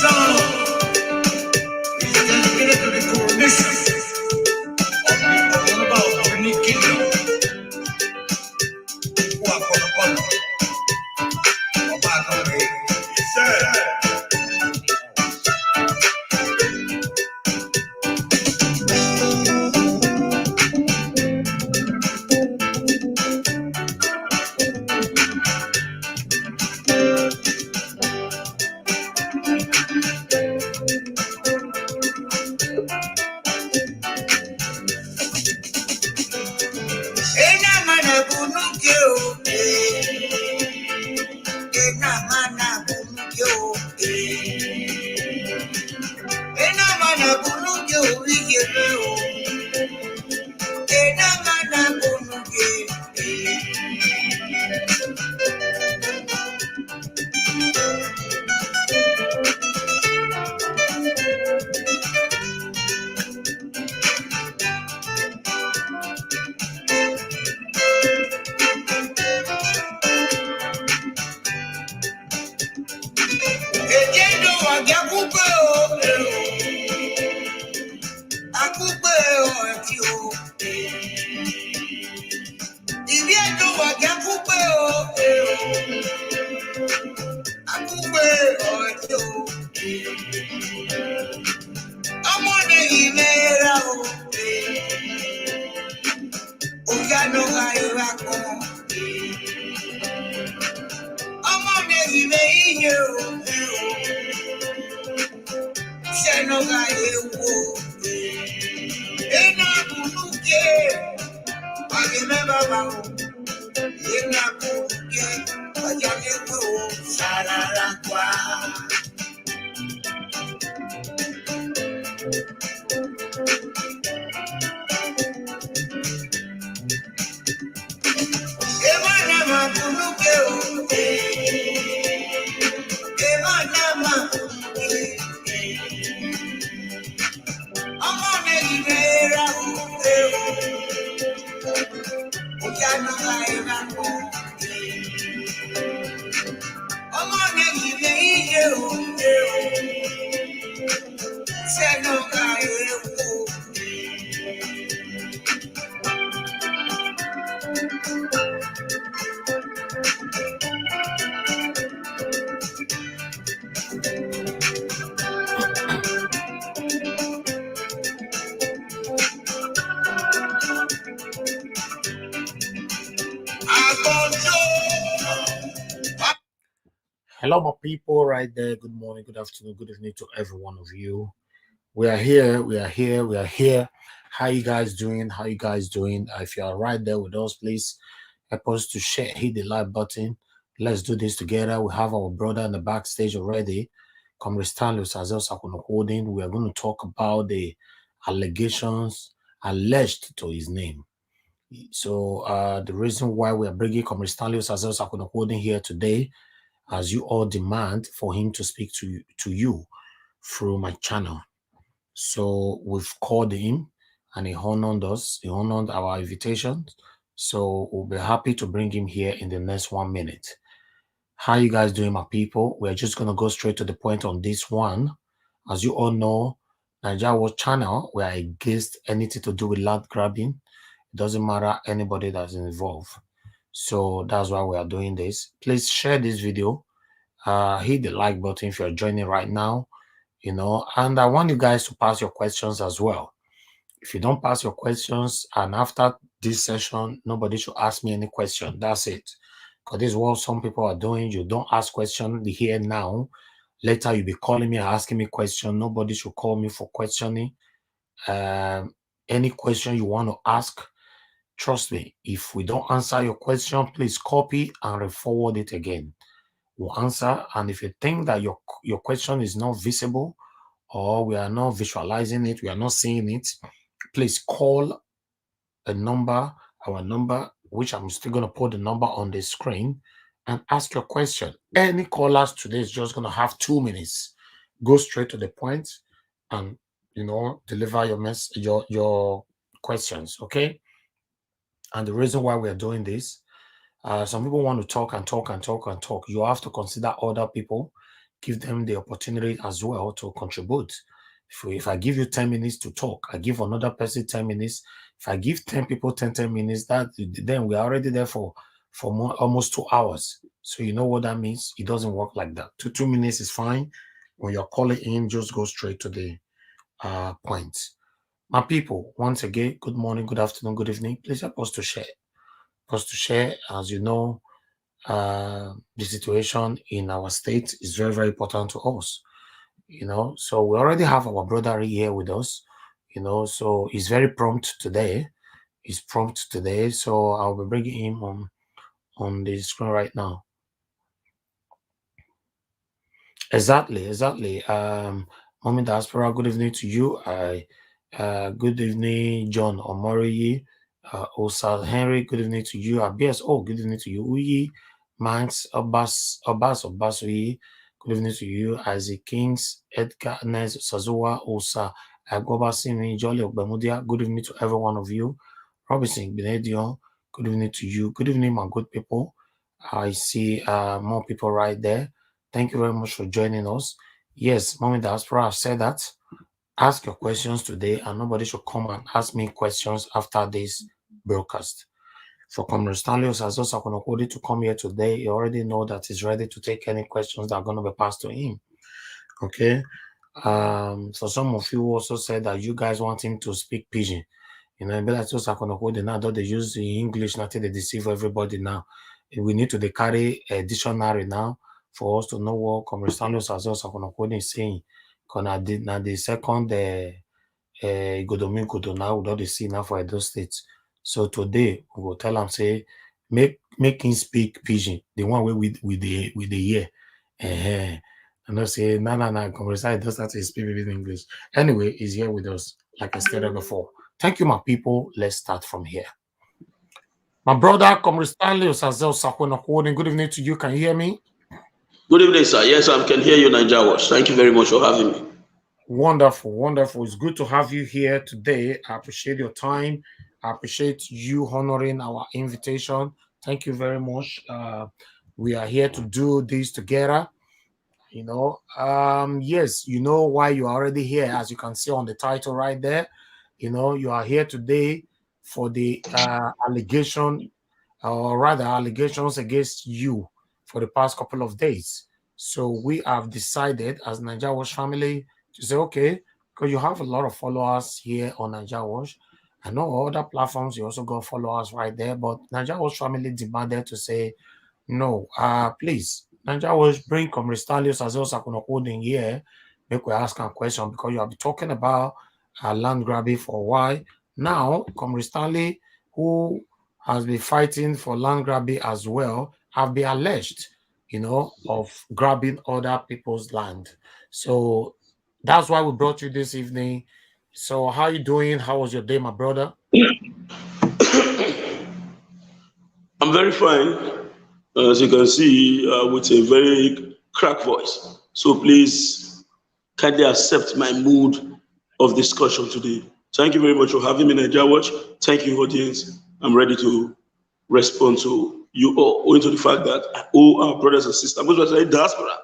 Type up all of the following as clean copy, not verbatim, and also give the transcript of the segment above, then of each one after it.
song is dedicated to the coronation of the Honorable Unique Kingdom, who are called upon Obakame. Sir. Hello, my people right there. Good morning, good afternoon, good evening to every one of you. We are here. How you guys doing? If you are right there with us, please help us to share, hit the like button. Let's do this together. We have our brother in the backstage already. Comr Stanley holding. We are going to talk about the allegations alleged to his name. So the reason why we are bringing Comr Stanley holding here today, as you all demand for him to speak to you through my channel. So we've called him and he honored us. He honored our invitation. So we'll be happy to bring him here in the next 1 minute. How you guys doing, my people? We're just going to go straight to the point on this one. As you all know, Nigeria Watch channel, we are against anything to do with land grabbing. It doesn't matter anybody that's involved. So that's why we are doing this. Please share this video. Hit the like button if you're joining right now, and I want you guys to pass your questions as well. If you don't pass your questions, and after this session, nobody should ask me any question. That's it. Because this is what some people are doing. You don't ask questions here now. Later, you'll be calling me and asking me questions. Nobody should call me for questioning. Any question you want to ask, trust me, if we don't answer your question, please copy and forward it again. We'll answer. And if you think that your question is not visible or we are not visualizing it, we are not seeing it, please call a number, our number, which I'm still going to put the number on the screen, and ask your question. Any callers today is just going to have 2 minutes. Go straight to the point and, deliver your questions, okay? And the reason why we are doing this, some people want to talk and talk and talk and talk. You have to consider other people. give them the opportunity as well to contribute. If I give you 10 minutes to talk, I give another person 10 minutes. If I give 10 people 10 minutes, that then we're already there for almost 2 hours. So you know what that means? It doesn't work like that. 2 minutes is fine. When you're calling in, just go straight to the point. My people, once again, good morning, good afternoon, good evening. Please help us to share. As you know, the situation in our state is very, very important to us. So we already have our brother here with us. So he's very prompt today. So I'll be bringing him on the screen right now. Exactly. Mommy Diaspora, good evening to you. Good evening, John Omoriyi. Osa Henry, good evening to you. Abias, good evening to you. Uyi, Manx, Abbas Obasoyi, good evening to you. Isaac Kings, Edgar Nes, Sazua, Osa, Agoba Simi, Jolly Ogbemudia, good evening to every one of you. Robinson Benedion, good evening to you. Good evening, my good people. I see more people right there. Thank you very much for joining us. Yes, Mommy Diaspora, I've said that. Ask your questions today, and nobody should come and ask me questions after this broadcast. For Comr Stanley Osazo to come here today, you already know that he's ready to take any questions that are going to be passed to him. Okay. For some of you also said that you guys want him to speak pidgin. Be like now that they use the English, not they deceive everybody now. We need to carry a dictionary now for us to know what Comr Stanley Osazo is saying. Now the second Godo now we don't see now for Edo State. So today we will tell him say make him speak pidgin, the one way with the ear. And not say no, conversation does not speak with English. Anyway, he's here with us, like I stated before. Thank you, my people. Let's start from here. My brother, Comr Stanley Osazel Sakwena, good evening to you. Can you hear me? Good evening, sir. Yes, I can hear you, Niger Watch. Thank you very much for having me. Wonderful. It's good to have you here today. I appreciate your time. I appreciate you honoring our invitation. Thank you very much. We are here to do this together. Yes, you know why you are already here, as you can see on the title right there. You are here today for the allegation, or rather allegations against you for the past couple of days. So we have decided as Niger Watch family to say, okay, because you have a lot of followers here on Niger Watch. I know other platforms you also got followers right there, but Niger Watch family demanded to say, no, please, Niger Watch bring Comr Stanley Osazel Sakwena in here, make we ask a question because you have been talking about land grabbing for a while. Now, Comr Stanley, who has been fighting for land grabbing as well, have been alleged, of grabbing other people's land. So that's why we brought you this evening. So how you doing? How was your day, my brother? I'm very fine, as you can see, with a very cracked voice. So please kindly accept my mood of discussion today. Thank you very much for having me, Niger Watch. Thank you, audience. I'm ready to respond to you all, owing to the fact that I owe our brothers and sisters, I'm going to say diaspora,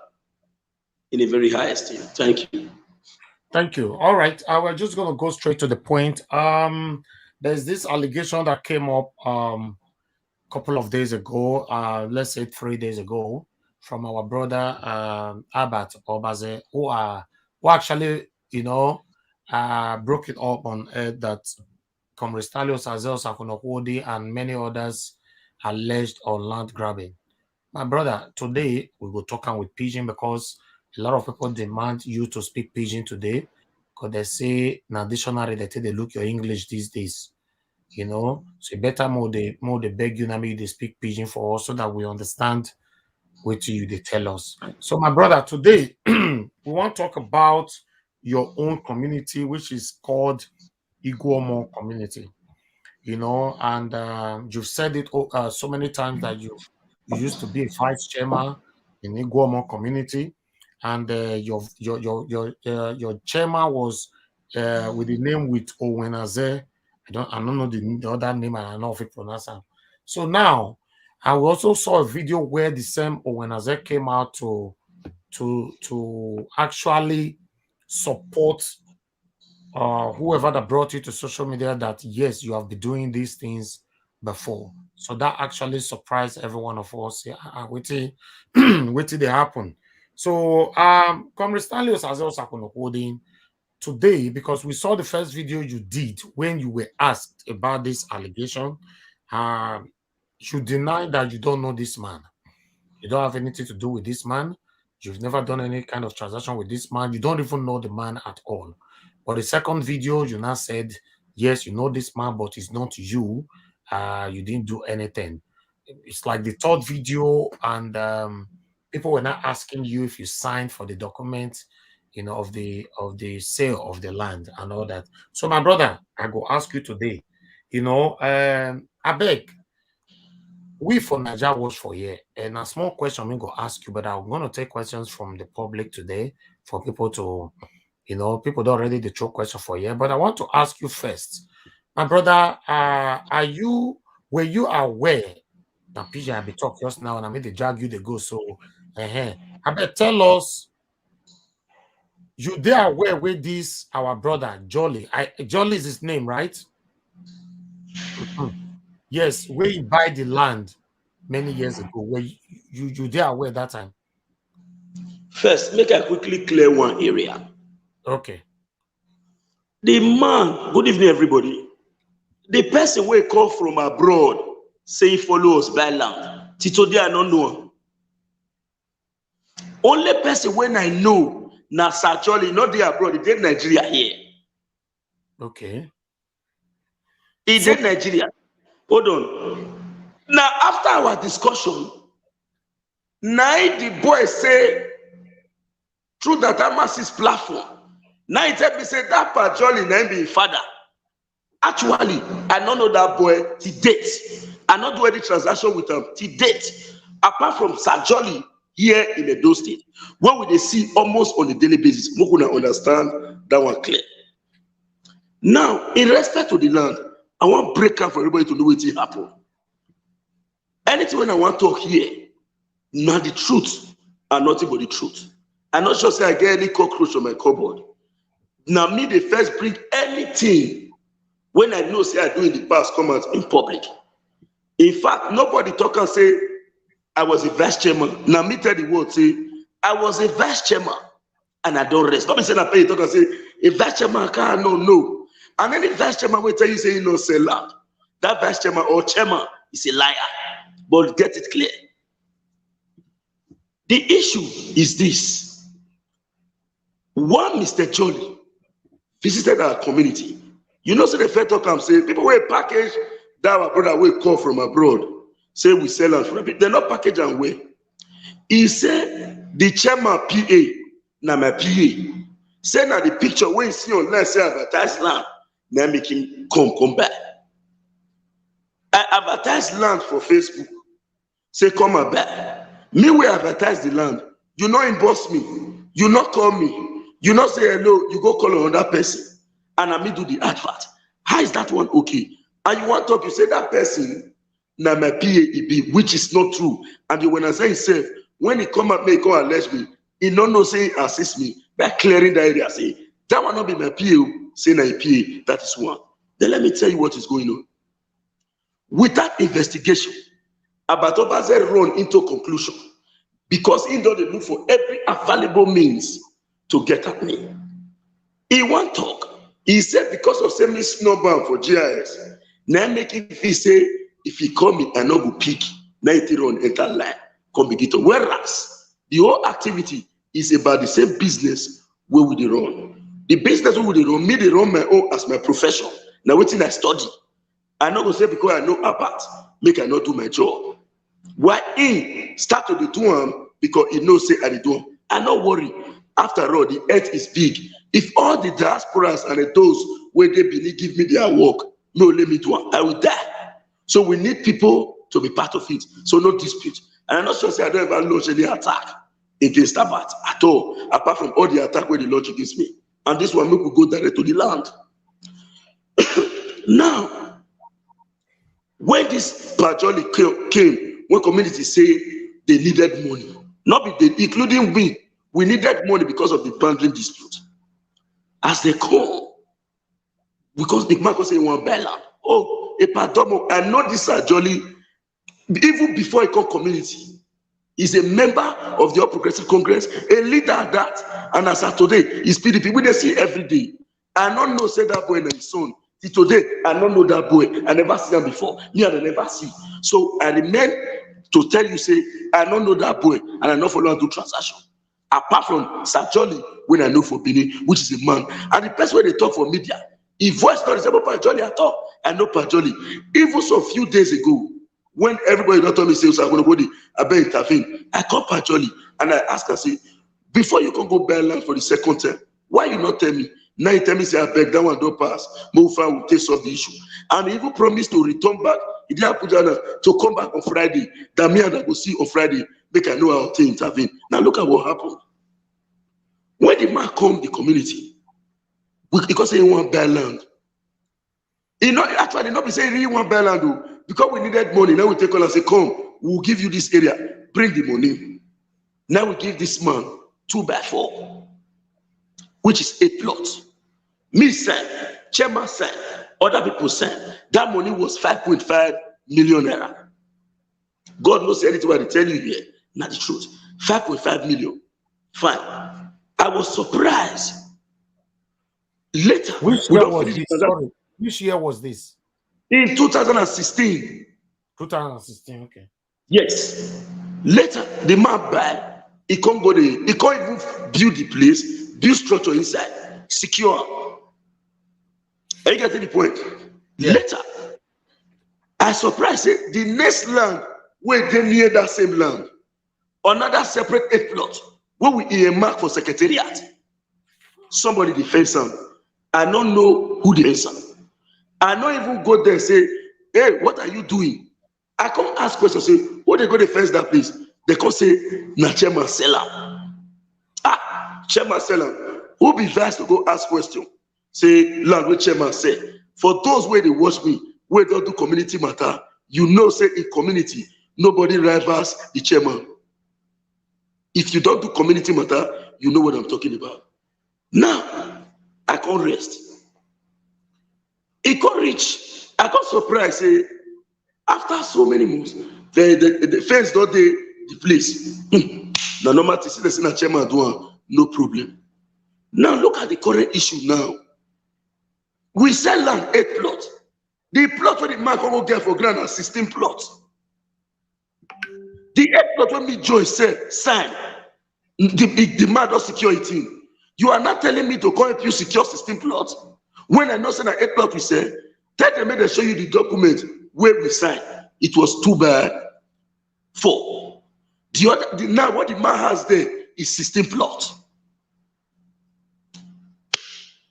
in a very high esteem. Thank you. Thank you. All right. We're just going to go straight to the point. There's this allegation that came up a couple of days ago, let's say 3 days ago, from our brother Abat Obaze, who actually, broke it up on air that Comr Stanley Osazel Sakwena and many others alleged on land grabbing. My brother, today we will talk with pidgin because a lot of people demand you to speak pidgin today because they say in dictionary they look your English these days. So better more they beg you now make they speak pidgin for us so that we understand what they tell us. So my brother, today we want to talk about your own community, which is called Iguomo community. And you've said it so many times that you used to be a vice chairman in Iguomo community, and your chairman was with the name with Owenaze. I don't know the other name, and I don't know if it pronounce it. So now I also saw a video where the same Owenaze came out to to actually support whoever that brought you to social media that yes, you have been doing these things before. So that actually surprised every one of us. Yeah, wait till wait till they happen. So Comr Stanley was also holding today because we saw the first video you did when you were asked about this allegation. You denied that you don't know this man. You don't have anything to do with this man. You've never done any kind of transaction with this man. You don't even know the man at all. But the second video, you now said, yes, you know this man, but it's not you. You didn't do anything. It's like the third video, and people were not asking you if you signed for the document, you know, of the sale of the land and all that. So, my brother, I go ask you today, you know, I beg, we for Niger watch for here, and a small question I'm going to ask you, but I'm going to take questions from the public today for people to, you know, people don't already the throw question for here, but I want to ask you first, my brother, were you aware? Now, PJ, I be talking just now, and I made the drag you the go. So, I bet tell us, you they are aware with this our brother Jolly. Jolly is his name, right? Yes, where he buy the land many years ago. Where you they are aware that time. First, make I quickly clear one area. Okay. The man, good evening, everybody. The person will call from abroad saying follow us by land. Today I don't know. Only person when I know na Sir Jolly, not the abroad, he did Nigeria here. Okay. He did Nigeria. Hold on. Now, after our discussion, now the boy say through that Amasis platform, now he tell me say that part Jolly name be father. Actually, I don't know that boy to date. I not do any transaction with him to date. Apart from Sir Jolly here in Edo State, what we they see almost on a daily basis. We can understand that one clear. Now, in respect to the land, I want break up for everybody to know what happened. Anything when I want to talk here, not the truth and nothing but the truth. I'm not sure say I get any cockroach on my cupboard. Now me the first bring anything when I know say I do in the past come out in public. In fact, nobody talk and say I was a vice chairman. Now me tell the world say I was a vice chairman and I don't rest. Don't be saying I pay talk and say a vice chairman can't no. And any vice chairman will tell you say you know sell land. That vice chairman or chairman is a liar. But get it clear. The issue is this. One Mr. Jolly visited our community. You know, so the first talk and say people will package that our brother will call from abroad. Say we sell land for a bit. They're not package and way. He said the chairman PA, now my PA, say now the picture when you see online say advertise land, now make him come back. I advertise land for Facebook. Say come back. Me will advertise the land. You not inbox me. You not call me. You not say hello. You go call another person. And I me do the advert. How is that one okay? And you want to talk, you say that person, na my PAEB, which is not true. And you when I say himself, when he come up, make or allege me, he don't know say assist me by clearing the area. Say that will not be my PA, say na PA. That is one. Then let me tell you what is going on. With that investigation, Abatobaze run into conclusion because he don't look for every available means to get at me. He won't talk. He said because of sending snowbound for GIS, now making he say if he call me I no go pick, now he run enter line, come begin to. Whereas the whole activity is about the same business where we dey run. The business where we dey run, me dey run my own as my profession. Now wetin I study. I not go say because I know about, make I not do my job. Why he start to do am because he knows say I dey do am. I not worry. After all, the earth is big. If all the diasporas and those where they believe give me their work, no let me do am, I will die. So we need people to be part of it. So no dispute. And I'm not sure say I don't ever launch any attack against Abat at all, apart from all the attack where they launch against me. And this one make we go direct to the land. Now, when this Pajoli came, when community say they needed money, not be they, including we We needed money because of the boundary dispute. As they come, because the man say one buy land. Oh, a pardon. I know this Jolly, even before he come community, he's a member of the All Progressive Congress, a leader at that. And as of today, he's PDP. We they see every day. I don't know say that boy and his son. Till today, I don't know that boy. I never see him before. Me, I never see. So I remain to tell you, say, I don't know that boy, and I don't follow and do transaction. Apart from Sir Jolly, when I know for Benin, which is a man, and the person when they talk for media, he voiced not about Pa Jolly at all. I know Pa Jolly. Even so, a few days ago, when everybody don't tell me, say, so I'm going to go, I better intervene. I call Pa Jolly and I ask her, say, before you can go buy land for the second time, why you not tell me? Now you tell me, say, I beg that one don't pass. Move forward, will take solve the issue. And he even promised to return back. He didn't put down to come back on Friday. That me and I go see on Friday. Make I know how to intervene. Now look at what happened. When the man come the community, because he want buy land. He not actually not be saying he want buy land though. Because we needed money. Now we take all and say, come, we'll give you this area. Bring the money. Now we give this man 2x4, which is a plot. Me send, chairman send, other people send. That money was 5.5 million naira. God knows anything what I tell you here. Not the truth. 5.5 million. Fine. I was surprised. Later, Which year was this? Sorry. Which year was this? In 2016. 2016, okay. Yes. Later, the man buy. He can't go there. He can't even build the place, build structure inside, secure. Are you getting the point? Yeah. Later, I surprised say, the next land where they near that same land, another separate 8 plot where we earmark for secretariat. Somebody defends them. I don't know who defends them. I don't even go there and say, hey, what are you doing? I come ask questions, say, who they go defend that place? They come say, na chairman seller. Ah, chairman seller. Who be advised to go ask question? Say, land what chairman say. For those where they watch me, where don't do community matter, you know, say in community, nobody rivals the chairman. If you don't do community matter, you know what I'm talking about. Now, I can't rest. It can't reach. I got surprised. Say, after so many months, the fence don't they the place. Now, no matter see the senior chairman do no problem. Now look at the current issue now. We sell land 8 plots. The plot where the man can go get for ground are 16 plots. The 8 plot when me join said sign. The man don't secure 18. You are not telling me to come help you secure 16 plots. When I know say that 8 plot we say, tell them they show you the document where we sign. It was 2x4. Now what the man has there is 16 plots.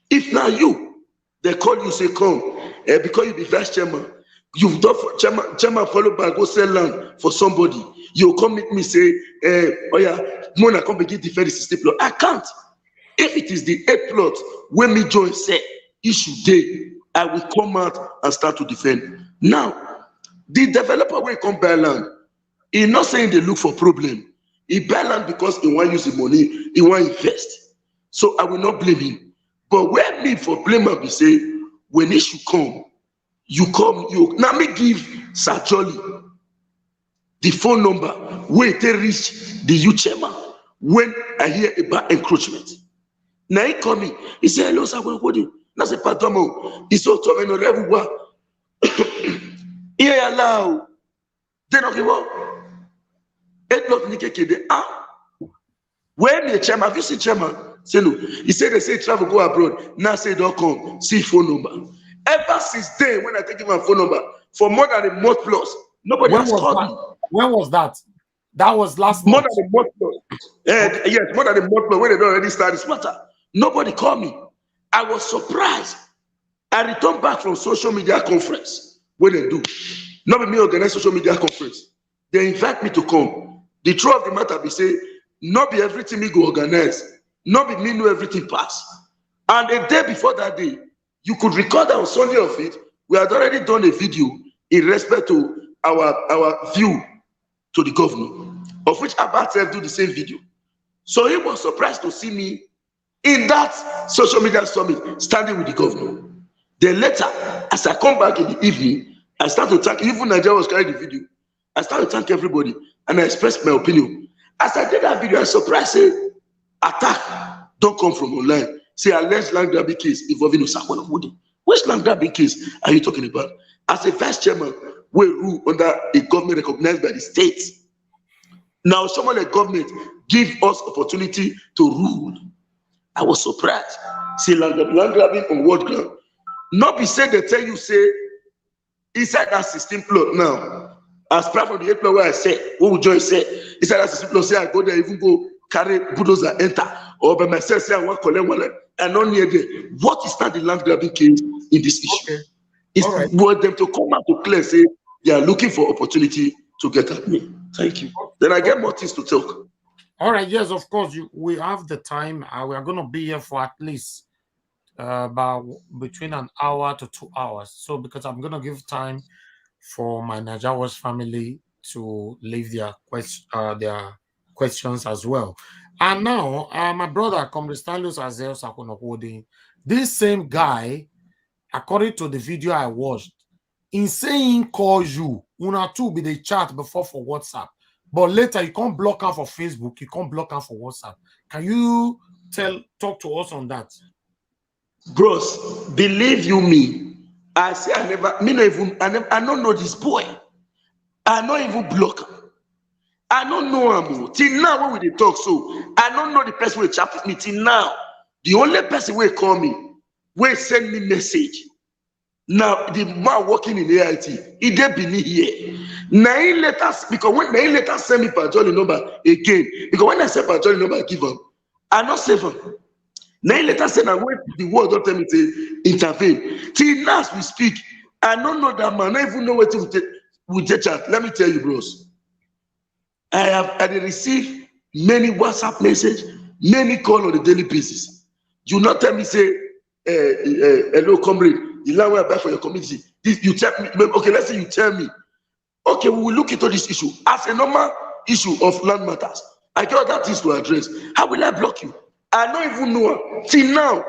If now you, they call you say come, because you be vice chairman, you've done for chairman followed by go sell land for somebody. You come meet me say, oh yeah, Mona come begin defend the 16 plot. I can't. If it is the 8 plot when me join say issue day, I will come out and start to defend. Now, the developer will come buy land. He's not saying they look for problem. He buy land because he want use the money, he want invest. So I will not blame him. But where me for blame I be say, when issue come, you now me give Sir Jolly the phone number where they reach the youth chairman when I hear about encroachment. Now he call me, he say, hello, sir, what do you? Now say, pardon, he's so tough and everywhere. Here allow. They don't give up. 8 plot nikeke ah. When the chairman, have you seen chairman? Say no. He said they say travel go abroad. Now say don't come. See phone number. Ever since day when I take him my phone number for more than a month plus, nobody has called me. When was that? That was last month. More than a month plus. Yes, more than a month plus when they don't already start this matter. Nobody called me. I was surprised. I returned back from social media conference. What they do? Not me organize social media conference. They invite me to come. The truth of the matter be say, not be everything me go organize. Not be me know everything pass. And a day before that day, you could record on Sunday of it. We had already done a video in respect to our view to the governor, of which Abba do the same video. So he was surprised to see me in that social media summit standing with the governor. Then later, as I come back in the evening, I start to thank, even Nigeria was carrying the video. I start to thank everybody and I expressed my opinion. As I did that video, I surprised, say, attack don't come from online. Say, alleged land grabbing case involving Osakwana Woody. Which land grabbing case are you talking about? As a vice chairman, we rule under a government recognized by the state. Now, someone like government give us opportunity to rule. I was surprised. See, land grabbing on what ground? Not be said they tell you, say, inside that 16 plot now, as part of the 8 plot where I said, what would Joy say? Inside that 16 plot, say, I go there, even go carry bulldozer, enter, or by myself, say, I want to collect one, and not near there. What is not the land grabbing case in this issue? Okay. It's All right. for them to come out to clear, say, they are looking for opportunity to get at me. Thank you. Then I get more things to talk. All right. Yes, of course. We have the time. We are going to be here for at least about between an hour to 2 hours. So because I'm going to give time for my Najawas family to leave their questions as well. And now, my brother, Comr Stanley Azel Sakonokodi, this same guy, according to the video I watched, in saying call you, una two be the chat before for WhatsApp, but later you can't block her for Facebook, you can't block her for WhatsApp. Can you talk to us on that? Bros, believe you me, I say I don't know this boy. I don't even block him. I don't know him. Till now, when we talk, so I don't know the person who chat with me till now. The only person who call me, will send me message. Now, the man working in AIT, he did be me here. 9 letters, because when 9 letters send me Pajoli number again, because when I say Pajoli number, I give him. I not save him. 9 letters said, I wait the word don't tell me to intervene. Till now, as we speak, I don't know that man. I don't even know what to chat. Let me tell you, bros. I received many WhatsApp messages, many calls on a daily basis. You not tell me, say, hello, comrade, the land where I buy for your community. This, you tell me, okay, let's say you tell me, okay, we will look into this issue as a normal issue of land matters. I got other things to address. How will I block you? I don't even know her. Till now,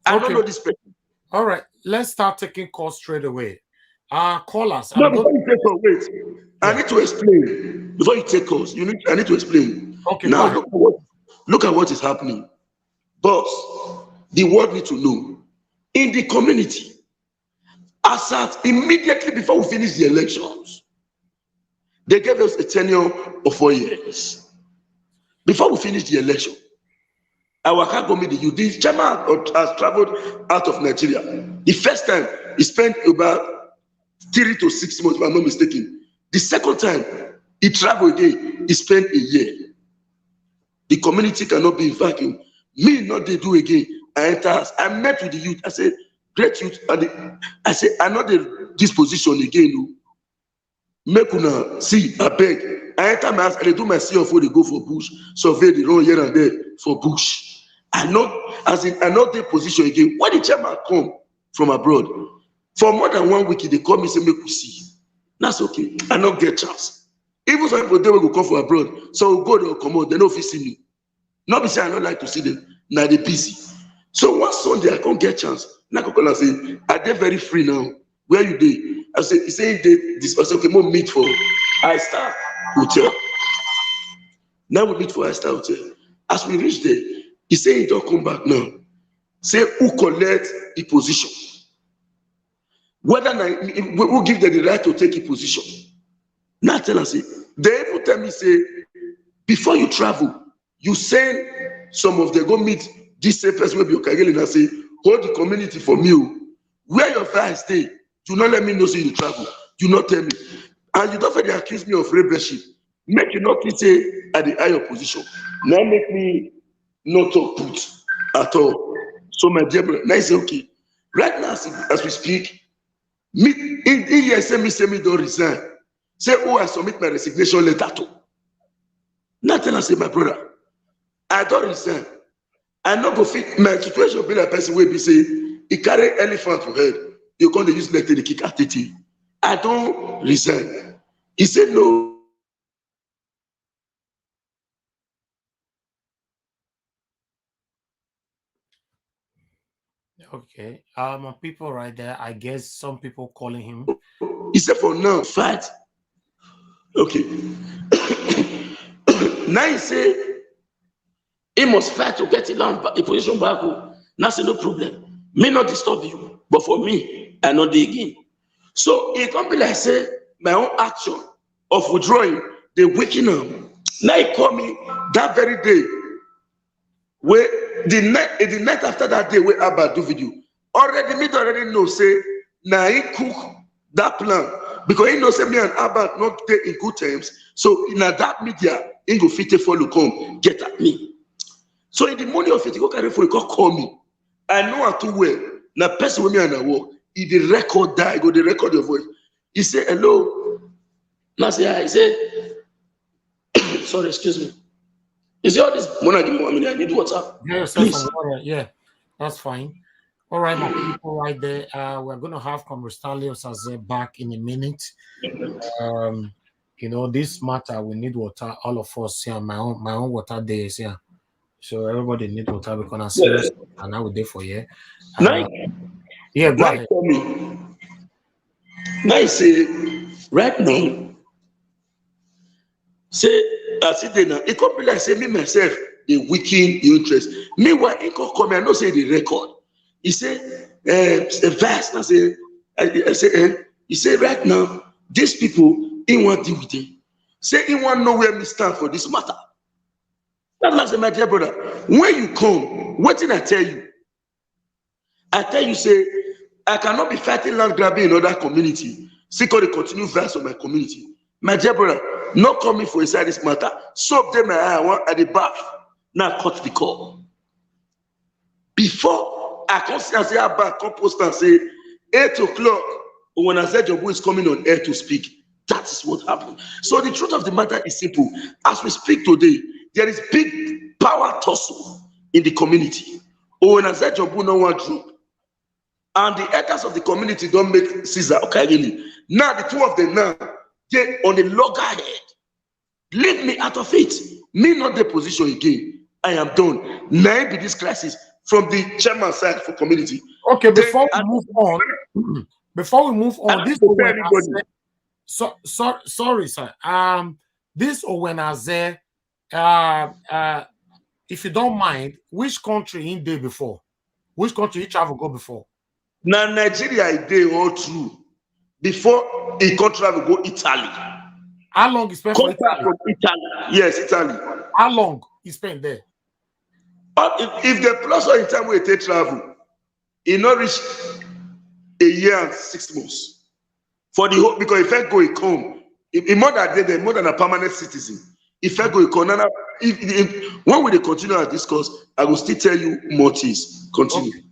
I don't know this person. All right, let's start taking calls straight away. Callers. No, before you take calls, wait. Yeah. I need to explain. Before you take calls, I need to explain. Okay. Now look at what is happening. Boss, the world need to know. In the community, as immediately before we finish the elections, they gave us a tenure of 4 years. Before we finish the election, our can't go meet the youth. The chairman has traveled out of Nigeria. The first time he spent about 3 to 6 months, if I'm not mistaken. The second time he traveled again, he spent a year. The community cannot be in vacuum. Me not they do again. I enter. I met with the youth. I said, great youth. I said, I'm not in this position again. Make una see, I beg. I enter my house and they do my CFO, they go for bush, survey the road here and there for bush. I'm not the position again. When the chairman come from abroad, for more than 1 week, they call me say, make we see. That's okay. I not get chance. Even some people, they will go from abroad. So we'll go, they'll come out, they don't see me. Not be say I don't like to see them. Now they're busy. So one Sunday, I can't get chance. Now I call and say, are they very free now? Where you dey? I say, he say this. I say, okay, we'll meet for I-Star Hotel. Now we meet for I-Star Hotel. As we reach there, he say he don't come back now. Say who collect the position. Whether who give them the right to take a position. Now tell us, they even tell me, say, before you travel, you send some of them go meet this same person will be okay and say, hold the community for me. Where your vice stay, do not let me know so you travel. Do not tell me. And you don't really accuse me of rebelship. Make you not say at the higher position. Now make me not talk put at all. So my dear brother, now I say, okay. Right now, as we speak, me in here say me don't resign. Say, oh, I submit my resignation letter to. Nothing I say, my brother. I don't resign. I not go fit my situation be like person where be say he carry elephant for head. You can't use leg to kick at it. I don't resign. He said no. Okay. People right there. I guess some people calling him. He said, for now, fight. Okay. Now he say he must fight to get a position back. Now say no problem. May not disturb you, but for me, I know the again. So it can't be like say my own action of withdrawing, they waking up. Now he call me that very day. Where the night after that day, where Abba do video, already know say now he cook that plan because he knows say me and Abba not there in good terms. So in that media, he go fit follow come get at me. So in the morning of it, he go carry phone, he go call me. I know her too well. Now person with me and I work. If the record die, go the record your voice. He say hello. Now say hi. He say sorry, excuse me. He say all this money give me 1 million. I need water. Yeah, yourself some water. Yeah, that's fine. All right, my people right there. We're gonna have Comr Stanley back in a minute. You know, this matter we need water, all of us here. My own water days here. So everybody need water because I'm serious and I will there for you. Yeah, go ahead. Call me. Now he say, right now, say, I see there now, it can't be like say me myself, they weaken the interest. Meanwhile, he can't come, I know say the record. He say, a verse, I say, he say, right now, these people, he want to deal with them. Say, he want to know where me stand for this matter. That's like, my dear brother, when you come, what did I tell you? I tell you, say, I cannot be fighting land grabbing in other community. Seek all the continued verse of my community. My dear brother, not coming for inside this matter. Soap them my eye, one at the back. Now cut the call. Before I come see and say, I back, come post and say, 8 o'clock, when I said your boy is coming on air to speak, that is what happened. So the truth of the matter is simple. As we speak today, there is big power tussle in the community. When I said your boy no one group. And the elders of the community don't make Caesar okay really. Now the two of them now get on the loggerhead. Leave me out of it. Me not the position again. I am done. Now be this crisis from the chairman side for community. Okay, before we move on, this sorry, sir. This Owenaze, if you don't mind, which country in day before? Which country he travel go before? Now Nigeria is there all true. Before he can travel go Italy. How long he spent for Italy? From Italy? Yes, Italy. How long he spent there? But if the plus or in time we take travel, he not reach a year and 6 months. For the whole, because if I go, he come. If more than a permanent citizen. If I go, he come. When we continue our discourse, I will still tell you more things. Continue. Okay.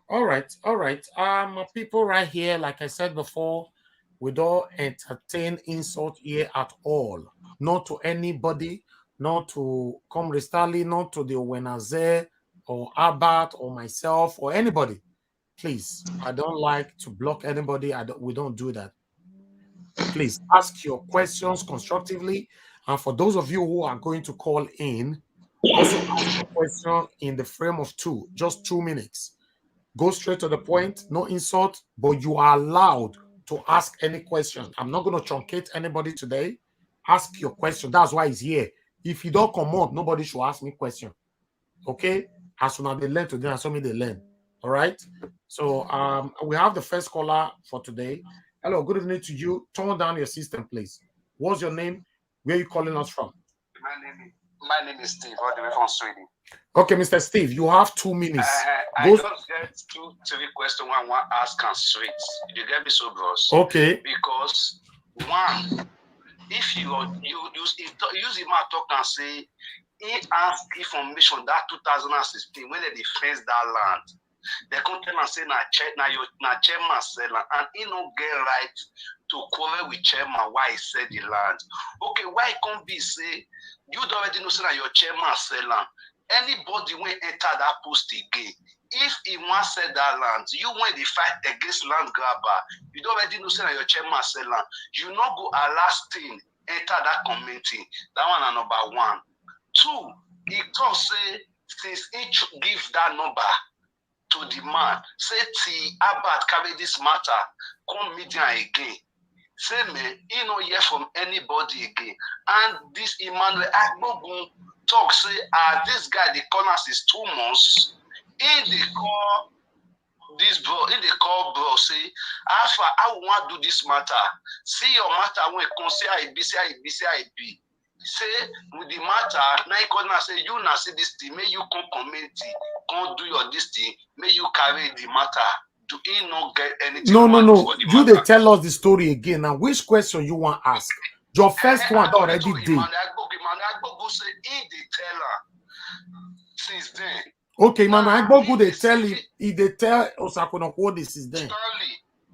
All right. People right here, like I said before, we don't entertain insult here at all. Not to anybody, not to Comr Stanley, not to the Owenaze or Abat or myself or anybody. Please, I don't like to block anybody. We don't do that. Please ask your questions constructively. And for those of you who are going to call in, also ask your question in the frame of 2, just 2 minutes. Go straight to the point, no insult, but you are allowed to ask any question. I'm not going to truncate anybody today. Ask your question. That's why he's here. If you don't come up, nobody should ask me question. Okay? As soon as they learn today, as soon as they learn. All right? So we have the first caller for today. Hello, good evening to you. Turn down your system, please. What's your name? Where are you calling us from? My name is Steve, all the way from Sweden. Okay, Mr. Steve, you have 2 minutes. I just get 2 questions I want to ask and straight. You get me so, bros? Okay. Because one, if you use the man talk and say he asked information that 2016 when they defense that land, they come tell and say na chairman sell land, and he no get right to quarrel with chairman why he sell the land. Okay, why can't be say you already know say that your chairman sell land? Anybody when enter that post again, if he want sell that land, you when they fight against land grabber, you don't already know say that your chairman sell land. You not go allow thing enter that community. That one is number 1. 2, he come say since he give that number to the man, say T Abat carry this matter, come media again. Say man, he no hear from anybody again. And this Emmanuel Agbogun talk say, this guy the corners is 2 months. In the call this bro, in the call bro, say, Alpha, I want to do this matter. See your matter when you say I be. Say with the matter, now you say you now say this thing, may you come community, come do your this thing, may you carry the matter. Do he not get anything? No. You they tell us the story again. Now, which question you want to ask? Your first one already did. Emmanuel Agbogu say he the teller since then. Okay, Emmanuel Agbogu they tell him, they tell Osakwonokwo what this is then.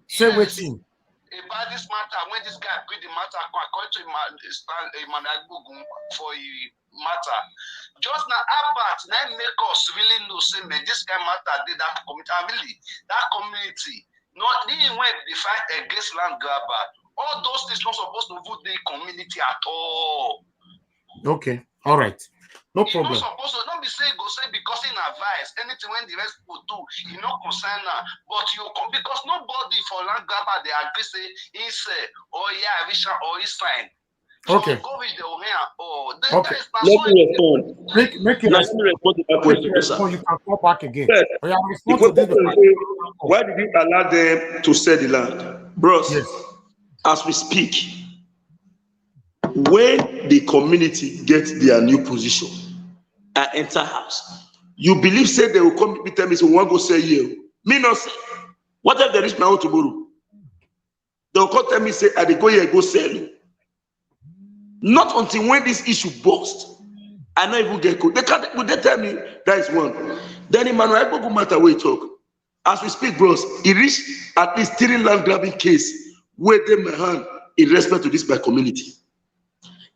Say waiting. About this matter, when this guy put the matter according to Emmanuel Agbogu for a matter, just now Abat now make us really know say man, this guy matter did that community. And really, that community, not even when they fight against land grabber, all those things not supposed to vote the community at all. Okay, all right. No problem. You're not supposed to not be say go say because in advice anything when the rest people do, you not concern now. But you come because nobody for land grabber they agree say he say oh yeah Richard or he sign. Okay. So go with the Okay. Let me respond. Make it Let me respond to that question, sir. You can come back again. Yes. Oh, yeah, The respond to question this. is, why did you allow them to sell the land? Bros, Yes. as we speak, when the community gets their new position and enter house, you believe say they will come and tell me, so we want to go sell you. Me not say. What if they reach my own tomorrow? They will come tell me, say, I dey go here, go sell you. Not until when this issue burst, I not even get code. They can't, would they tell me that is one? Then Emmanuel Agbogu matter where he talk. As we speak, bros, he reached at least 3 land grabbing case where they my hand in respect to this by community.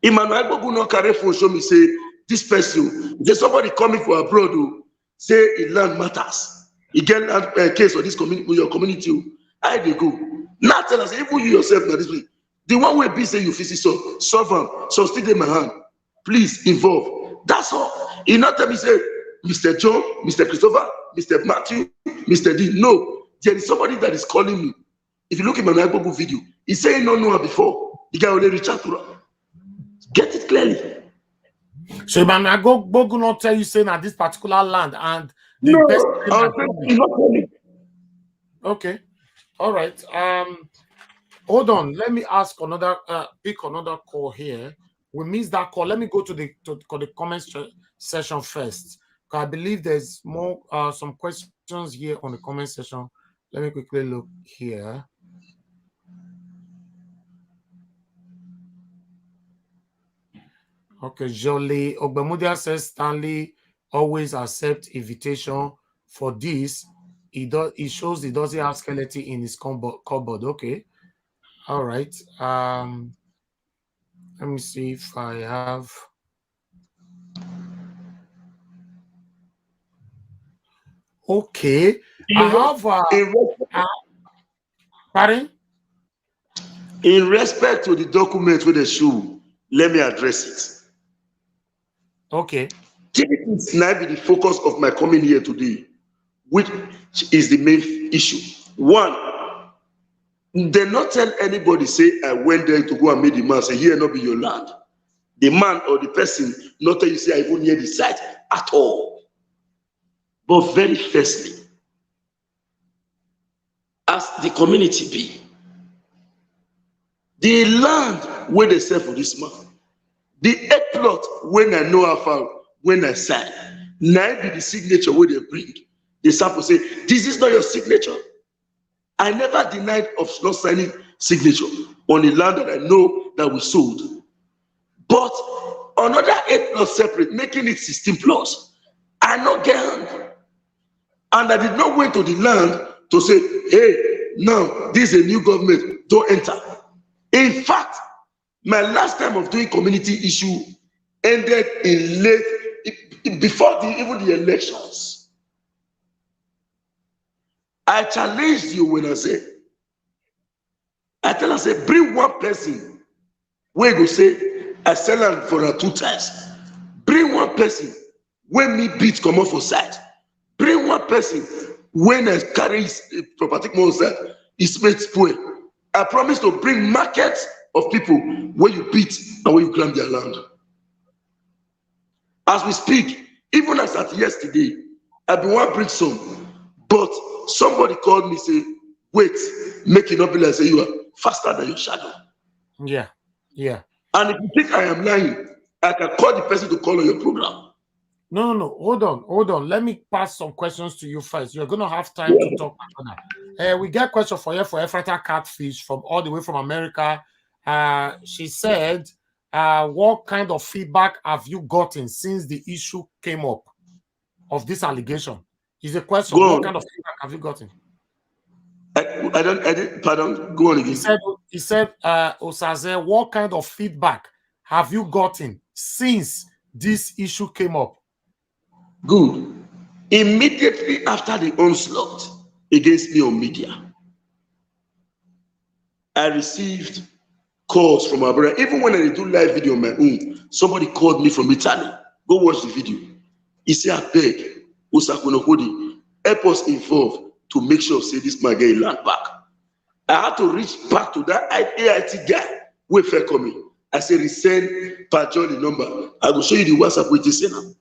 Emmanuel Agbogu no carry phone show me say this person, there's somebody coming for abroad who say it land matters. He get a case for this community, with your community. I they go. Now tell us, even you yourself now this way. The one way be say you visit solve them, so still in my hand. Please involve. That's all. He not tell me say, Mr. John, Mr. Christopher, Mr. Matthew, Mr. D. No, there is somebody that is calling me. If you look at my Agbogu video, he say he don't know her before. The guy only reach out to her. Get it clearly. So Emmanuel Agbogu not tell you saying at this particular land and the No, best. not telling. Okay, all right. Hold on. Let me ask another. Pick another call here. We missed that call. Let me go to the comment session first. I believe there's more some questions here on the comment section. Let me quickly look here. Okay, Jolie Ogbemudia says Stanley always accepts invitation for this. He shows he doesn't have skeleton in his cupboard. Okay. All right. Let me see if I have. Okay. I have. Pardon? In respect to the document with the shoe, let me address it. Okay. This now be the focus of my coming here today, which is the main issue. One, they not tell anybody say I went there to go and meet the man, say here not be your land. The man or the person not tell you say I even near the site at all. But very firstly, as the community be, the land where they sell for this man, the 8 plot when I know how far, when I sign, now be the signature where they bring. The sample say, this is not your signature. I never denied of not signing signature on the land that I know that we sold. But another 8 plots separate, making it 16 plots. I not get hand. And I did not went to the land to say, hey, now this is a new government, don't enter. In fact, my last time of doing community issue ended in late, before even the elections. I challenged you when I said, I tell her, say, bring one person where go say, I sell her for her 2 times. Bring one person where me beat come off for side. Bring one person when I carry property monster, it's made spoil. I promise to bring markets of people where you beat and where you claim their land. As we speak, even as at yesterday, I've been want to bring some, but somebody called me say, wait, make it not be like say you are faster than your shadow. Yeah, yeah. And if you think I am lying, I can call the person to call on your program. No. Hold on. Let me pass some questions to you first. You're gonna have time to talk. We get a question for you for Ephrata Catfish from all the way from America. She said, what kind of feedback have you gotten since the issue came up of this allegation? Is the question, what kind of feedback have you gotten? I didn't, pardon, go on again. He said, Osaze, what kind of feedback have you gotten since this issue came up? Good. Immediately after the onslaught against me on media, I received calls from my brother. Even when I do live video on my own, somebody called me from Italy. Go watch the video. He said, I beg, Osakunokodi, help us involve to make sure say this man get land back. I had to reach back to that AIT guy who fell coming. I said, resend Pajoli number. I will show you the WhatsApp with the sender.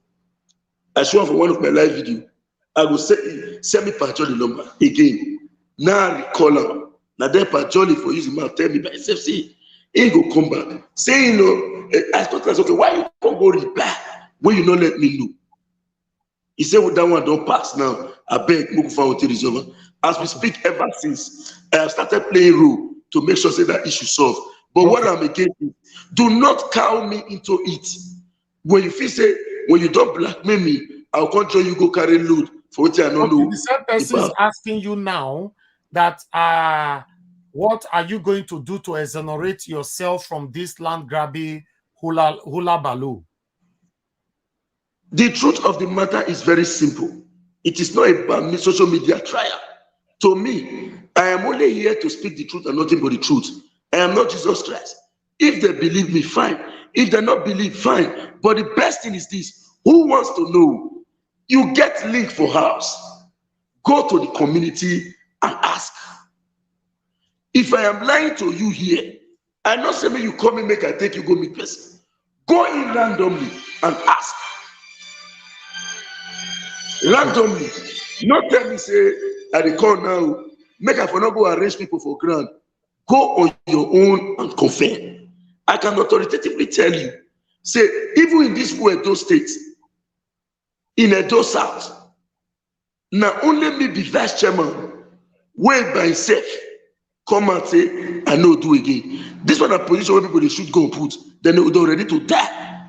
I show him for one of my live video. I will say, send me Pajoli number again. Now I recall him. Now that Pajoli for using mouth tell me by himself, say, he go come back. Say, you know, I thought that's okay. Why you can't go reply when you don't let me know? He said, well, that one don't pass now. I beg, as we speak, ever since I have started playing role to make sure say that issue solved. But what I'm against is, do not cow me into it. When you feel say, when you don't blackmail me, I'll control you go carry load for what I don't know. The same person is asking you now that what are you going to do to exonerate yourself from this land grabbing hula baloo? The truth of the matter is very simple. It is not about social media trial. To me, I am only here to speak the truth and nothing but the truth. I am not Jesus Christ. If they believe me, fine. If they not believe, fine. But the best thing is this. Who wants to know? You get link for house. Go to the community and ask. If I am lying to you here, I not say me you come and make I take you go meet person. Go in randomly and ask. Randomly. Not tell me say I dey call now. Make I for not go arrange people for ground. Go on your own and confirm. I can authoritatively tell you. Say even in this Edo state, in Edo South, now only me be vice chairman. Wait by himself. Come and say I no do again. This one a position where people they should go and put. Then they're ready to die.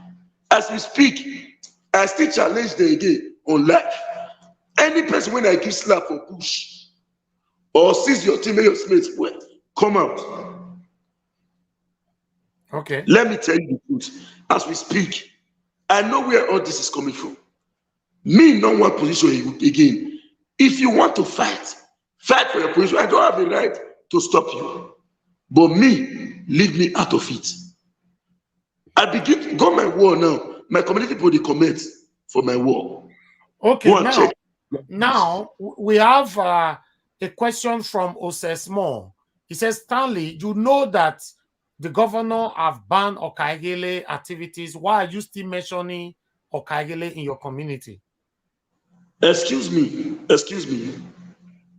As we speak, I still challenge them again on life. Any person when I give slap or push or seize your team, your mates, come out. Okay. Let me tell you the truth. As we speak, I know where all this is coming from. Me, no one position again. If you want to fight for your position. I don't have the right to stop you. But me, leave me out of it. I begin to go my war now. My community people, they comment for my war. Okay, now we have a question from Osesmo. He says, Stanley, you know that the governor have banned Okaigele activities. Why are you still mentioning Okaigele in your community? Excuse me.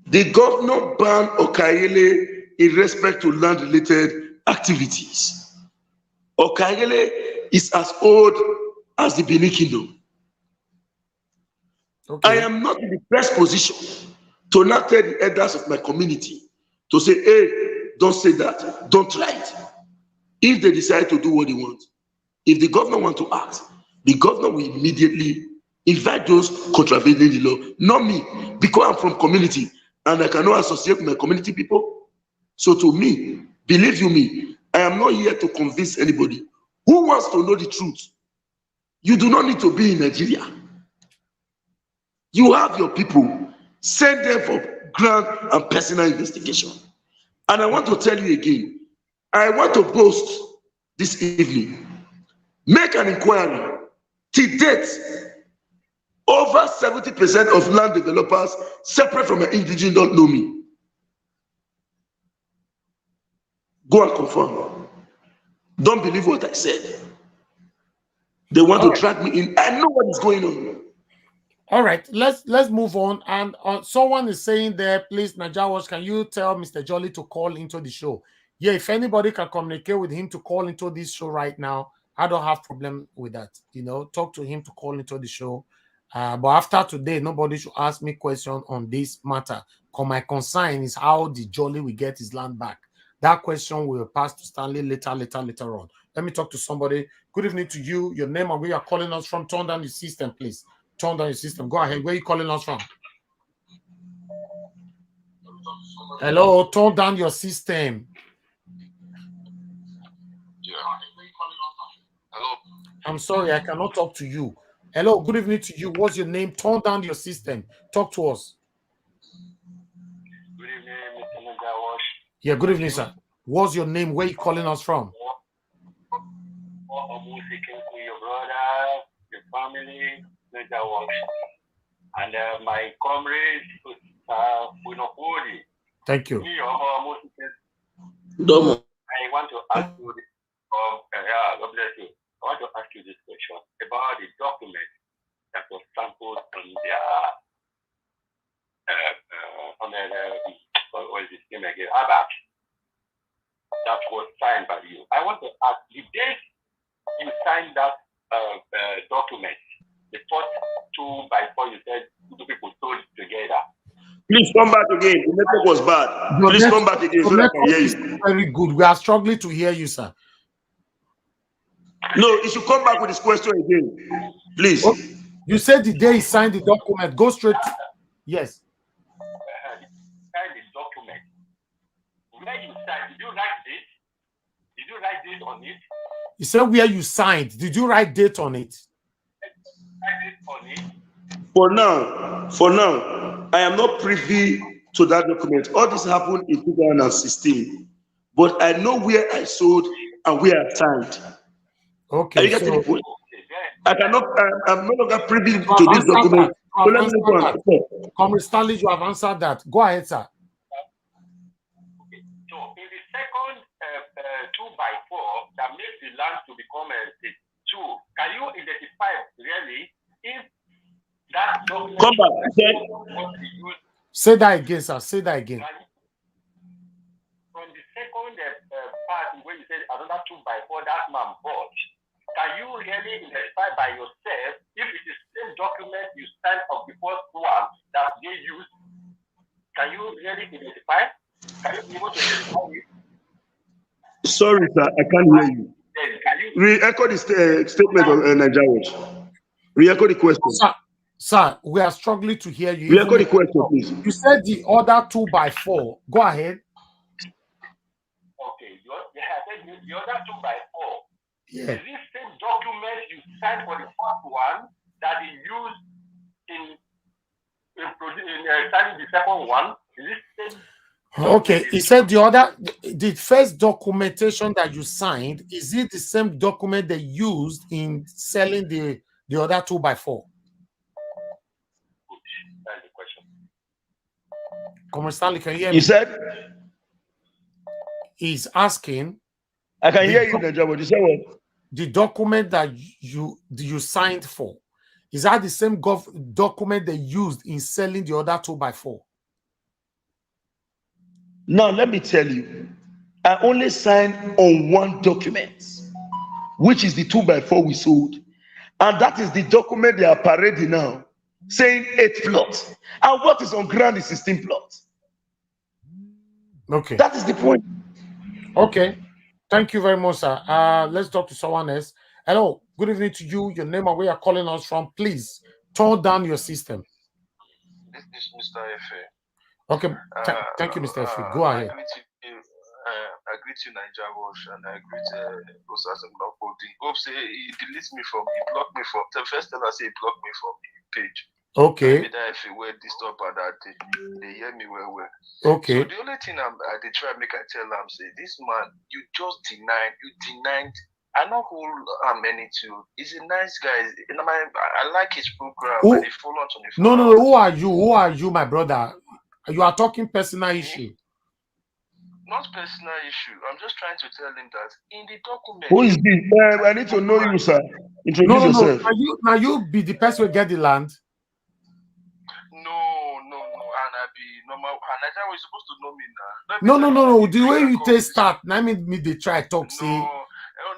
The governor banned Okaigele in respect to land-related activities. Okaigele is as old as the Benin Kingdom. Okay. I am not in the best position to not tell the elders of my community to say, hey, don't say that, don't try it. If they decide to do what they want, if the governor wants to act, the governor will immediately invite those contravening the law, not me, because I'm from community and I cannot associate with my community people. So to me, believe you me, I am not here to convince anybody. Who wants to know the truth? You do not need to be in Nigeria. You have your people, send them for grand and personal investigation. And I want to tell you again, I want to boast this evening, make an inquiry. To date, Over 70% of land developers separate from an indigenous don't know me. Go and confirm. Don't believe what I said. They want to drag me in. I know what is going on. All right, let's move on. And someone is saying there, please, Najawash, can you tell Mr. Jolly to call into the show? Yeah, if anybody can communicate with him to call into this show right now, I don't have problem with that. You know, talk to him to call into the show. But after today, nobody should ask me question on this matter. Because my concern is how the Jolly will get his land back. That question will pass to Stanley later on. Let me talk to somebody. Good evening to you. Your name and where you are calling us from. Turn down the system, please. Turn down your system. Go ahead. Where are you calling us from? Hello, turn down your system. Hello. I'm sorry, I cannot talk to you. Hello, good evening to you. What's your name? Turn down your system. Talk to us. Good evening, Mr. Najawash. Yeah, good evening, sir. What's your name? Where are you calling us from? Your brother, your family, Najawash. And my comrade, Winopodi. Thank you. Domo. I want to ask you this. God bless you. I want to ask you this question about the document that was sampled on their what is his name again? Abac. That was signed by you. I want to ask the date you signed that document. The first 2x4 you said two people sold together. Please come back again. The network was bad. Please come back again so that I can hear you. Very good. We are struggling to hear you, sir. No, you should come back with this question again. Please. Okay. You said the day he signed the document. Go straight. Yes. Signed the document. Where you signed, did you write date? Did you write date on it? You said where you signed. Did you write date on it? For now, I am not privy to that document. All this happened in 2016, but I know where I sold and where I signed. Okay. Are you getting the point? I cannot. I'm no longer privy to this document. So let me go on. Comr Stanley, you have answered that. Go ahead, sir. Okay. So in the second 2x4 that makes the land to become a 2, can you identify really if that document? Come back. Say that again, sir. Say that again. From the second part where you said another 2x4 that man bought, can you really identify by yourself if it is the same document you signed of the first one that they used? Can you really identify? Can you be able to identify it? Sorry, sir, I can't hear you. Re-echo the statement of Najawash. Re-echo the question. Sir, we are struggling to hear you. Re-echo the question, please. You said the other 2x4. Go ahead. Okay, I said the other 2x4. Yeah. Is this same document you signed for the first one that you used in signing the second one? Is this same? Okay, he said the first documentation that you signed, is it the same document they used in selling the other 2x4? That's the question. Comr Stanley, can you hear me? He said, he's asking. I can hear you, Najawash. You said what? The document that you signed for, is that the same document they used in selling the other 2x4? Now, let me tell you, I only signed on one document, which is the 2x4 we sold. And that is the document they are parading now, saying 8 plots. And what is on ground is 16 plots. Okay. That is the point. Okay. Thank you very much, sir. Let's talk to someone else. Hello. Good evening to you. Your name and where you're calling us from. Please turn down your system. This is Mr. Efe. Okay. Thank you, Mr. Efe. Go ahead. I greet you, Najawash, and I greet Osas and Globody. Hope say he deletes me from, he blocked me from. The first time I say he blocked me from the page. Okay. Maybe that if he were disturbed by that, they hear me well. Okay. So the only thing I try make I tell them say, this man, you just denied I know who many too. He's a nice guy. You know, I like his program. Who? And they follow on the No, no, no. Who are you? Who are you, my brother? You are talking personal issue. Not personal issue. I'm just trying to tell him that in the document. Who is this? I need to know you, sir. Introduce yourself. Now you be the person who get the land. No. And I be normal. And I thought we're supposed to know me now. No. The way you take start, now me they try talk. No. Say.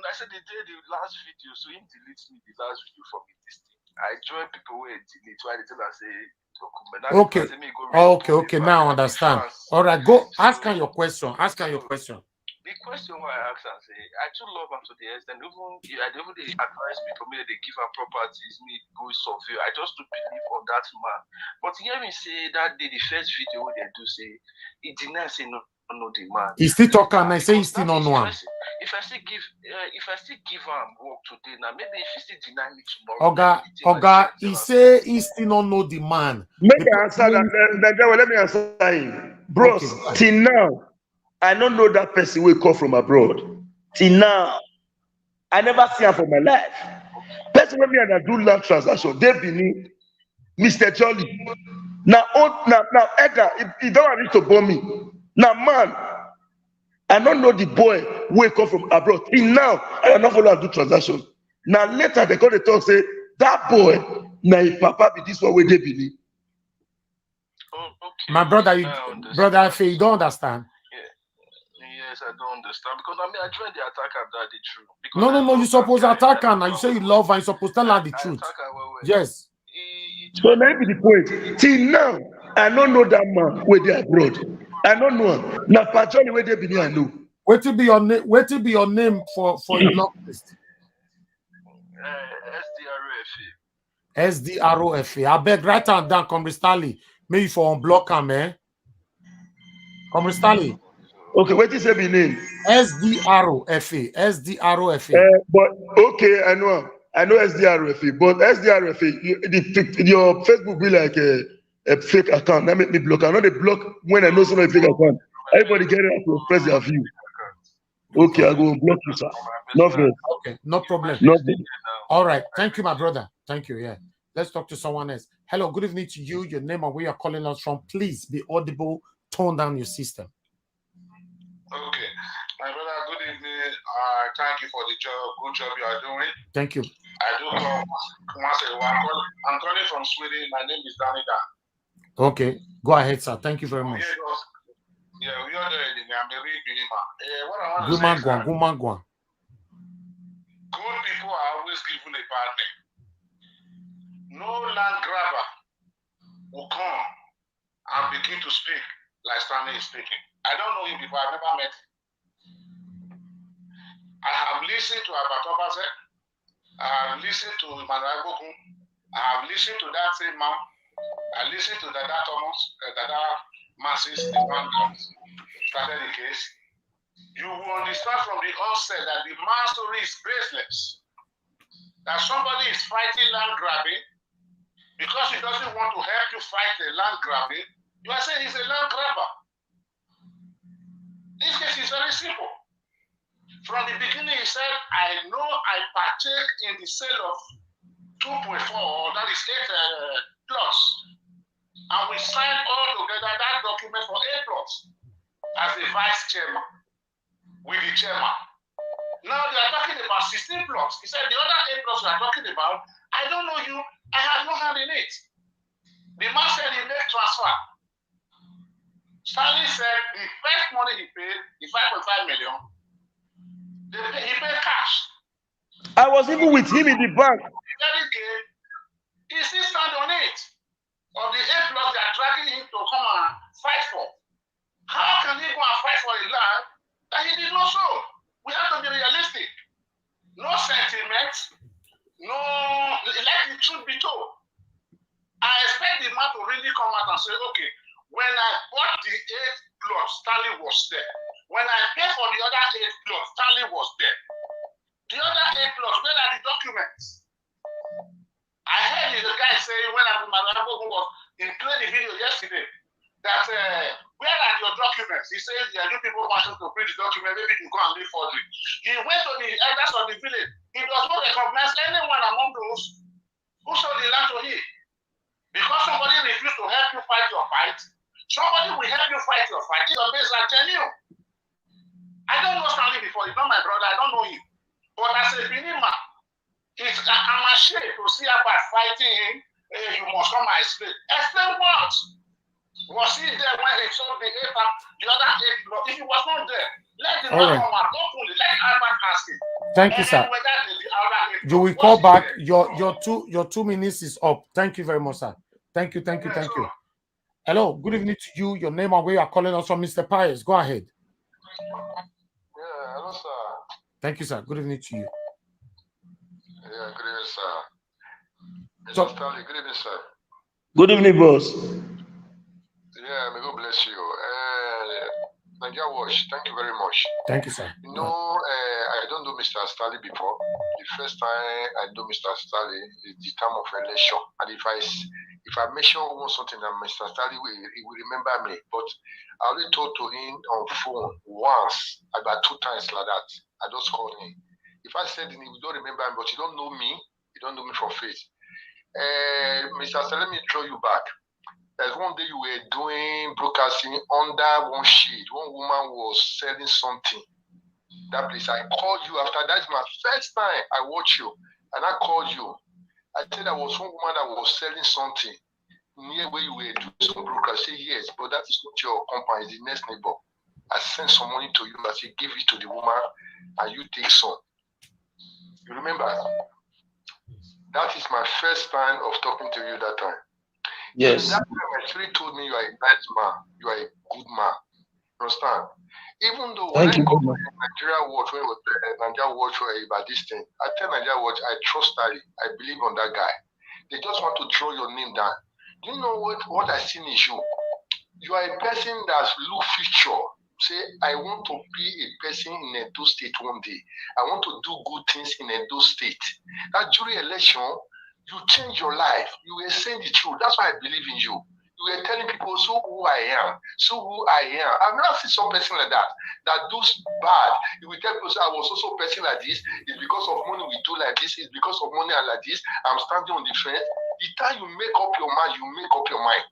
I said they did the last video, so he deletes me the last video from this thing. I join people who delete. Why they tell us say document. Okay. Now I understand. All right, go ask her your question. The question why I ask her say, I too love her to the extent even they advise me for me they give her properties, me go survey. I just to believe on that man. But hear me say that day the first video they do say he denies say no the man. He still talking and I say he still not know him. If I still give him work today now, maybe if he still deny me tomorrow. Oga, he say he still not know the man. Let me answer that. Let me answer him. Bros, okay. Till now, I don't know that person will come from abroad. Till now, I never see him for my life. Person with me and I do land transaction, they beneath Mr. Jolly. Now Edgar, he don't need to bomb me. Now, man, I don't know the boy will come from abroad. Till now, I am not follow and do transaction. Now later they go to talk say that boy, now his papa be this one where they believe. Oh, okay. My brother, I feel you don't understand. Yes, I don't understand because I joined the attack and that the truth. No, you supposed to attack her now. You say you love her, you supposed to tell her the truth. Yes. So maybe the point. Till now, I don't know that man where they abroad. I don't know him. Now, Pacholi where they believe I know. Wait to be your name. Wait to be your name for your log list. SDROFA. I beg right hand down, Comr Stanley. Maybe for unblock him, eh? Comr Stanley. Okay, what is your name? SDROFA. But okay, I know SDROFA, but SDROFA, your Facebook be like a fake account. That make me block. I know they block when I know someone fake account. Everybody get it to express their view. Okay, I go block you, sir. Okay, no problem. All right, thank you, my brother. Thank you. Yeah, let's talk to someone else. Hello, good evening to you. Your name and where you're calling us from. Please be audible. Tone down your system. Okay, my brother. Good evening. Thank you for the good job you are doing. Thank you. I do come once in a while. I'm calling from Sweden. My name is Danny. Okay, go ahead, sir. Thank you very much. Yeah, we are there. I'm a real believer. What I want to say is that good people are always given a bad name. No land grabber will come and begin to speak like Stanley is speaking. I don't know him before. I've never met him. I have listened to Abatobase. I have listened to Emmanuel Bokun. I have listened to that same man. I listened to Dada Thomas, Dada Masses, the one that started the case. You will understand from the onset that the man's story is baseless. That somebody is fighting land grabbing because he doesn't want to help you fight the land grabbing. You are saying he's a land grabber. This case is very simple. From the beginning, he said, I know I partake in the sale of 2.4, that is 8 plots. And we signed all together that document for 8 plots as the vice chairman with the chairman. Now they are talking about 16 plots. He said, the other 8 plots we are talking about, I don't know you, I have no hand in it. The man said he made transfer. Stanley said the first money he paid, the 5.5 million, he paid cash. I was even with him in the bank. He still stand on it. Of the 8 plots they are dragging him to come and fight for. How can he go and fight for a land that he did not sow? We have to be realistic. No sentiments. No, let the truth be told. I expect the man to really come out and say, okay, when I bought the 8 plots, Stanley was there. When I paid for the other 8 plots, Stanley was there. The other 8 plots, where are the documents? I heard the guy saying when was in playing the video yesterday that where are your documents? documents. He says, yeah, you people want to print the document, maybe you can go and make forgery. He went to the elders of the village. He does not recognize anyone among those who sold the land to him. Because somebody refused to help you fight your fight, somebody will help you fight your fight. It's your base, I tell you. I don't know Stanley before. He's not my brother. I don't know him. But as a Benin man, I'm ashamed to see about fighting him. You must come and explain. Explain what? Was he there when he sold the other 8 blocks? If he was not there, let the man come out openly. Let Albert ask him. Thank you, sir. You will call back. Your 2 minutes is up. Thank you very much, sir. Thank you. Hello, good evening to you. Your name and where you are calling us from, Mr. Pius. Go ahead. Yeah, hello, sir. Thank you, sir. Good evening to you. Yeah, good evening, sir. Mr. Stanley, good evening, sir. Good evening, boss. Yeah, may God bless you. Nigeria Watch, thank you very much. Thank you, sir. You know, I don't know Mr. Stanley before. The first time I know Mr. Stanley is the time of election. And if I mention something that Mr. Stanley he will remember me. But I only talked to him on phone once, about 2 times like that. I just called him. If I said he don't remember me, but you don't know me, you don't know me from face. Mr. Stanley, let me throw you back. There's one day you were doing broadcasting under one shade. One woman was selling something. That place, I called you after. That's my first time I watched you. And I called you. I said there was one woman that was selling something near where you were doing some broadcast. I said, yes, but that is not your company, it's the next neighbor. I sent some money to you. I said, give it to the woman and you take some. You remember? That is my first time of talking to you that time. Yes. That time my spirit told me you are a nice man, you are a good man. You understand? Even though when I go to Nigeria Watch, when Nigeria Watch about this thing, I tell Nigeria Watch, I trust Stanley, I believe on that guy. They just want to throw your name down. Do you know what I seen is you? You are a person that's look future. Say, I want to be a person in Edo State one day. I want to do good things in Edo State. That during election, you change your life. You were saying the truth. That's why I believe in you. You were telling people, so who I am, so who I am. I've never seen some person like that does bad. You will tell people, I was also a person like this. It's because of money we do like this. It's because of money and like this. I'm standing on the fence. The time you make up your mind, you make up your mind.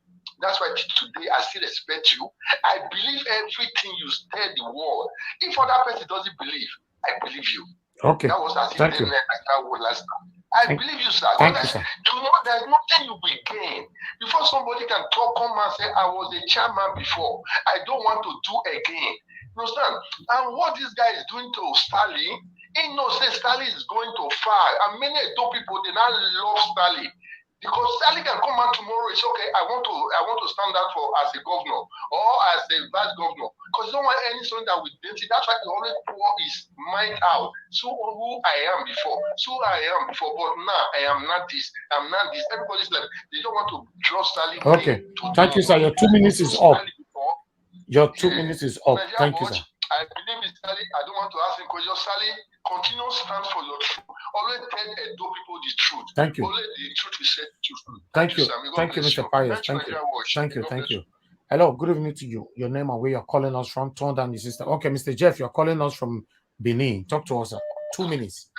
That's why today I still respect you. I believe everything you tell the world. If other person doesn't believe, I believe you. Okay. That was as if Thank you. That was last time. I believe you, sir. Thank you, sir. To know there's nothing you will gain. Before somebody can come and say, I was a chairman before. I don't want to do again. You understand? And what this guy is doing to Stanley, he knows that Stanley is going to far. And many Edo people, they now love Stanley. Because Stanley can come out tomorrow and say, okay, I want to stand out for as a governor or as a vice governor. Because you don't want anything that will date it. That's why he always pour his mind out. So who I am before. But now I am not this. I'm not this. Everybody's like, they don't want to draw Stanley. Okay. Thank you, sir. Your 2 minutes is up. Your 2 minutes is up. Thank you, sir. I believe in Stanley. I don't want to ask him because your Stanley continue stand for your truth. Always tell Edo people the truth. Thank you. Only the truth will set you free. Thank you. Sir. Thank you, Mr. Pius. Thank you. Hello, good evening to you. Your name and where you're calling us from. Turn down the system. Okay, Mr. Jeff, you're calling us from Benin. Talk to us, sir. 2 minutes.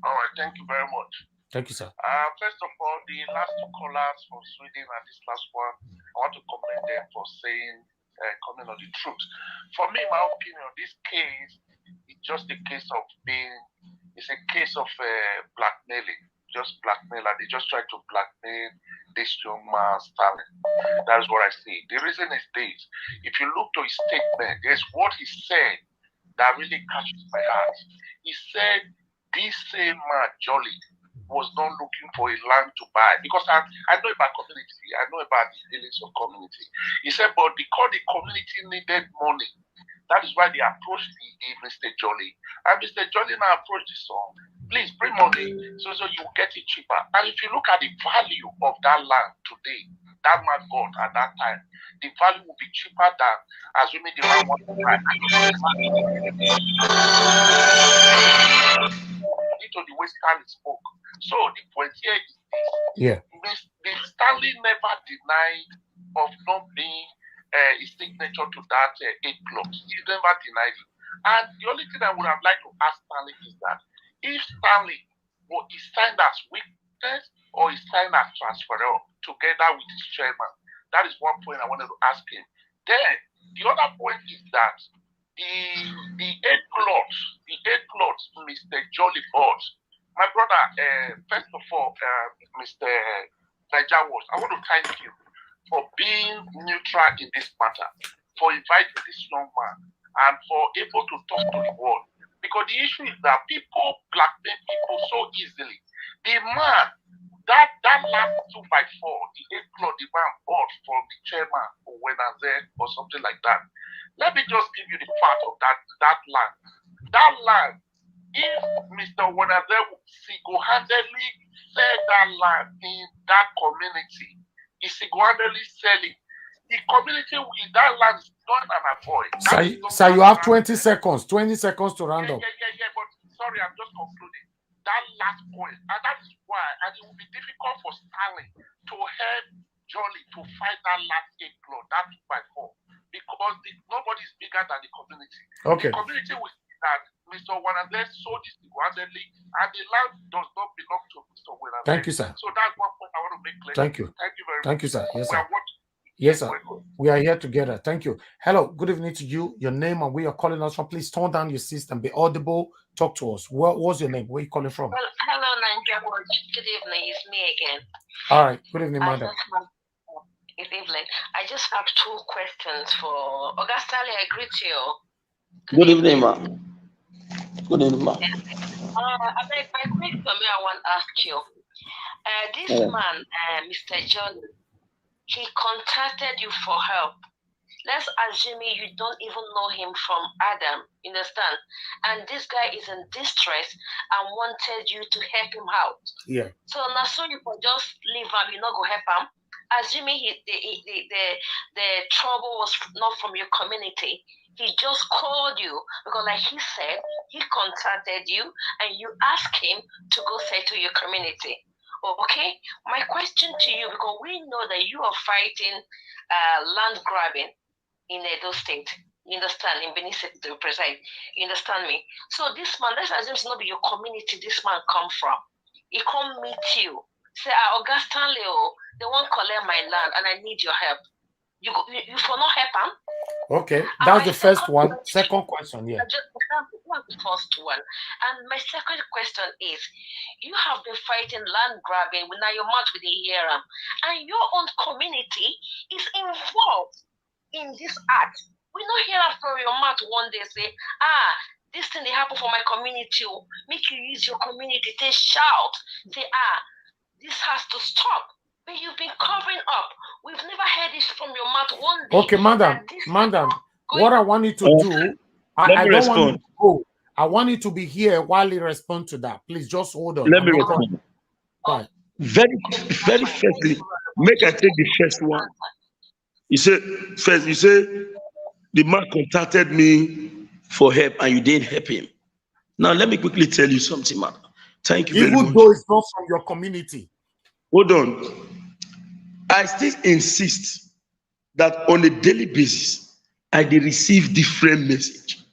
All right, thank you very much. Thank you, sir. First of all, the last 2 callers from Sweden and this last one, I want to commend them for saying, coming on the truth. For me, my opinion, this case is just a case of it's a case of blackmailing, just blackmailer. They just try to blackmail this young man, Stanley. That's what I see. The reason is this. If you look to his statement, there's what he said that really catches my heart. He said, this same man, Jolly, was not looking for a land to buy. Because I know about community. I know about the feelings of community. He said, but because the community needed money, that is why they approached Mr. Jolly. And Mr. Jolly now approached the son. Please bring money so you get it cheaper. And if you look at the value of that land today, that man got at that time, the value will be cheaper than assuming the man wants to buy. To the way Stanley spoke. So the point here is this. Yeah. Stanley never denied of not being his signature to that 8 clause. He never denied it. And the only thing I would have liked to ask Stanley is that if Stanley is signed as witness or is signed as transferor together with his chairman, that is one point I wanted to ask him. Then the other point is that the 8 clause, Mr. Jolly Boss, my brother, first of all, Mr. Niger Watch, I want to thank you for being neutral in this matter, for inviting this young man, and for able to talk to the world. Because the issue is that people blackmail people so easily. The man, that last 2x4, the 8 clause, the man bought from the chairman or Wednesday or something like that. Let me just give you the part of that land. That land, if Mr. Wednesday single-handedly sell that land in that community, he single-handedly sell it. The community with that land is not an avoid. So you have 20 seconds. 20 seconds to round up. Yeah. But sorry, I'm just concluding. That last point, and that is why, and it will be difficult for Stanley to help Jolly to fight that last 8 clause, that 2x4, because nobody is bigger than the community. Okay. The community will see that Mr. Wanadle sold this single-handedly, and the land does not belong to Mr. Wanadle. Thank you, sir. So that's one point I want to make clear. Thank you. Thank you very much. Thank you, sir. Yes, sir. We Yes, sir. We are here together. Thank you. Hello. Good evening to you. Your name and where you're calling us from. Please turn down your system. Be audible. Talk to us. What's your name? Where are you calling from? Well, hello, Nigeria. Good evening. It's me again. All right. Good evening, madam. Good evening. I just have 2 questions for Stanley. I greet you. Good evening, ma. Good evening, ma. My question I want to ask you. This man, Mr. John, he contacted you for help. Let's assume you don't even know him from Adam, you understand? And this guy is in distress and wanted you to help him out. Yeah. So now, so you can just leave him, you not go help him. Assuming the trouble was not from your community, he just called you because, like he said, he contacted you and you asked him to go say to your community. Okay, my question to you, because we know that you are fighting land grabbing in Edo State. You understand? In Benin State to be precise. You understand me? So this man, let's assume it's not your community this man come from. He come meet you. Say, Oga Stanley, they won't collect my land and I need your help. You for not help him? Okay, that's the first one. Second question, yeah. That's the first one. And my second question is, you have been fighting land grabbing with now your mouth with the hear and your own community is involved in this act. We not hear from your mouth one day say, this thing they happen for my community. Make you use your community. They shout. Say, this has to stop. But you've been covering up. We've never heard this from your mouth one day. Okay, madam, what I want you to do, I don't want you to go. I want you to be here while you respond to that. Please just hold on. Let me respond. Right. Very firstly, make I take the first one. You say the man contacted me for help and you didn't help him. Now let me quickly tell you something, man. Thank you very much. Even though it's not from your community. Hold on. I still insist that on a daily basis, I dey receive different message.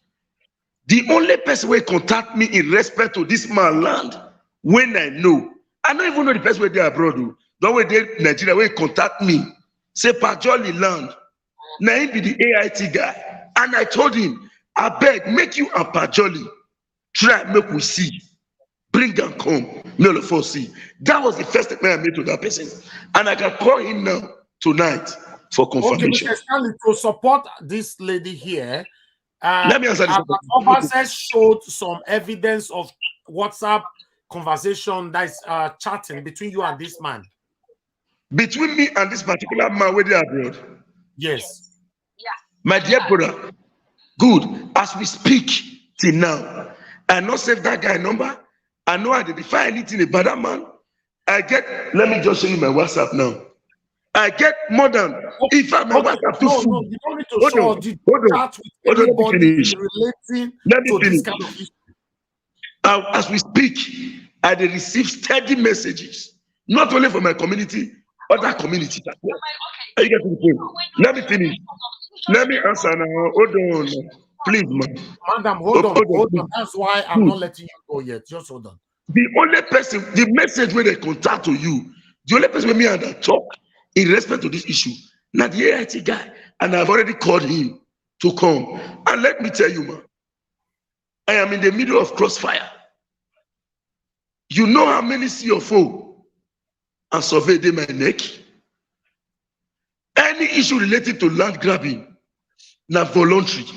The only person who contact me in respect to this man land, when I don't even know the person where they are abroad. Don't wait there Nigeria where contact me. Say Pajoli land. Now he be the AIT guy. And I told him, I beg, make you and Pajoli try make we see. Bring and come. No, of us see. That was the first statement I made to that person. And I can call him now tonight for confirmation. Okay, Mr. Stanley, to support this lady here, let me answer this. Officers showed some evidence of WhatsApp conversation that's chatting between you and this man. Between me and this particular man where they are abroad? Yes. Yeah. My dear brother, good. As we speak till now, I not save that guy number. I know identify anything about that man. Let me just show you my WhatsApp now. I get more than, if I'm my WhatsApp too full. You don't need to show the chat with anybody relating to this kind of issue. As we speak, I receive steady messages, not only from my community, other communities as well. Are you getting the point? Let me finish. Let me answer now. Hold on. Please, man. Madam, hold on. Please. That's why I'm not letting you go yet. Just hold on. The only person, the message when they contact to you, the only person with me and that talk in respect to this issue, not the AIT guy, and I've already called him to come. And let me tell you, man, I am in the middle of crossfire. You know how many CFO and survey they my neck? Any issue related to land grabbing, not voluntary.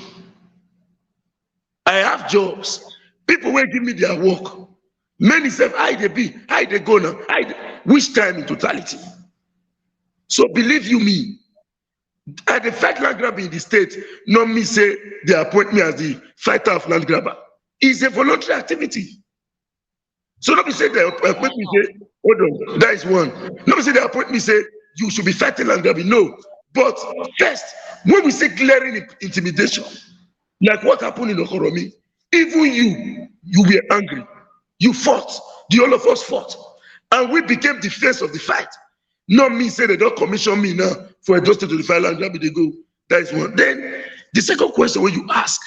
I have jobs. People will give me their work. Many say, how they be, how they go now, which time in totality? So believe you me, at the fight land grabbing in the state, not me say they appoint me as the fighter of land grabber. It's a voluntary activity. So not me say they appoint me say, hold on, that is one. Not me say they appoint me say you should be fighting land grabbing. No. But first, when we say glaring intimidation, like what happened in Okoromi, even you were angry. You fought. The all of us fought. And we became the face of the fight. Not me say they don't commission me now for a justice to the file and grab it, they go. That is one. Then the second question when you ask,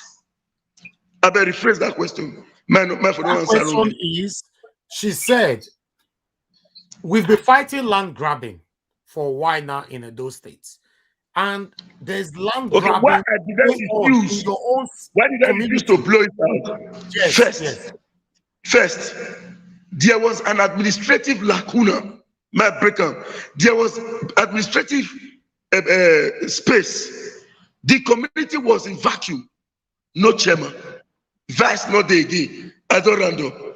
I better rephrase that question. My question is, she said, we've been fighting land grabbing for a while now in those states. And there's land grabbing. Why did I refuse? Why did I refuse to blow it out? Yes, First, there was an administrative lacuna. My breakup. There was administrative space. The community was in vacuum. No chairman. Vice not there again. Adorando.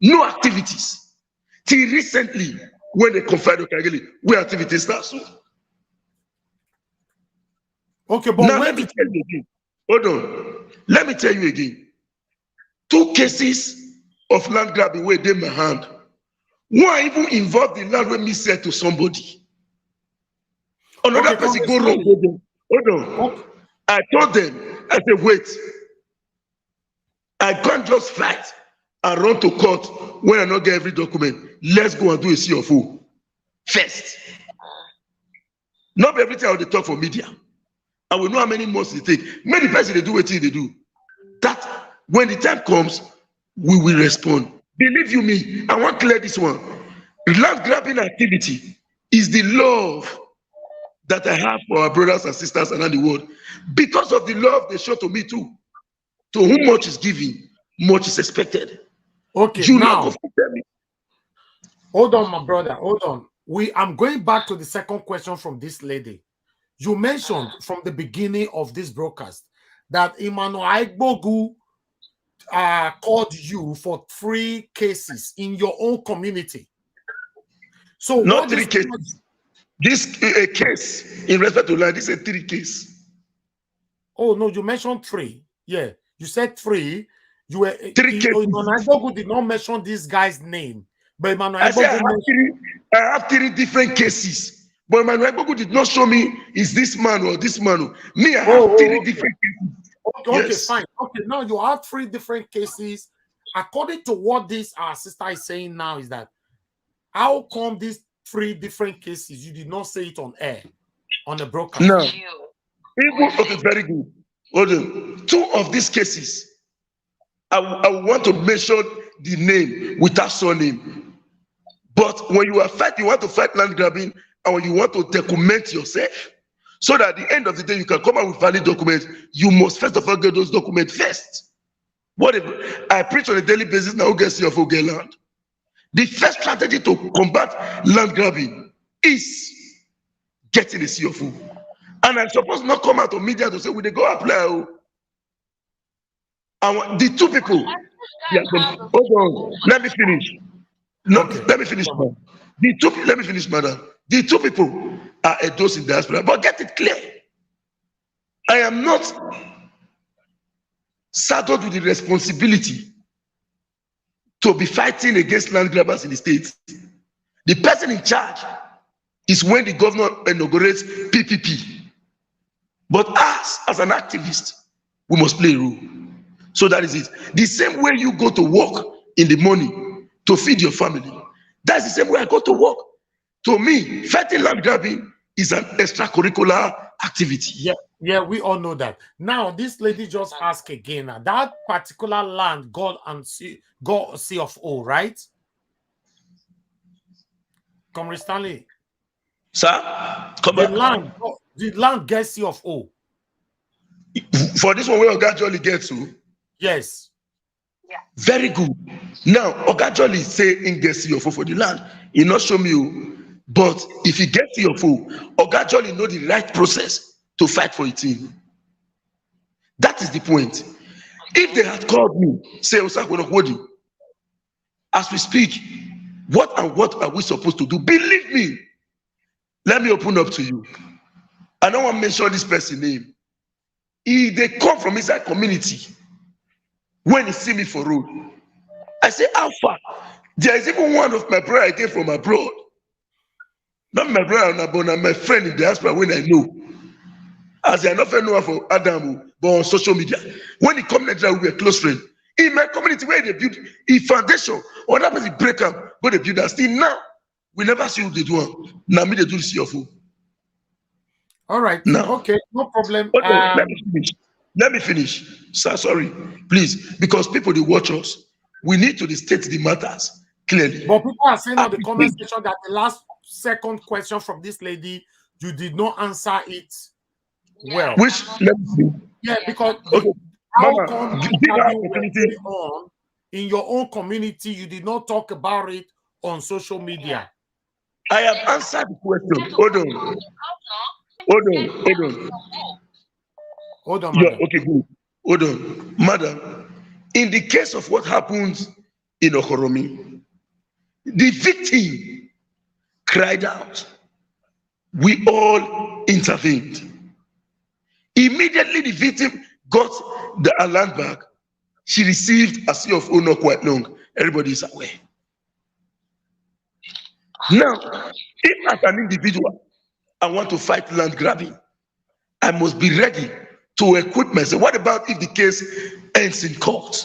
No activities. Till recently, when they confided to Kageli, where activities start soon. Okay, but now let me tell you again. Hold on. Let me tell you again. 2 cases of land grabbing where they in my hand. One even involved the land when me said to somebody. Another person go wrong. Hold on. I told them, I said, wait. I can't just fight and run to court when I not get every document. Let's go and do a CFO first. Not everything I will talk for media. And we know how many months it take. Many persons they do what they do. That when the time comes, we will respond. Believe you me, I want to clear this one. Land grabbing activity is the love that I have for our brothers and sisters around the world. Because of the love they show to me too. To whom much is given, much is expected. Okay, now, hold on, my brother, hold on. I'm going back to the second question from this lady. You mentioned from the beginning of this broadcast that Emmanuel Aigbogu called you for 3 cases in your own community. So not 3 cases. This a case in respect to land. This is a 3 case. Oh no, you mentioned 3. Yeah, you said 3. You were 3 cases. Emmanuel Aigbogu did not mention this guy's name, but Emmanuel Aigbogu I have 3 different cases. But Emmanuel Aigbogu did not show me is this man or this man. Me, I have 3 different cases. Okay, yes. Fine. Okay, now you have 3 different cases. According to what this our sister is saying now, is that how come these 3 different cases you did not say it on air on the broadcast? No. Okay, very good. Hold on. 2 of these cases, I want to mention the name without surname. But when you are fighting, you want to fight land grabbing, and when you want to document yourself, so that at the end of the day you can come out with valid documents, you must first of all get those documents first. What if I preach on a daily basis now? Who gets your full land? The first strategy to combat land grabbing is getting a CFO. And I'm supposed not come out of media to say, will they go apply? And the 2 people, hold on, let me finish. No, okay. Let me finish, madam. Let me finish, madam. The 2 people are those in diaspora, but get it clear. I am not saddled with the responsibility to be fighting against land grabbers in the states. The person in charge is when the governor inaugurates PPP. But us, as an activist, we must play a role. So that is it. The same way you go to work in the morning to feed your family, that's the same way I go to work. To me, fighting land grabbing is an extracurricular activity. Yeah, we all know that. Now, this lady just asked again. That particular land got CFO, right? Comr Stanley. Sir, come The back. land gets CFO. For this one, where Oga Jolly gets to. Yes. Yeah. Very good. Now, Oga Jolly say in get CFO for the land. He not show me, but if he gets CFO, Oga Jolly know the right process to fight for a team. That is the point. If they had called me, say Osakwonokwodim, as we speak, what are we supposed to do? Believe me. Let me open up to you. I don't want to mention this person's name. They come from inside community. When he see me for road, I say, Alpha, there is even one of my brother I came from abroad. Not my brother, but my friend in the diaspora when I know. As I not know for Adam, but on social media. When he come Nigeria, we were close friends. In my community where they build a foundation, or that person break up, but they build that. Still now, we never see what they do. Now me they do the CFO. All right. Now, okay, no problem. Okay, let me finish. Sir, sorry, please, because people they watch us. We need to state the matters clearly. But people are saying on the comment section that the last second question from this lady, you did not answer it well. Which let me see. Yeah, because Okay, how Mama, come in your own community you did not talk about it on social media? I have answered the question. Hold on, madam. Okay, good. Hold on, madam. In the case of what happens in Okoromi, the victim cried out. We all intervened. Immediately, the victim got the land back. She received a CFO not quite long. Everybody is aware. Now, if as an individual, I want to fight land grabbing, I must be ready to equip myself. What about if the case ends in court?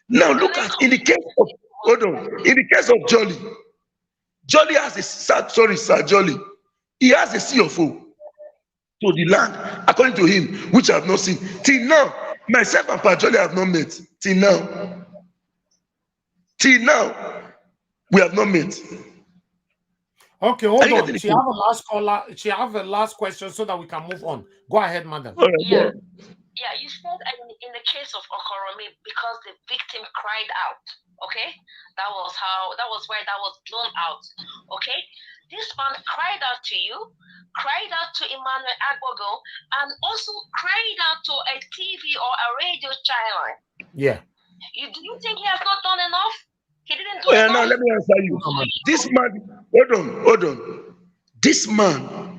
Now, look at in the case of in the case of Jolly. Jolly has a Sir Jolly. He has a CFO to the land, according to him, which I have not seen. Till now, myself and Pa Jolly have not met. Till now, we have not met. Okay, hold on. She have a last caller. She have a last question so that we can move on. Go ahead, madam. Yeah, you said in the case of Okoromi, because the victim cried out. Okay, that was why that was blown out. Okay, this man cried out to you, cried out to Emmanuel Agbogo, and also cried out to a TV or a radio channel. Yeah. Do you think he has not done enough? He didn't do enough. Now let me answer you. This man, hold on. This man,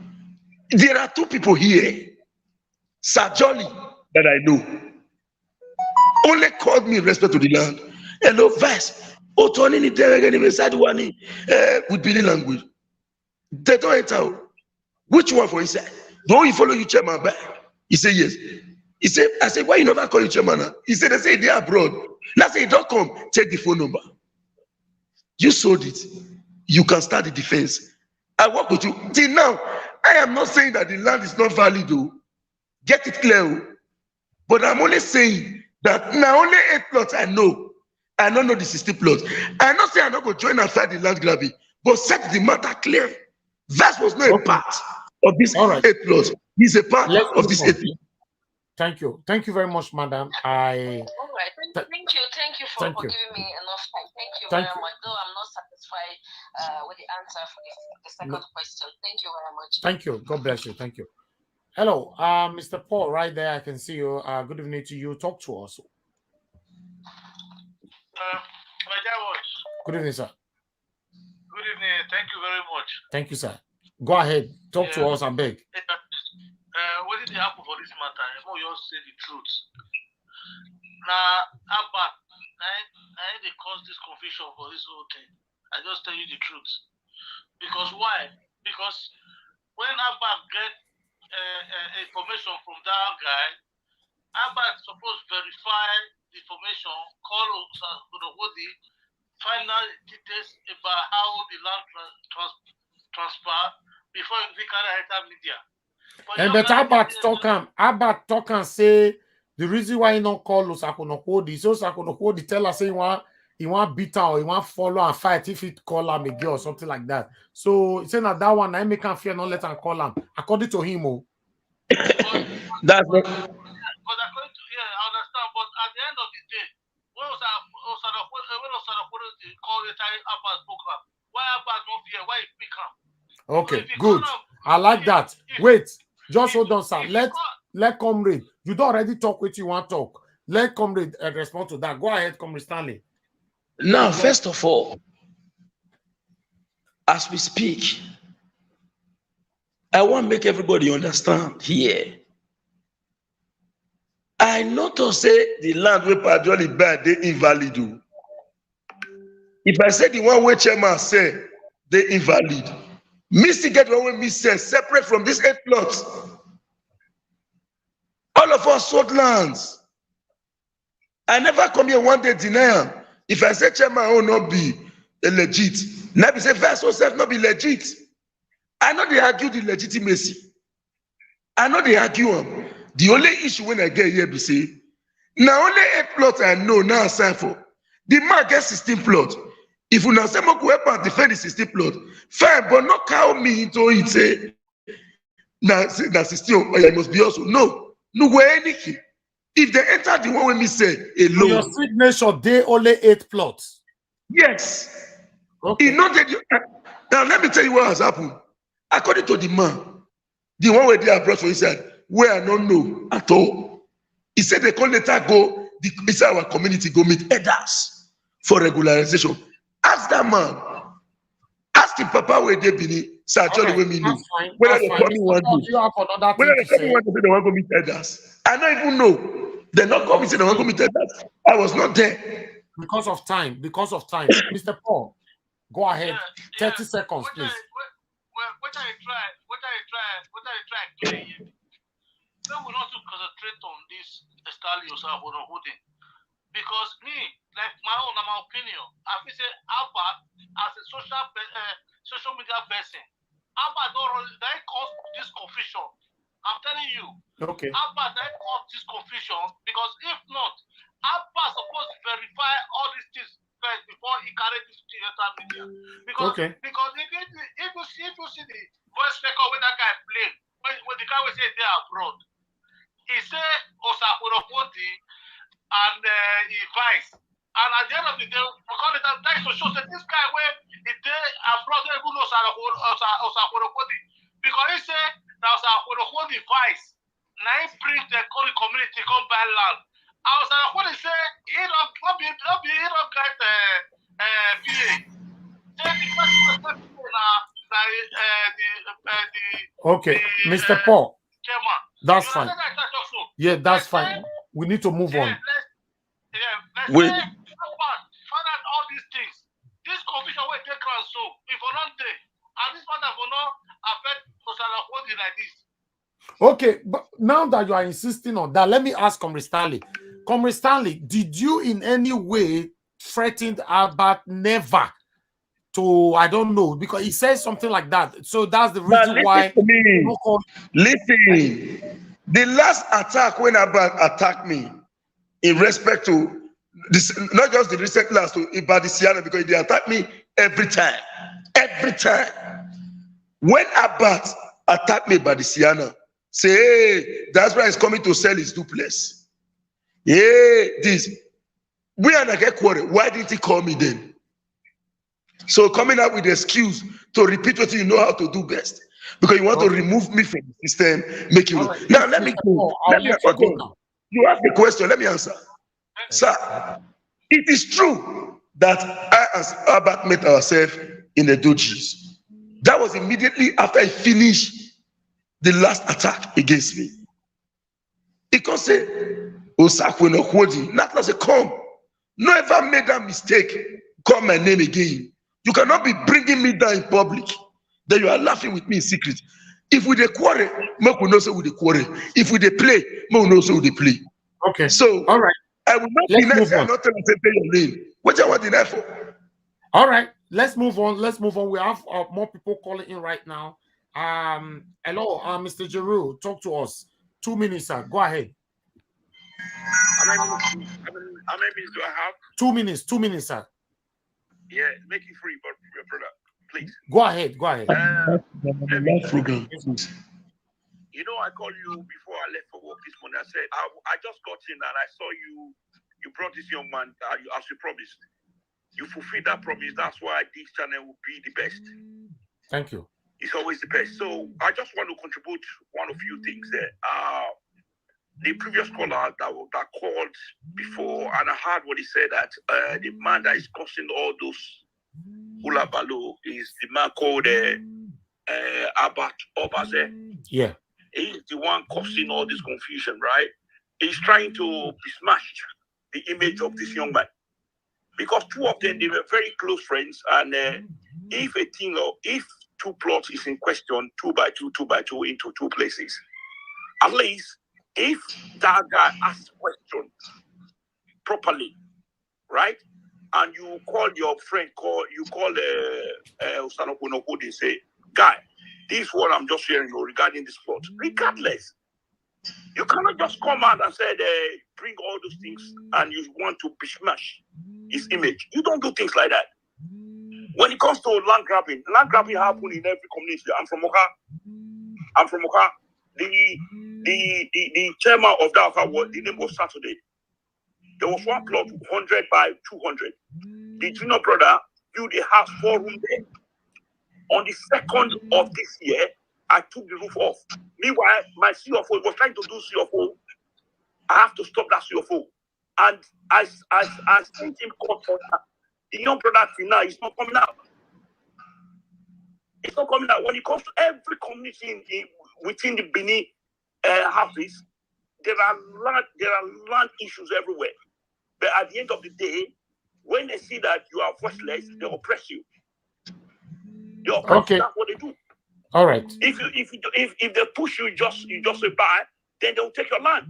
there are two people here. Sir Jolly, that I know, only called me in respect to the land. Hello, Vice. With Billy language. They don't enter. Which one for inside? Don't you follow you chairman back? He said yes. He said, I said, why you never call you chairman? He said, they say they are abroad. Now say, don't come, take the phone number. You sold it. You can start the defense. I work with you. Till now, I am not saying that the land is not valid, though. Get it clear. But I'm only saying that now only 8 plots I know. I don't know the 60 plots. I'm not saying I'm not going to join outside the land grabbing, but set the matter clear. That was not a part of this 8 plots. He's a part of this 8 plots. Thank you. Thank you very much, madam. All right. Thank you for giving me enough time. Thank you very much. Though I'm not satisfied with the answer for the second question. Thank you very much. Thank you. God bless you. Thank you. Hello, Mr. Paul, right there. I can see you. Good evening to you. Talk to us. Good evening, sir. Good evening. Thank you very much. Thank you, sir. Go ahead. Talk to us, I beg. What did happen for this matter? I know you all say the truth. Now, Abba, I they cause this confusion for this whole thing. I just tell you the truth. Because why? Because when Abba get information from that guy, Abba is supposed to verify the information, call Wodi, find out details about how the land transfer, before we can enter media. But how about talk and say the reason why he not call Osakunokodi, so Osakunokodi tell us say he want beat her or he want follow and fight if he call him a girl or something like that. So saying that one I make him fear not let him call him according to him. That's what. But according to I understand. But at the end of the day, when Osakunokodi call the time Abbas program, why Abbas not fear? Why he pick him? Okay, good. I like that. Wait, just hold on, sir. Let Comrade. You don't already talk what you want to talk. Let Comrade respond to that. Go ahead, Comrade Stanley. Now, first of all, as we speak, I want to make everybody understand here. I not to say the land where Pajoli bad, they invalid. If I say the one where chairman say they invalid, me still get one way me say separate from these 8 plots. All of us sold lands. I never come here one day deny. If I say chairman will not be legit, never say first yourself not be legit. I know they argue the legitimacy. I know they argue them. The only issue when I get here be say, now only 8 plots I know now sign for. The man gets 16 plots. If you now say Moku help and defend the 16 plot, fine, but not cow me into it. Say, now 16, I must be also. No way anything. If they enter the one when me say alone. Your signature, they only 8 plots. Yes. Okay. Now let me tell you what has happened. According to the man, the one where they are brought for inside, where I don't know at all. He said they can later go inside our community, go meet elders for regularization. Ask that man. Ask him, Papa, where they be. Sir, Johnny, where me know. Whether they come in one day. Whether they come in one day, they want to meet elders. I don't even know. They're not coming to they want to meet elders. I was not there. Because of time. Mr. Paul, go ahead. 30 seconds, please. What I try to play here. So we not to concentrate on this stallions or holding. Because me, like my opinion, I feel say Albert as a social media person, Albert that caused this confusion. I'm telling you. Okay. Albert that caused this confusion because if not, Albert supposed to verify all these things first before he carried this to social media. Because if you see the voice record when that guy played, when the guy will say they are abroad, he said Osakunokodi and he vice. And at the end of the day, we call it that to show that this guy where he did abroad even know Osakunokodi. Because he said that Osakunokodi vice. Now he bring the community come buy land. And Osakunokodi say he don't get PA. Okay, Mr. Paul. Chairman. That's fine. Yeah, that's fine. We need to move on. Wait. Find out all these things. This confusion will take around so if we're not there, and this matter will not affect Osakunokodi like this. Okay, but now that you are insisting on that, let me ask Comr Stanley. Comr Stanley, did you in any way threaten Albert never to, I don't know, because he says something like that. So that's the reason why. Listen, the last attack when Albert attacked me in respect to this, not just the recent last to Ibadisiana, because they attack me every time. Every time. When Albert attacked me Ibadisiana, say, hey, that's why he's coming to sell his duplex. Yeah, this. We are not get quarrel. Why didn't he call me then? So coming up with the excuse to repeat what you know how to do best. Because you want to remove me from the system, make you. Right. Now let me go. You ask the question, let me answer. Sir, it is true that I and Albert met ourselves in the dojis. That was immediately after I finished the last attack against me. He can say, Osakunokodi, not as a come. No ever made that mistake. Call my name again. You cannot be bringing me down in public. Then you are laughing with me in secret. If we dey quarrel, make we know say we dey quarrel. If we dey play, make we know say we dey play. Okay. So, all right. I will not deny. I'm not telling you to pay your lane. What I want to deny for? All right. Let's move on. We have more people calling in right now. Hello, Mr. Jeru, talk to us. 2 minutes, sir. Go ahead. How many minutes do I have? 2 minutes, sir. Yeah, make it free, but your brother, please. Go ahead. You know, I called you before I left for work this morning. I said, I just got in and I saw you brought this young man as you promised. You fulfilled that promise. That's why this channel will be the best. Thank you. It's always the best. So I just want to contribute one of few things there. The previous caller that called before, and I heard what he said, that the man that is causing all those hula baloo is the man called Abat Obaze. Yeah. He's the one causing all this confusion, right? He's trying to besmash the image of this young man. Because two of them, they were very close friends. And if two plots is in question, 2 by 2 into 2 places, at least if that guy asks question properly, right? And you call your friend, you call Osanokunokudi and say, guy, this is what I'm just hearing regarding this plot. Regardless, you cannot just come out and say, bring all those things and you want to besmash his image. You don't do things like that. When it comes to land grabbing happens in every community. I'm from Oka. The chairman of that the name was Saturday. There was one plot 100 by 200. The junior brother built a house 4 rooms there. On the 2nd of this year, I took the roof off. Meanwhile, my CFO was trying to do CFO. I have to stop that CFO. And I sent him court for that. The young brother till now is not coming out. It's not coming out. When it comes to every community within the Benin houses, there are land issues everywhere. But at the end of the day, when they see that you are voiceless, they oppress you. Okay. That's what they do. All right. If they push you, just say bye, then they'll take your land.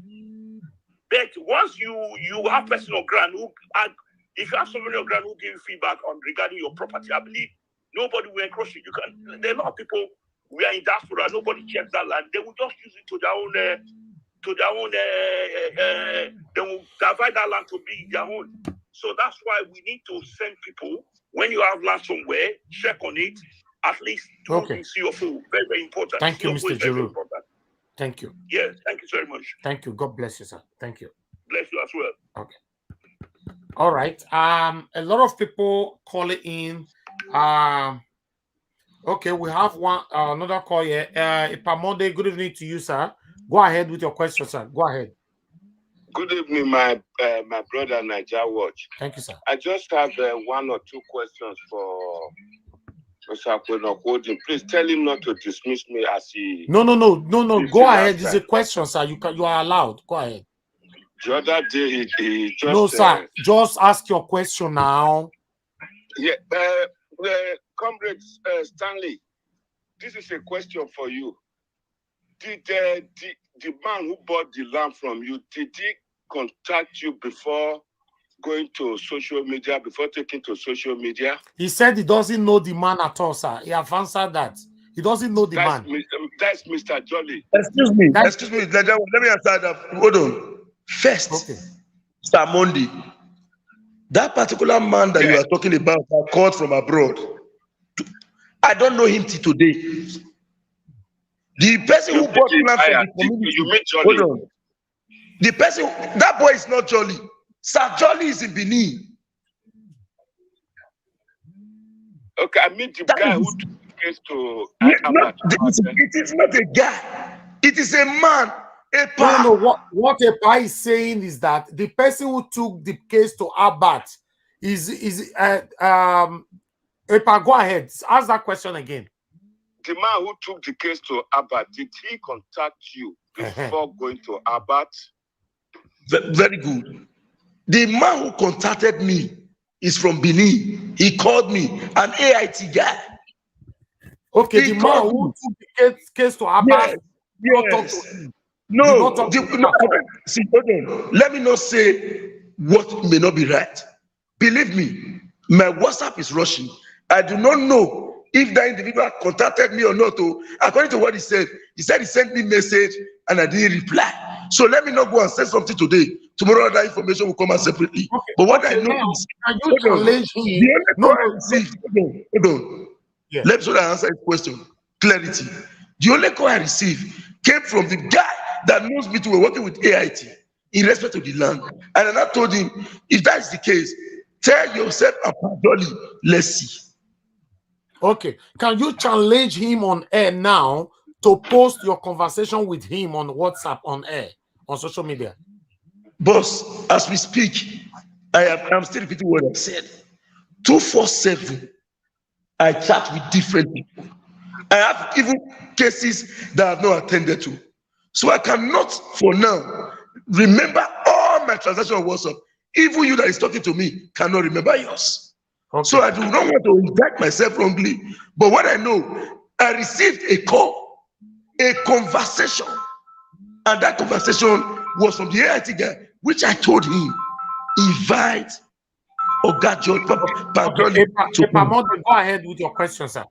But once you have personal ground if you have someone on your ground who give you feedback on regarding your property, I believe nobody will encroach it. There are a lot of people we are in diaspora, nobody checks that land. They will just use it to their own they will divide that land to be their own. So that's why we need to send people, when you have land somewhere, check on it, at least do the CFO. Very, very important. Thank you, Mr. Jeru. Thank you. Yes, thank you very much. Thank you. God bless you, sir. Thank you. Bless you as well. Okay. All right. A lot of people calling in. Okay, we have another call here. Ipamonde, good evening to you, sir. Go ahead with your question, sir. Go ahead. Good evening, my brother Niger Watch. Thank you, sir. I just have 1 or 2 questions for Mr. Akwenokodi. Please tell him not to dismiss me as he. No. Go ahead. It's a question, sir. You are allowed. Go ahead. The other day he just. No, sir. Just ask your question now. Yeah, Comrade Stanley, this is a question for you. Did the man who bought the land from you, did he contact you before going to social media, before taking to social media? He said he doesn't know the man at all, sir. He have answered that. He doesn't know the man. That's Mr. Jolly. Excuse me, let me answer that. Hold on. First, okay. Mr. Mondi, that particular man that you are talking about called from abroad, I don't know him till today. The person who bought land from the community, you meet Jolly. hold on. The person, that boy is not Jolly. Sir Jolly is in Benin. Okay, I meet the guy who took the case to. It is not a guy. It is a man. No. What Epa is saying is that the person who took the case to Abat is Epa. Go ahead. Ask that question again. The man who took the case to Abat, did he contact you before going to Abat? Very good. The man who contacted me is from Benin. He called me, an AIT guy. Okay, the man who took the case to Abat. Yes. No, see, let me not say what may not be right. Believe me, my WhatsApp is rushing. I do not know if that individual contacted me or not. According to what he said he sent me message and I didn't reply. So let me not go and say something today. Tomorrow that information will come out separately. Okay, But what okay, I know now, is, can you challenge him? the only No, call I no, received, hold on. Yeah. Let me so that I answer his question. Clarity. The only call I received came from the guy that knows me to be working with AIT in respect to the land. And I told him, if that is the case, tell yourself Apadoli, let's see. Okay, can you challenge him on air now to post your conversation with him on WhatsApp on air, on social media? Boss, as we speak, I'm still repeating what I said. 247, I chat with different people. I have even cases that I've not attended to. So I cannot, for now, remember all my transactions on WhatsApp. Even you that is talking to me cannot remember yours. Okay. So I do not want to indict myself wrongly. But what I know, I received a call, a conversation. And that conversation was from the AIT guy, which I told him, invite Ogajol Okay, go ahead with your question, sir.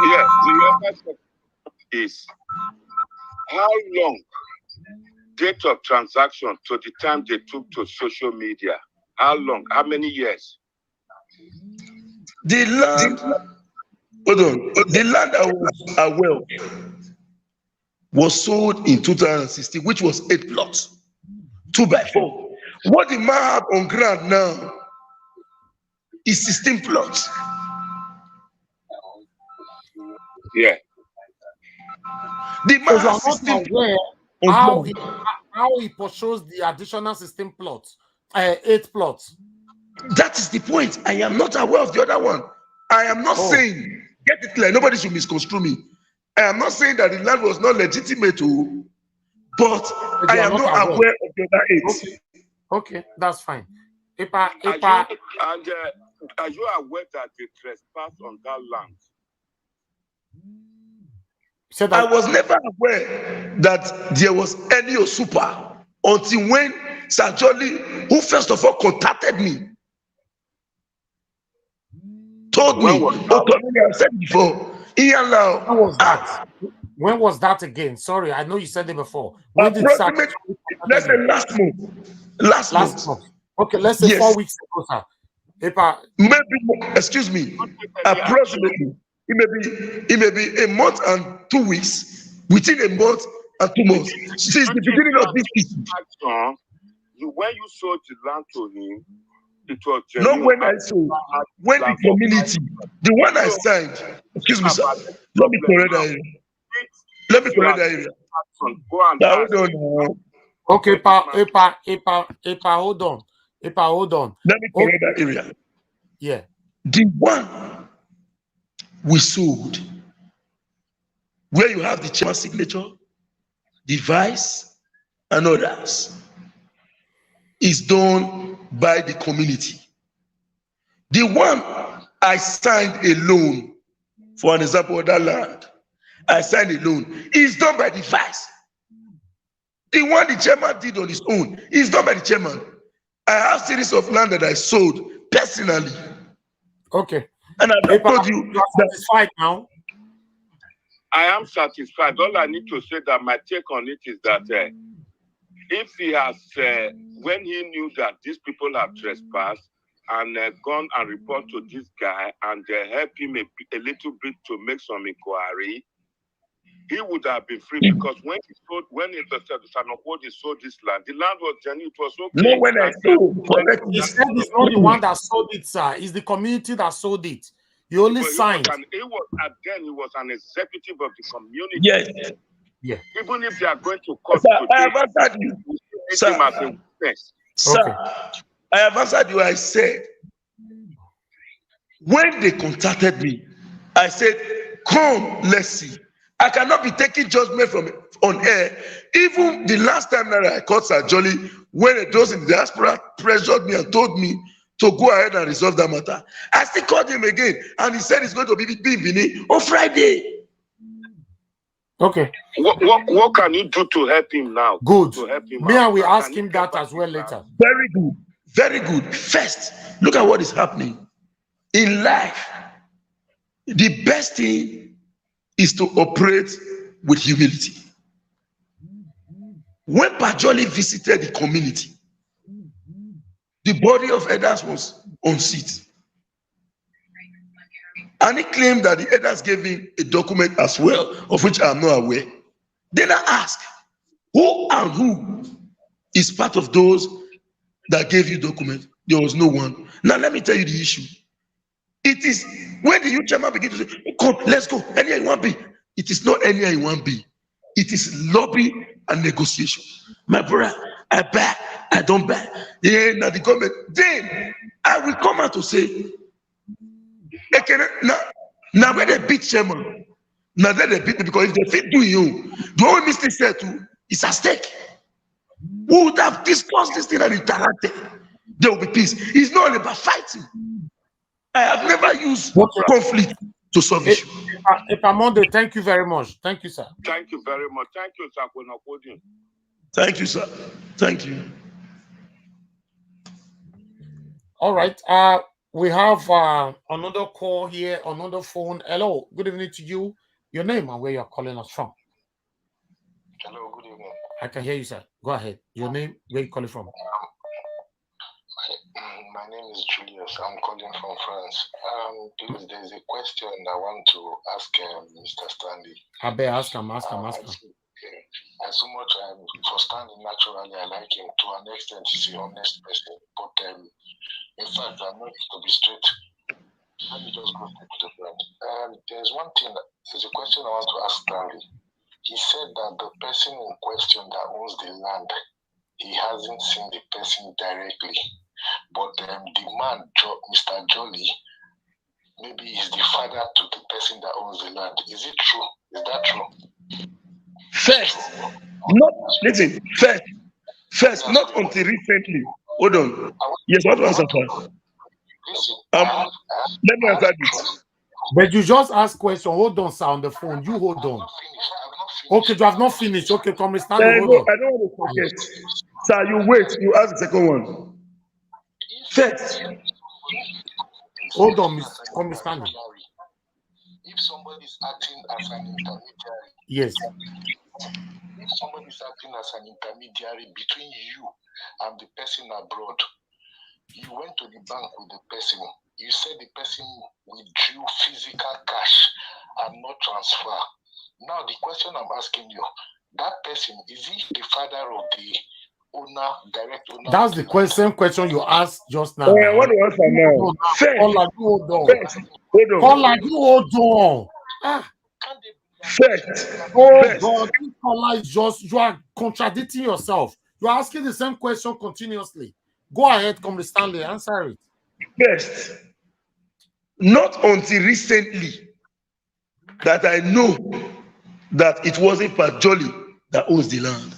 Yeah, the other question is how long date of transaction to the time they took to social media? How long? How many years? The land, hold on, the land I was aware was sold in 2016, which was 8 plots, 2x4. What the man have on ground now is 16 plots. Yeah. The man So has 16 aware plots. How he pursues the additional 16 plots, 8 plots. That is the point. I am not aware of the other one. I am not saying, get it clear, nobody should misconstrue me. I am not saying that the land was not legitimate, but I am not aware of the other 8. Okay, that's fine. Are you aware that they trespassed on that land? So that I was never aware that there was any Osupa until when Sir Jolly, who first of all contacted me, told me, I said before, when was that? When was that again? Sorry, I know you said it before. When did approximately, let's say last month. Last month. Okay, let's say 4 weeks ago, sir. Maybe, excuse me, approximately. It may be a month and 2 weeks, within a month and 2 months, since the beginning of this issue. When you sold the land to him, it was not when I sold, when the community, the one I signed, excuse me, sir, let me correct that area. Let me correct that area. Hold on. Okay, Epa, hold on. Let me correct that area. Yeah. The one we sold, where you have the chairman's signature, the vice, and others, is done by the community. The one I signed a loan, for an example of that land, I signed a loan, is done by the vice. The one the chairman did on his own is done by the chairman. I have series of land that I sold personally. Okay. And I've told you are satisfied now. I am satisfied. All I need to say that my take on it is that if he has, when he knew that these people have trespassed and gone and report to this guy and help him a little bit to make some inquiry, he would have been free, because when he sold this land, the land was genuine, it was okay. No, when I sold, he said it's not the one that sold it, sir. It's the community that sold it. You only signed. He was an executive of the community. Yes. Yeah. Even if they are going to court today, I have answered you. Sir, I have answered you. I said, when they contacted me, I said, come, let's see. I cannot be taking judgment from on air. Even the last time that I caught Sir Jolly, when those in the diaspora pressured me and told me to go ahead and resolve that matter, I still called him again, and he said he's going to be in Benin on Friday. Okay. What can you do to help him now? Good. To help him Me and we ask him that as well later. Very good. Very good. First, look at what is happening in life. the best thing is to operate with humility. When Pajoli visited the community, the body of elders was on seat. And he claimed that the elders gave him a document as well, of which I am not aware. Then I asked, who and who is part of those that gave you document? There was no one. Now let me tell you the issue. It is when the youth chairman begin to say, come, let's go, anywhere you want be. It is not anywhere you want be. It is lobby and negotiation. My brother, I buy, I don't buy. Yeah, now the government. Then I will come out to say, okay, now when they beat chairman, now then they beat me, because if they fit do you, the only mistake said to is at stake. We would have discussed this thing and interacted. There will be peace. It's not all about fighting. I have never used conflict to solve issues. Epamonde, thank you very much. Thank you, sir. Thank you very much. Thank you, sir. Thank you, sir. Thank you. All right. We have another call here, another phone. Hello, good evening to you. Your name and where you're calling us from. Hello, good evening. I can hear you, sir. Go ahead. Your name, where you calling from? My name is Julius. I'm calling from France. Please, there's a question I want to ask Mr. Stanley. I better ask him. Ask him. As so much for Stanley, naturally, I like him to an extent. He's an honest person. But in fact, I'm not to be straight. Let me just go to the point. There's a question I want to ask Stanley. He said that the person in question that owns the land, he hasn't seen the person directly. But the man, Mr. Jolly, maybe is the father to the person that owns the land. Is it true? Is that true? First, not until recently. Hold on. Yes, what was that? Let me answer this. But you just ask question. Hold on, sir, on the phone. You hold on. Okay, you have not finished. Okay, Comr Stanley, hold on. I don't want to forget. Sir, you wait. You ask the second one. First. Hold on, Comr Stanley. If somebody is acting as an intermediary. Yes. If somebody is acting as an intermediary between you and the person abroad, you went to the bank with the person. You said the person withdrew physical cash and not transfer. Now the question I'm asking you, that person, is he the father of the owner, direct owner? That's the same question you asked just now. I want to answer now. Hold on. God, this caller is just, you are contradicting yourself. You are asking the same question continuously. Go ahead, Comr Stanley, answer it. First, not until recently that I know that it wasn't Pajoli that owns the land.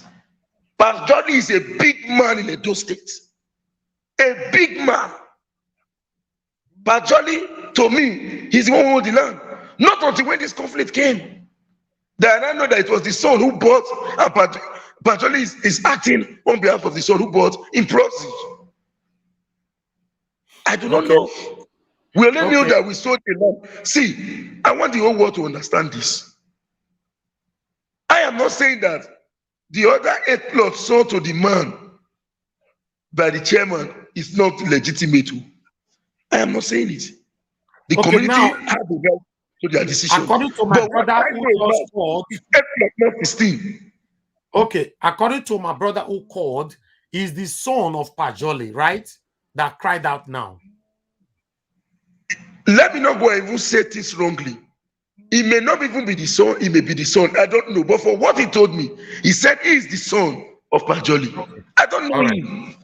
Pajoli is a big man in Edo State. A big man. Pajoli, to me, he's the one who owns the land. Not until when this conflict came. Then I know that it was the son who bought, and Pajoli is acting on behalf of the son who bought in proxy. I do not know. We only knew that we sold the land. See, I want the whole world to understand this. I am not saying that the other 8 plots sold to the man by the chairman is not legitimate. I am not saying it. The community has the right to their decision. According to my brother who just called, according to my brother who called, is the son of Pajoli, right? That cried out now. Let me not go and even say this wrongly. It may not even be the son, it may be the son. I don't know. But for what he told me, he said he is the son of Pajoli. I don't know him.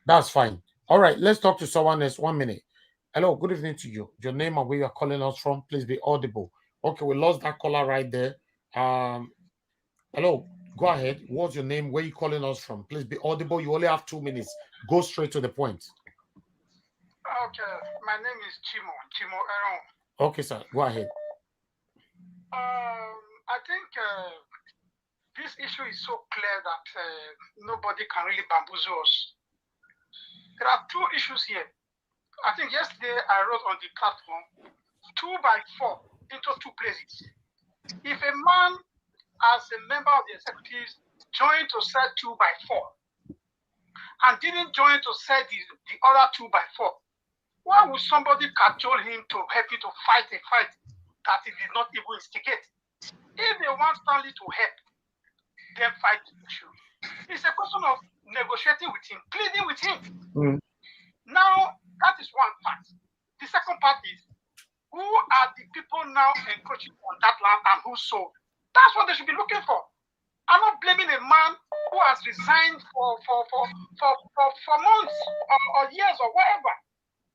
That's fine. All right, let's talk to someone else. 1 minute. Hello, good evening to you. Your name and where you're calling us from, please be audible. Okay, we lost that caller right there. Hello, go ahead. What's your name? Where you calling us from? Please be audible. You only have 2 minutes. Go straight to the point. Okay, my name is Chimo Aaron. Okay, sir, go ahead. I think this issue is so clear that nobody can really bamboozle us. There are 2 issues here. I think yesterday I wrote on the platform 2x4 into two places. If a man, as a member of the executives, joined to sell 2x4 and didn't join to sell the other 2x4, why would somebody cajole him to help you to fight a fight that he did not even instigate? If they want Stanley to help them fight the issue, it's a question of negotiating with him, pleading with him. Now, that is one part. The second part is, who are the people now encroaching on that land and who sold? That's what they should be looking for. I'm not blaming a man who has resigned for months or years or whatever.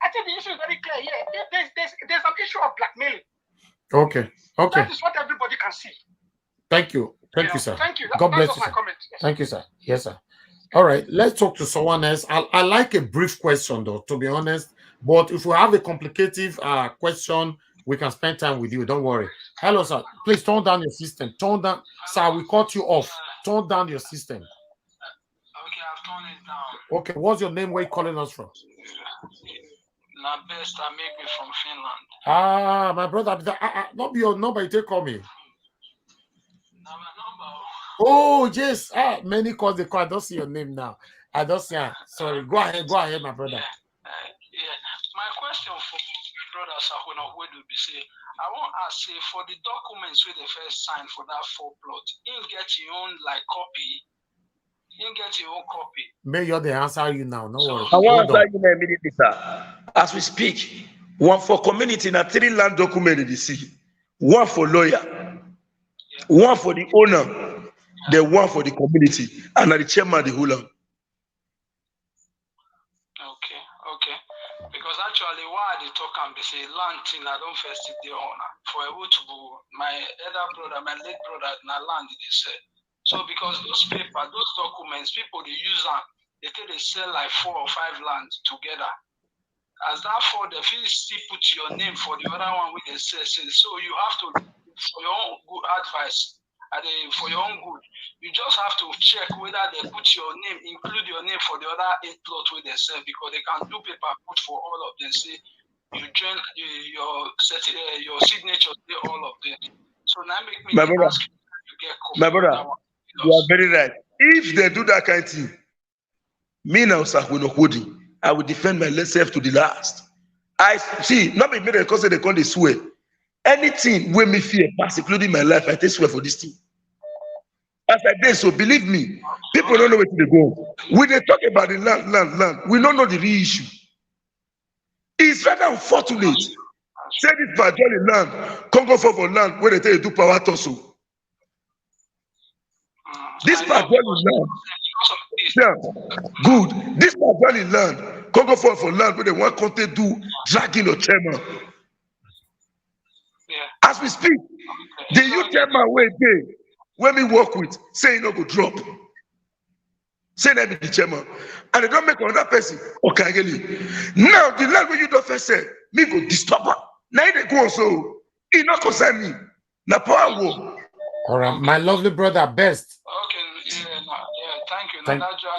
I think the issue is very clear here. There's an issue of blackmailing. Okay. That is what everybody can see. Thank you. Thank you, sir. Thank you. God bless you, my sir. comment. Yes. Thank you, sir. Yes, sir. All right, let's talk to someone else. I like a brief question, though, to be honest. But if we have a complicated question, we can spend time with you. Don't worry. Hello, sir. Please turn down your system. Turn down. Sir, we cut you off. Turn down your system. Okay, I've turned it down. Okay, what's your name? Where are you calling us from? Na best I make me from Finland. Ah, my brother. Not be your number. You take call me. Now my number. Oh, yes. Many calls the call. I don't see your name now. I don't see. Sorry. Go ahead, my brother. Yeah. My question for brother Sahuna would be say, I want to ask say for the documents where they first signed for that 4 plot, you get your own copy. You get your own copy. May you the answer you now. No worries. I want to answer you immediately, sir. As we speak, one for community and 3 land document in the city, 1 for lawyer, 1 for the owner, then 1 for the community, and the chairman of the whole land. Okay. Because actually, why they talk and they say land thing, I don't first the owner. For a to my elder brother, my late brother, na land they say. So because those paper, those documents, people they use them, they think they sell like 4 or 5 lands together. As that for the fee still put your name for the other one with the sell. So you have to, for your own good advice, for your own good, you just have to check whether they put your name, include your name for the other 8 plots with they sell, because they can do paper put for all of them. Say you join your signature, all of them. So now make me ask you to get copy. My brother, you are very right. If they do that kind of thing, me now, sir, I will defend myself to the last. I see, not be made because they call they swear. Anything when me fear pass, including my life, I take swear for this thing. As I did, so believe me, people don't know where to go. When they talk about the land, we don't know the real issue. It's rather unfortunate. Say this Bajoli land, Congo for land, where they tell you do power tussle. This Bajoli land, yeah, good. This Bajoli land, Congo for land, where they want to do dragging or chairman. As we speak, the youth chairman where they, when we work with, say no go drop. Say that be the chairman. And they don't make another person, okay, now the land where you don't first say, me go disturb her. Now they go so, it not concern me. Na power war. All right, my lovely brother, best. Okay, thank you. I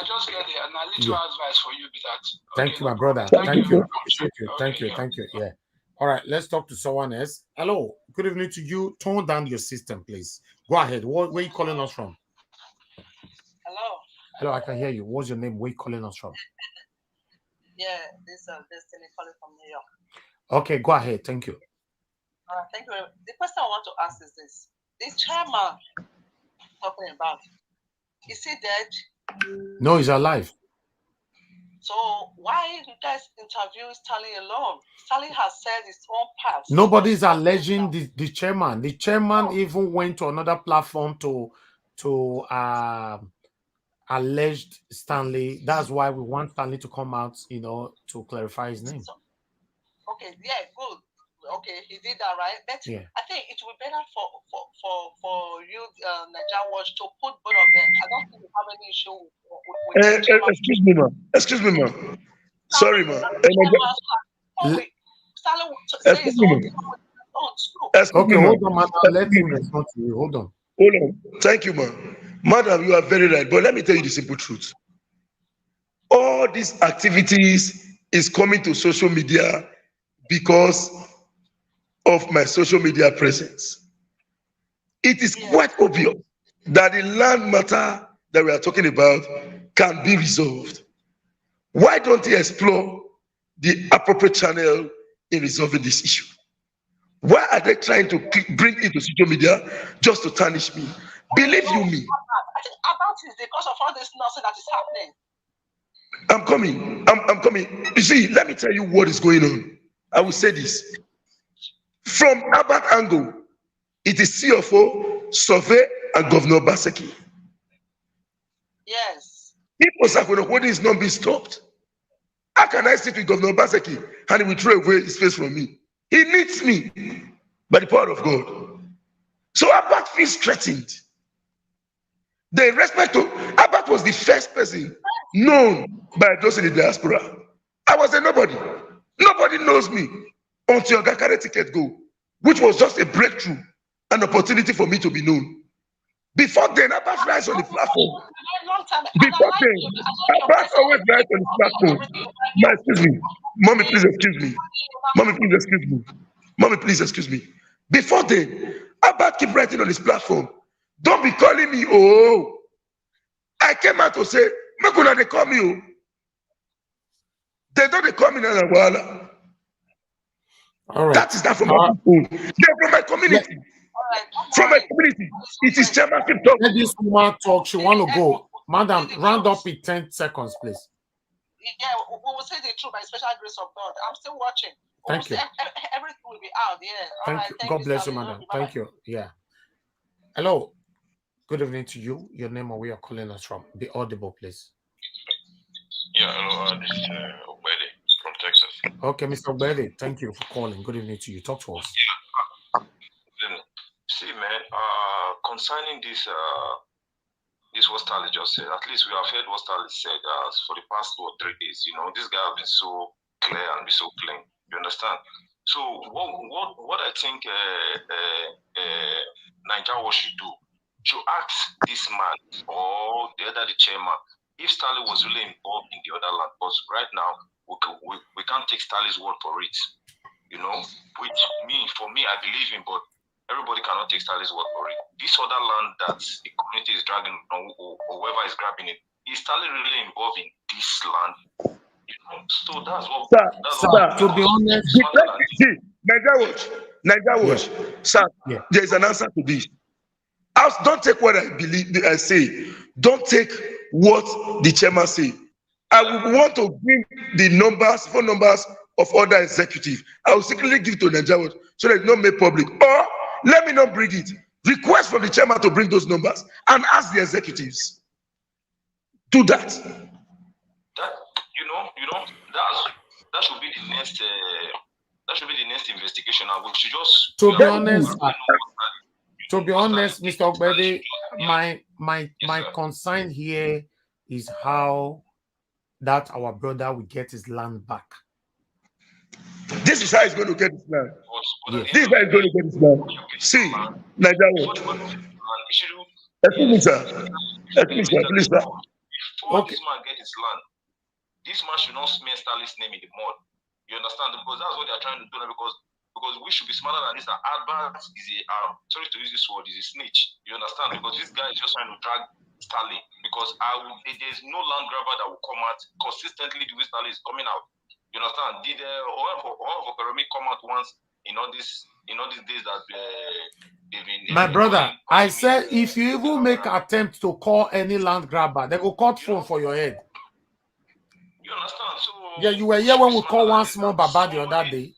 just get it, and a little advice for you, be that. Thank you, my brother. Thank you. Yeah. All right, let's talk to someone else. Hello, good evening to you. Tone down your system, please. Go ahead. Where are you calling us from? Hello, I can hear you. What's your name? Where are you calling us from? Yeah, this is Destiny calling from New York. Okay, go ahead. Thank you. Thank you. The question I want to ask is this. This chairman talking about, is he dead? No, he's alive. So why you guys interview Stanley alone? Stanley has said his own part. Nobody's alleging the chairman. The chairman even went to another platform to alleged Stanley. That's why we want Stanley to come out, to clarify his name. Okay, yeah, good. Okay, he did that, right? But I think it would be better for you, Nigeria Watch, to put both of them. I don't think we have any issue with Excuse me, ma'am. Sorry, ma'am. Okay, hold on, madam. Let him respond to you. Hold on. Thank you, ma'am. Madam, you are very right. But let me tell you the simple truth. All these activities is coming to social media because of my social media presence, it is quite obvious that the land matter that we are talking about can be resolved. Why don't you explore the appropriate channel in resolving this issue? Why are they trying to bring it to social media just to tarnish me? Believe you me. I think about it because of all this nonsense that is happening. I'm coming. I'm coming. You see, let me tell you what is going on. I will say this. From Abat angle, it is CFO, Survey, and Governor Baseki. Yes. If Osakwenokwodi is not being stopped, how can I sit with Governor Baseki and he will throw away his face from me? He needs me by the power of God. So Abat feels threatened. The respect to Abat was the first person known by those in the diaspora. I was a nobody. Nobody knows me until Gakare ticket go, which was just a breakthrough, an opportunity for me to be known. Before then, Abat rise on the platform. Before then, Abat always rise on the platform. Excuse me. Mommy, please excuse me. Mommy, please excuse me. Mommy, please excuse me. Before then, Abat keep writing on his platform. Don't be calling me, oh. I came out to say, Makuna, they call me, oh. They don't call me now. All right. That is that from my own. They're from my community. From my community. It is chairmanship talk. Let this woman talk. She want to go. Madam, round up in 10 seconds, please. Yeah, we will say the truth by special grace of God. I'm still watching. Thank you. Everything will be out. Yeah. Thank you. God bless you, madam. Thank you. Yeah. Hello. Good evening to you. Your name and where you're calling us from. Be audible, please. Yeah, hello. This is Obede from Texas. Okay, Mr. Obede, thank you for calling. Good evening to you. Talk to us. See, man, concerning this, this what Stanley just said, at least we have heard what Stanley said for the past 2 or 3 days. You know, this guy has been so clear and be so clean. You understand? So what I think Nigeria should do, to ask this man or the chairman, if Stanley was really involved in the other land, but right now we can't take Stanley's word for it. You know, which for me, I believe in, but everybody cannot take Stanley's word for it. This other land that the community is dragging or whoever is grabbing it, is Stanley really involved in this land? You know, so that's what. To be honest, Nigeria Watch, sir, there is an answer to this. Don't take what I believe. I say, don't take what the chairman say. I would want to bring the phone numbers of other executives. I will secretly give to Nigeria Watch so that it's not made public. Or let me not bring it. Request from the chairman to bring those numbers and ask the executives. Do that. That should be the next. That should be the next investigation. And we should just. To be honest, Mr. Obede, my concern here is how that our brother will get his land back. This is how he's going to get his land. Yes. This is how he's going to get his land. See, Nigeria. Excuse me, sir. Excuse me, please, sir. Before this man get his land, this man should not smear Stanley's name in the mud. You understand? Because that's what they're trying to do now. Because we should be smarter than this. Albert is sorry to use this word, is a snitch. You understand? Because this guy is just trying to drag Stanley. Because there's no land grabber that will come out consistently the way Stanley is coming out. You understand? Did Okorome come out once in all these days that they've been? My brother, I said if you even make an attempt to call any land grabber, they will cut phone for your head. You understand? So yeah, you were here when we called one small Baba the other day.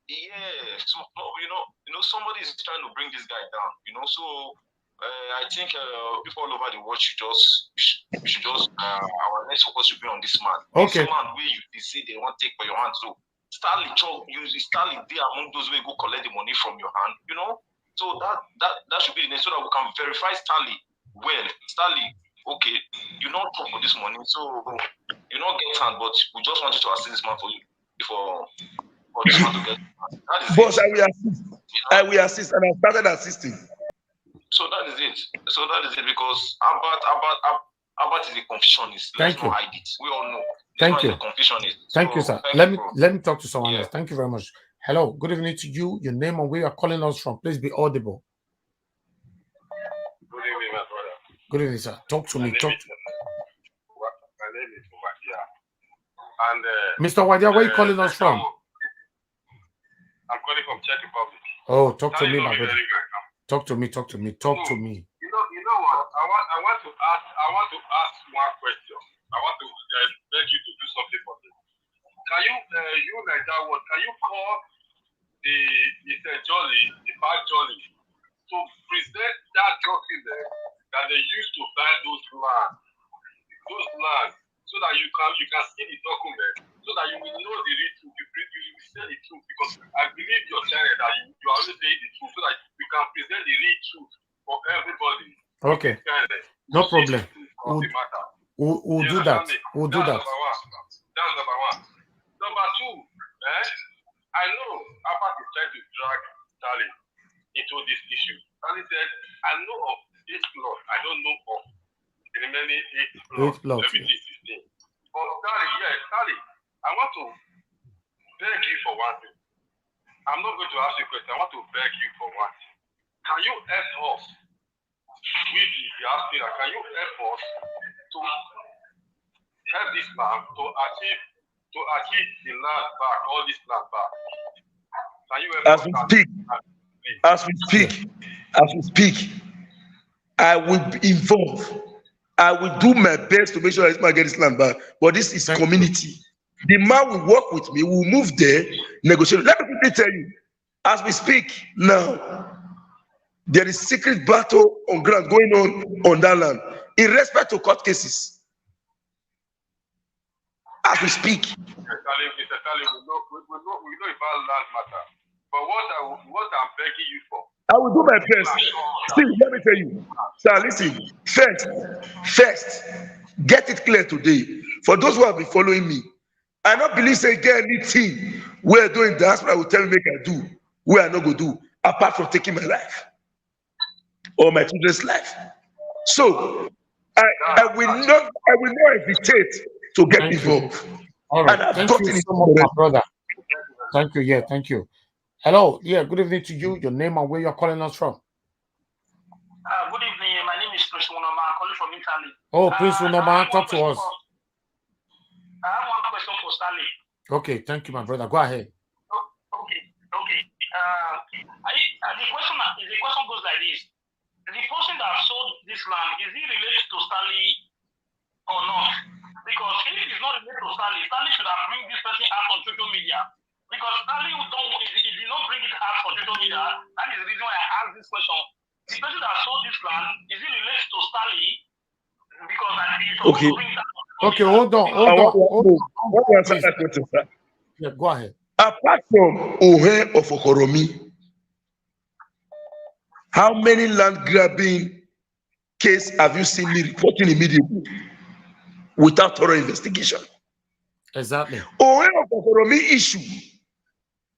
Yeah, so you know, somebody is trying to bring this guy down. You know, so I think people all over the world should just our next focus should be on this man. Okay. This man where you see they want to take for your hand. So Stanley there among those who go collect the money from your hand. You know, so that should be the next so that we can verify Stanley. Well, Stanley, okay, you not talk for this money, so you not get hand, but we just want you to assist this man for you for this man to get. Boss, I will assist, and I started assisting. So that is it. Because Albert is a confusionist. Thank you. Hide it. We all know. Thank you. Confusionist. Thank you, sir. Let me talk to someone else. Thank you very much. Hello, good evening to you. Your name and where you're calling us from. Please be audible. Good evening, my brother. Good evening, sir. Talk to me. My name is Wadia. And Mr. Wadia, where are you calling us from? I'm calling from Czech Republic. Oh, talk to me, my my brother. Talk to me. Talk to me. Talk to me. You know what? I want to ask one question. I want to beg you to do something for me. Can you, can you call the Mr. Jolly, the bad Jolly, to present that document that they used to buy those lands, so that you can see the document, so that you will know the real truth. You will say the truth, because I believe your channel that you are always saying the truth, so that you can present the real truth for everybody. Okay. No problem. We'll do that. We'll do that. That's number one. Number two, I know Abbas is trying to drag Stanley into this issue. Stanley said, I know of 8 plots. I don't know of the remaining 8 plots. Everything is 16. But Stanley, I want to beg you for one thing. I'm not going to ask you a question. I want to beg you for one thing. Can you help us with the diaspora? Can you help us to help this man to achieve the land back, all this land back? Can you help as we speak, I will be involved. I will do my best to make sure I get this land back. But this is community. The man will work with me. We'll move there, negotiate. Let me quickly tell you, as we speak now, there is secret battle on ground going on that land in respect to court cases. As we speak. Mr. Stanley, we know about land matter. But what I'm begging you for, I will do my best. See, let me tell you. Sir, listen. First, get it clear today. For those who have been following me, I don't believe say get anything we're doing diaspora. I will tell you make I do. We are not going to do apart from taking my life or my children's life. So I will not hesitate to get involved. All right. Thank you so much, my brother. Thank you. Yeah, thank you. Hello. Yeah, good evening to you. Your name and where you're calling us from. Good evening. My name is Prince Unoma. I'm calling from Italy. Oh, Prince Unoma, talk to us. I have one question for Stanley. Okay, thank you, my brother. Go ahead. Okay. The question goes like this. The person that sold this land, is he related to Stanley or not? Because if he's not related to Stanley, Stanley should have bring this person out on social media. Because Stanley did not bring it out on social media. That is the reason why I asked this question. The person that sold this land, is he related to Stanley? Because he's supposed to bring that. Okay, hold on. Yeah, go ahead. Apart from Ohe of Okoromi, how many land grabbing case have you seen me reporting immediately without thorough investigation? Exactly. Ohe of Okoromi issue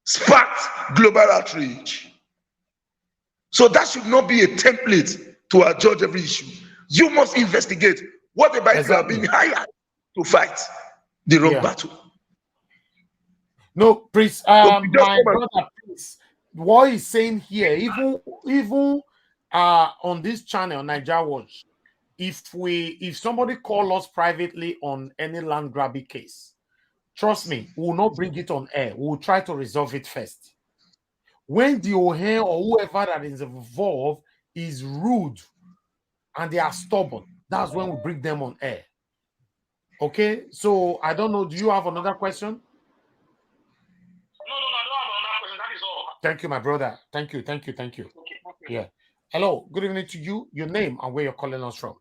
sparked global outrage. So that should not be a template to adjudge every issue. You must investigate what about you have been hired to fight the wrong battle. No, Prince, my brother, Prince, what he's saying here, even on this channel, Niger Watch, if somebody call us privately on any land grabbing case, trust me, we will not bring it on air. We will try to resolve it first. When the Ohe or whoever that is involved is rude and they are stubborn, that's when we bring them on air. Okay, so I don't know. Do you have another question? No, I don't have another question. That is all. Thank you, my brother. Thank you. Okay. Yeah. Hello. Good evening to you. Your name and where you're calling us from.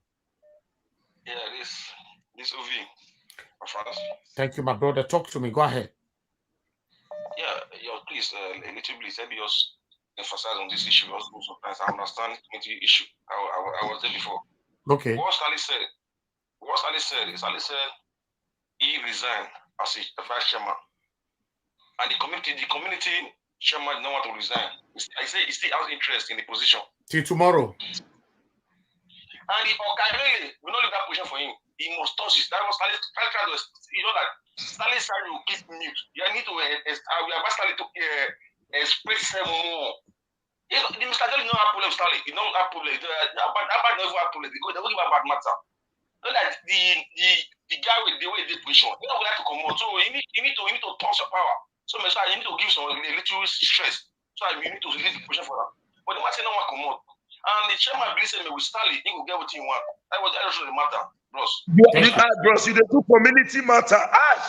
Yeah, this Ovi from France. Thank you, my brother. Talk to me. Go ahead. Yeah, please, a little bit. Let me just emphasize on this issue. Also, sometimes I understand the issue. I was there before. Okay. What Stanley said, he resigned as a vice chairman, and the community chairman did not want to resign. I say he still has interest in the position till tomorrow. And the Okairele will not leave that position for him. he must touch it. That was Stanley trying to, you know, that Stanley said you keep mute. You need to, we have Stanley to express more. You know, the Mr. Jolly don't have problem, Stanley. You don't have problem. Abad never have problem. They don't give a bad matter. Not like the guy with the way they position. You don't like to come out. So you need to touch your power. So Mr. You need to give some a little stress. So you need to release the position for that. But the matter no one come out. And the chairman believes me with Stanley, he will get what he want. That was the matter, bros. Bros, you do community matter.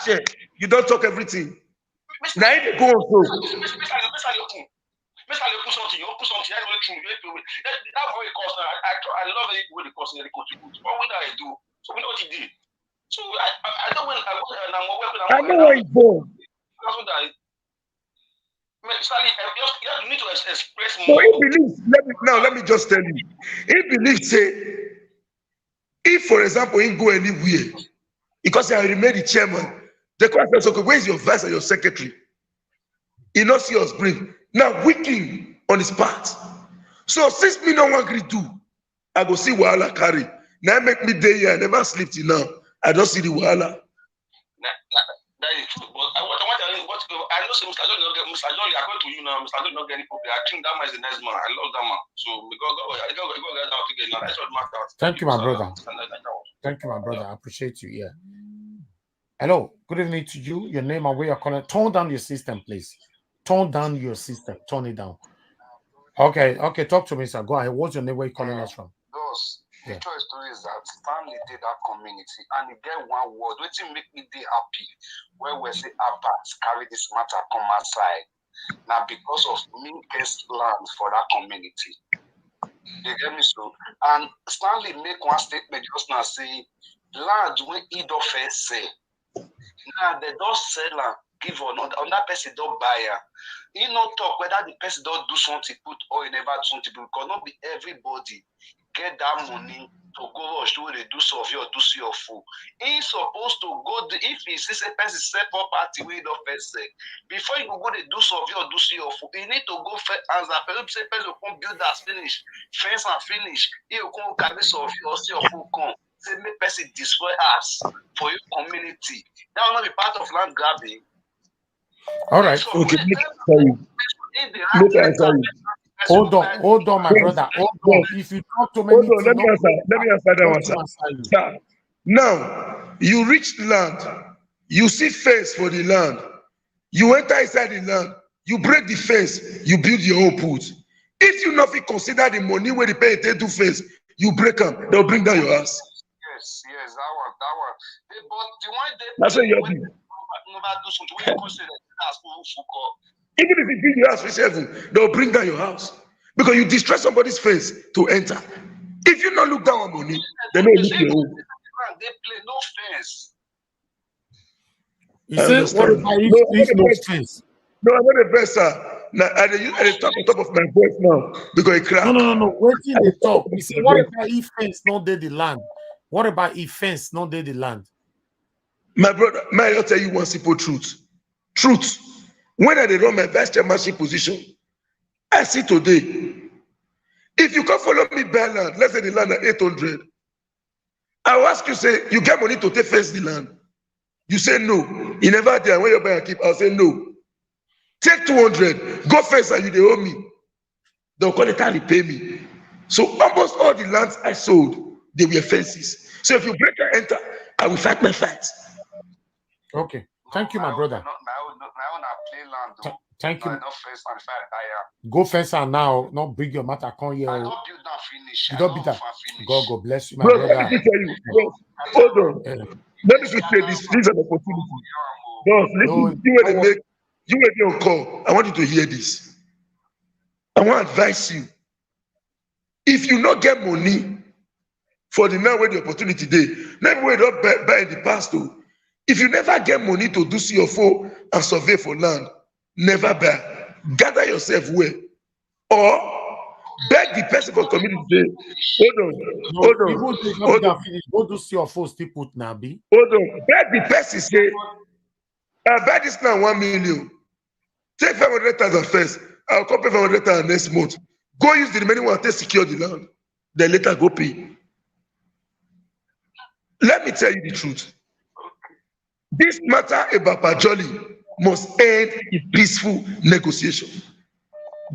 Shit. You don't talk everything. Now you go on so. Mr. You put something, that's really true. That very cost, I love it when the cost they contribute. But what I do, so we know what he did. So I don't want to, I know where he's going. That's what I. Stanley, you need to express So more. he believes, let me just tell you. He believes, say, if, for example, he go anywhere, because I remain the chairman, the question is, okay, where's your vice and your secretary? He not see us bring. Now, weakening on his part. So, since me no one agree do, I go see Wahala carry. Now, make me day here, I never sleep till now. I don't see the Wahala. That is true, but I know Mr. Jolly, according to you now, Mr. Jolly not getting problem. I think that man is the nice man. I love that man. So, because I go get out again now. That's what matters. Thank you, my brother. Thank you, my brother. I appreciate you. Yeah. Hello. Good evening to you. Your name and where you're calling. Tone down your system, please. Tone down your system. Tone it down. Okay. Talk to me, sir. Go ahead. What's your name? Where you calling us from? The choice story is that Stanley did that community and he get one word, which make me dey happy when we say Abbas carry this matter come outside. Now because of me guest land for that community. You get me so? And Stanley make one statement just now say land when he don't first say. Now they don't sell and give on that person don't buy her. He not talk whether the person don't do something put or he never do something because not be everybody get that money to go rush to they do survey or do see your food. He's supposed to go if he sees a person set property way the first say before you go they do survey or do see your food. You need to go first as a person come build that finish, fence and finish. You come carry survey or see your food come. Say make person destroy us for your community. That will not be part of land grabbing. All right. Okay. Hold on, my brother. Hold on. If you talk to many, let me answer that one, sir. Now, you reach the land, you see fence for the land, you enter inside the land, you break the fence, you build your own put. If you not consider the money where they pay they do fence, you break them, they'll bring down your house. Yes, that one. But the one they that's what you're doing. Even if you build your house for 7, they'll bring down your house because you destroy somebody's fence to enter. If you not look down on money, they don't look your own. They play no fence. You say what about if no fence? No, I'm not the best, sir. Now I talk on top of my voice now because it cracked. No. Waiting they talk. You say what about if fence not dey the land? What about if fence not dey the land? My brother, may I tell you one simple truth? When I run my vice chairmanship position, I see today. If you can follow me buy land, let's say the land at 800, I will ask you, say, you get money to take fence the land. You say no. You never did. When you buy and keep, I'll say no. Take 200, go fence and you they owe me. They'll call it and repay me. So almost all the lands I sold, they were fences. So if you break and enter, I will fight my fight. Okay. Thank you, my brother. Thank you. Go fence and now, not bring your matter. Come here. I don't build that finish. You don't build that. God bless you, my brother. brother. Let me tell you. Hold on. Let me just say this. This is an opportunity. Boss, listen. You will be on call. I want you to hear this. I want to advise you. If you not get money for the now where the opportunity day, never wait up buy in the past too. If you never get money to do CFO and survey for land, never buy. Gather yourself well. Or beg the person for community. Hold on. Go do CFO still put Nabi. Hold on. Beg the person say, I buy this land 1 million. Take 500,000 first. I'll come pay 500,000 next month. Go use the remaining one to secure the land. Then later go pay. Let me tell you the truth. This matter about Pajoli must end in peaceful negotiation.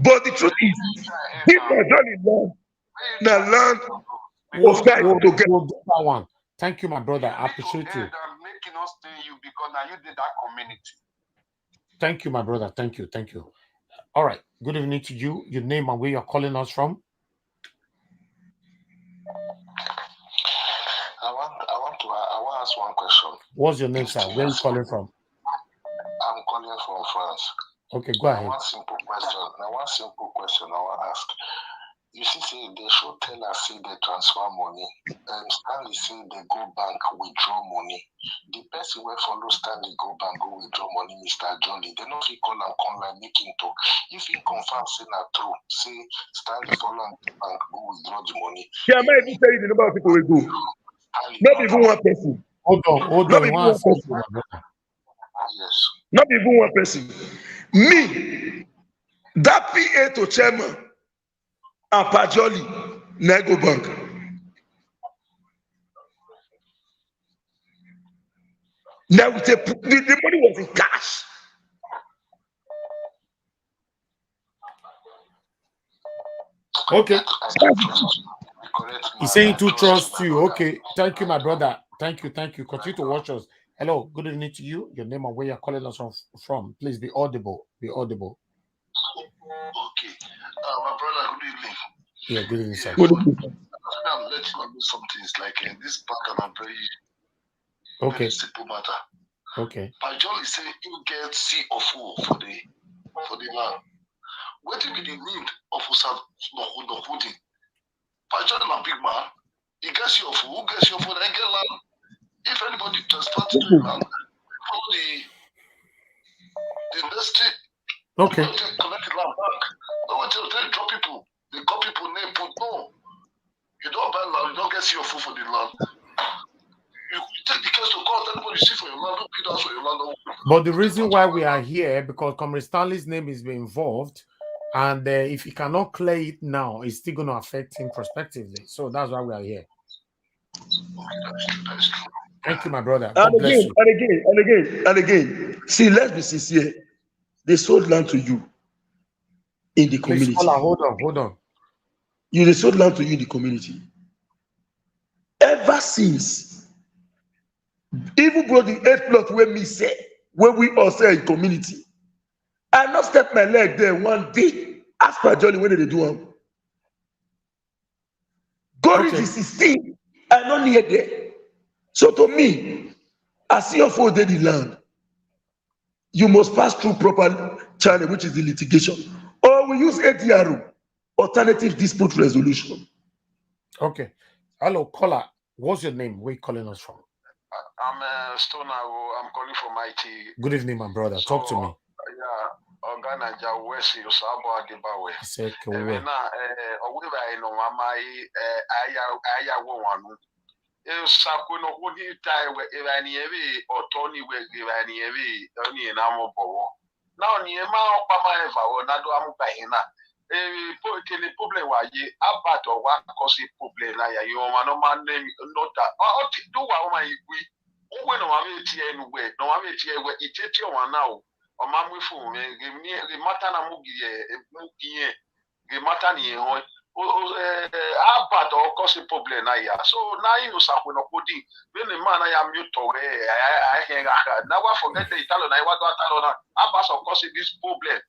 But the truth is, this Pajoli land, now land We'll of guys to get. do that one. Thank you, my brother. I appreciate you. Making us stay you because now you did that community. Thank you, my brother. Thank you. Thank you. All right. Good evening to you. Your name and where you're calling us from. I want to ask one question. What's your name, sir? Where are you calling from? I'm calling from France. Okay, go ahead. One simple question. I want to ask. You see, say they should tell us say they transfer money. Stanley say they go bank withdraw money. The person where follow Stanley go bank go withdraw money, Mr. Jolly. They know if he call and come like making talk. If he confirm say not true, say Stanley follow and bank go withdraw the money. Yeah, I might even tell you the number of people will go. Not even one person. Hold on. Not even one person. Yes. Not even one person. Me, that PA to chairman and Pajoli, Nego Bank. Now the money was in cash. Okay. He's saying to trust you. Okay. Thank you, my brother. Thank you. Continue to watch us. Hello. Good evening to you. Your name and where you're calling us from. Please be audible. Okay. My brother, good evening. Yeah, good evening, sir. Good evening. I'm letting you do some things like this pattern are very simple matter. Okay. Pajoli say you get CFO for the land. What will be the need of Usad Pajoli a big man. He gets CFO. Who gets CFO? Then get land. If anybody transfer to the land, follow the industry. Okay. Collect the land back. No one tell them drop people. They got people name put no. You don't buy land, you don't get CFO for the land. You take the case to court, anybody see for your land, don't bid out for your land. But the reason why we are here, because Comr Stanley's name is involved, and if he cannot clear it now, it's still going to affect him prospectively. So that's why we are here. That's true. Thank you, my brother. God bless you. And again. See, let's be sincere. They sold land to you in the community. Please, hold on. They sold land to you in the community. Ever since, even bro, the 8th plot where me say, where we all say in community, I not step my leg there one day. Ask for Johnny when they do them. Go reach the 16. I not near there. So to me, I see your for the land. You must pass through proper channel, which is the litigation, or we use ADRO, alternative dispute resolution. Okay. Hello, caller. What's your name? Where are you calling us from? I'm Stoner. I'm calling from IT. Good evening, my brother. Talk to me. Yeah. Organizer West Yosabo Adebawe. Sakuno Woody tie where Iranieri or Tony where Iranieri, only an armor bow. Now near Mao Pama or Nado Amupahina. A problem why ye about or what cause it problem like you no man name not that. Oh, do what my we when I'm anywhere, no I'm where it's one now. Or man with whom give me the matana mugi, the matani on. About or cause a problem now. So now you say when putting when the man I am mute I now I forget the Italian I want to Italian about or cause this problem.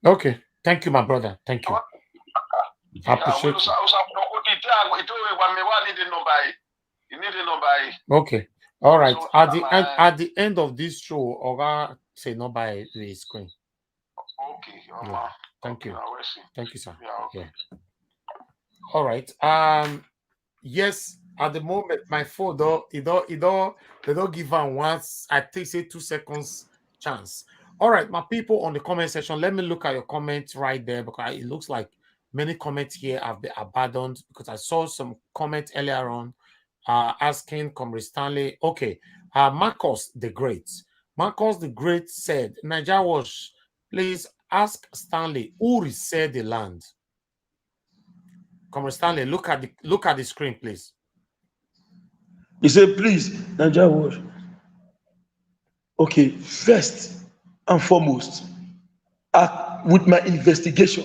Okay, thank you, my brother. Thank you. I appreciate it. Okay. All right. So at the end of this show, Oga say no by the screen. Okay. Yeah. Thank you. Thank you, sir. Yeah. All right. Yes, at the moment, my phone they don't give one once. I think say 2 seconds chance. All right, my people on the comment section, let me look at your comments right there because it looks like many comments here have been abandoned because I saw some comments earlier on asking Comr Stanley. Okay, Marcus the Great. Marcus the Great said, Nigeria Watch, please ask Stanley who resaid the land. Comr Stanley, look at the screen, please. He said, please, Nigeria Watch. Okay, first and foremost, with my investigation,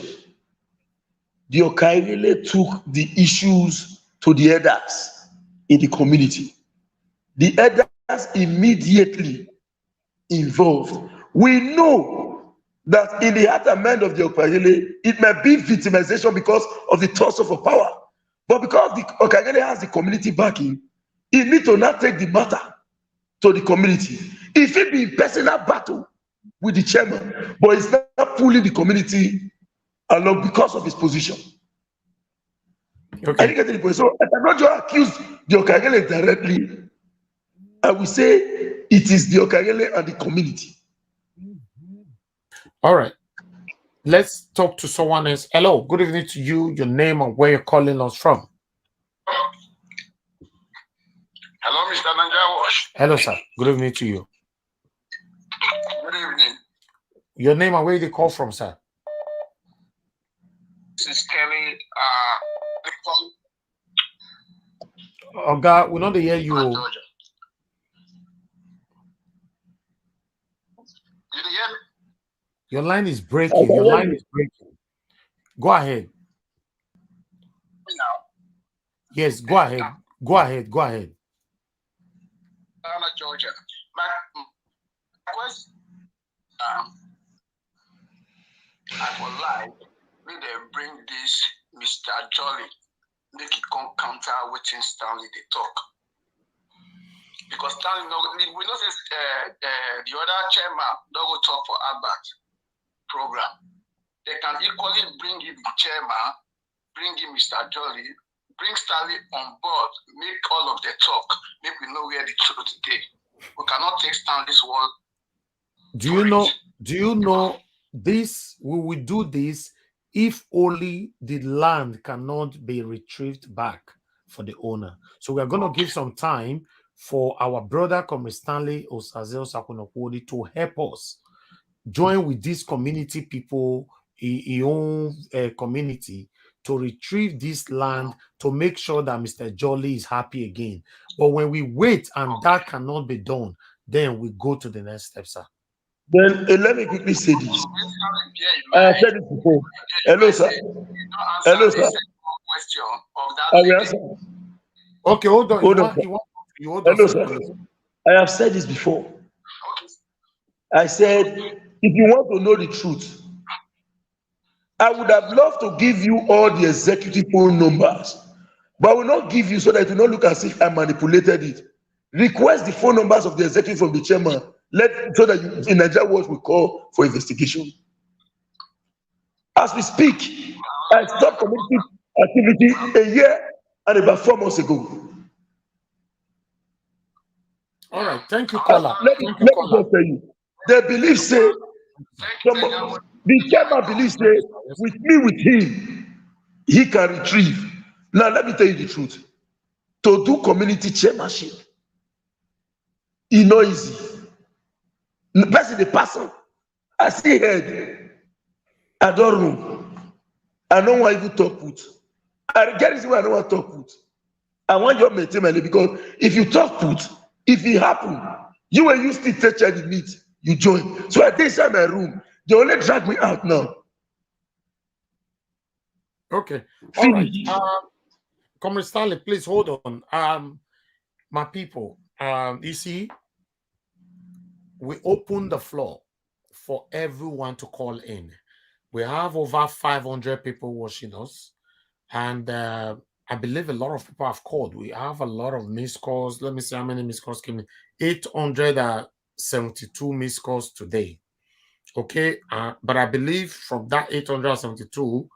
the Okairele took the issues to the elders in the community. The elders immediately involved. We know that in the heart and mind of the Okairele, it may be victimization because of the tussle for power. But because the Okairele has the community backing, he needs to not take the matter to the community. If it be personal battle with the chairman, but it's not pulling the community along because of his position. Okay. I didn't get the point. So I cannot just accuse the Okagele directly. I will say it is the Okagele and the community. All right. Let's talk to someone else. Hello, good evening to you. Your name and where you're calling us from. Hello, Mr. Nanjawash. Hello, sir. Good evening to you. Good evening. Your name and where you call from, sir? This is Kelly. Oh God, we don't hear you. Georgia. Did you hear me? Your line is breaking. Your line is breaking. Go ahead. Now. Yes, go ahead. Go ahead. Go ahead. Georgia. My question, I would like me to bring this Mr. Jolly, make it come counter waiting Stanley they talk. Because Stanley, we know this, the other chairman don't go talk for Albert program. They can equally bring in the chairman, bring in Mr. Jolly, bring Stanley on board, make all of the talk, make we know where the truth is. We cannot take Stanley's word. Do you know this? We will do this if only the land cannot be retrieved back for the owner. So we are going to give some time for our brother Comr Stanley Osaze Osakwunokwudi to help us join with these community people in own community to retrieve this land to make sure that Mr. Jolly is happy again. But when we wait and that cannot be done, then we go to the next step, sir. Then let me quickly say this. I have said it before. Hello, sir. Hello, sir. I will answer. Okay, hold on. Hold on. Hello, sir. I have said this before. I said, if you want to know the truth, I would have loved to give you all the executive phone numbers, but I will not give you so that it will not look as if I manipulated it. Request the phone numbers of the executive from the chairman, so that you, in Nigeria Watch will call for investigation. As we speak, I stopped community activity a year and about 4 months ago. All right, thank you, caller. Let me just tell you, they believe say, the chairman believes say, with him, he can retrieve. Now let me tell you the truth. To do community chairmanship, it's not easy. Person the person, I see head, I don't know. I don't want even talk put. I get it where I don't want to talk put. I want your maintain my name, because if you talk put, if it happen, you and you still take charge in it, you join. So I did inside my room. They only drag me out now. Okay. All right. Comr Stanley, please hold on. My people, you see, we open the floor for everyone to call in. We have over 500 people watching us, and I believe a lot of people have called. We have a lot of missed calls. Let me see how many missed calls came in. 872 missed calls today. Okay, but I believe from that 872,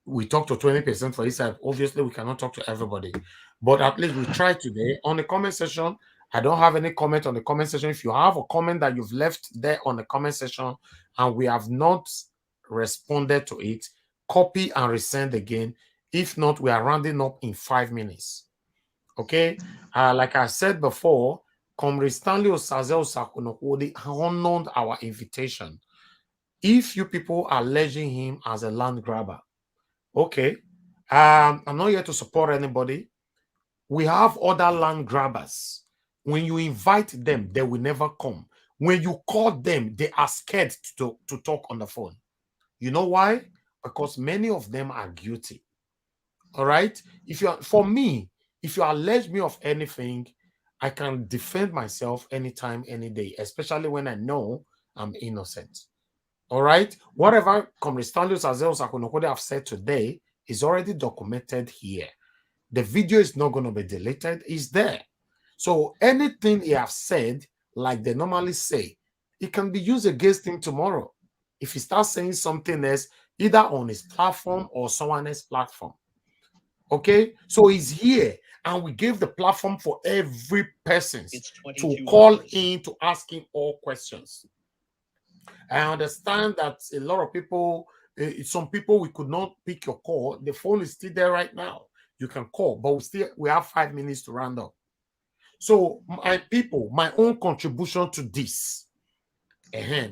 we talk to 20% for each side. Obviously, we cannot talk to everybody, but at least we try today. On the comment section, I don't have any comment on the comment section. If you have a comment that you've left there on the comment section and we have not responded to it, copy and resend again. If not, we are rounding up in 5 minutes. Okay, like I said before, Comr Stanley Osaze Osakwunokwudi honored our invitation. If you people are alleging him as a land grabber, okay, I'm not here to support anybody. We have other land grabbers. When you invite them, they will never come. When you call them, they are scared to talk on the phone. You know why? Because many of them are guilty. All right. For me, if you allege me of anything, I can defend myself anytime, any day, especially when I know I'm innocent. All right. Whatever Comr Stanley Sakonokode have said today is already documented here. The video is not going to be deleted. It's there. So anything he have said, like they normally say, it can be used against him tomorrow if he starts saying something else, either on his platform or someone else's platform. Okay, so he's here, and we give the platform for every person to call in to ask him all questions. I understand that a lot of people, some people, we could not pick your call. The phone is still there right now. You can call, but we have 5 minutes to round up. So my people, my own contribution to this,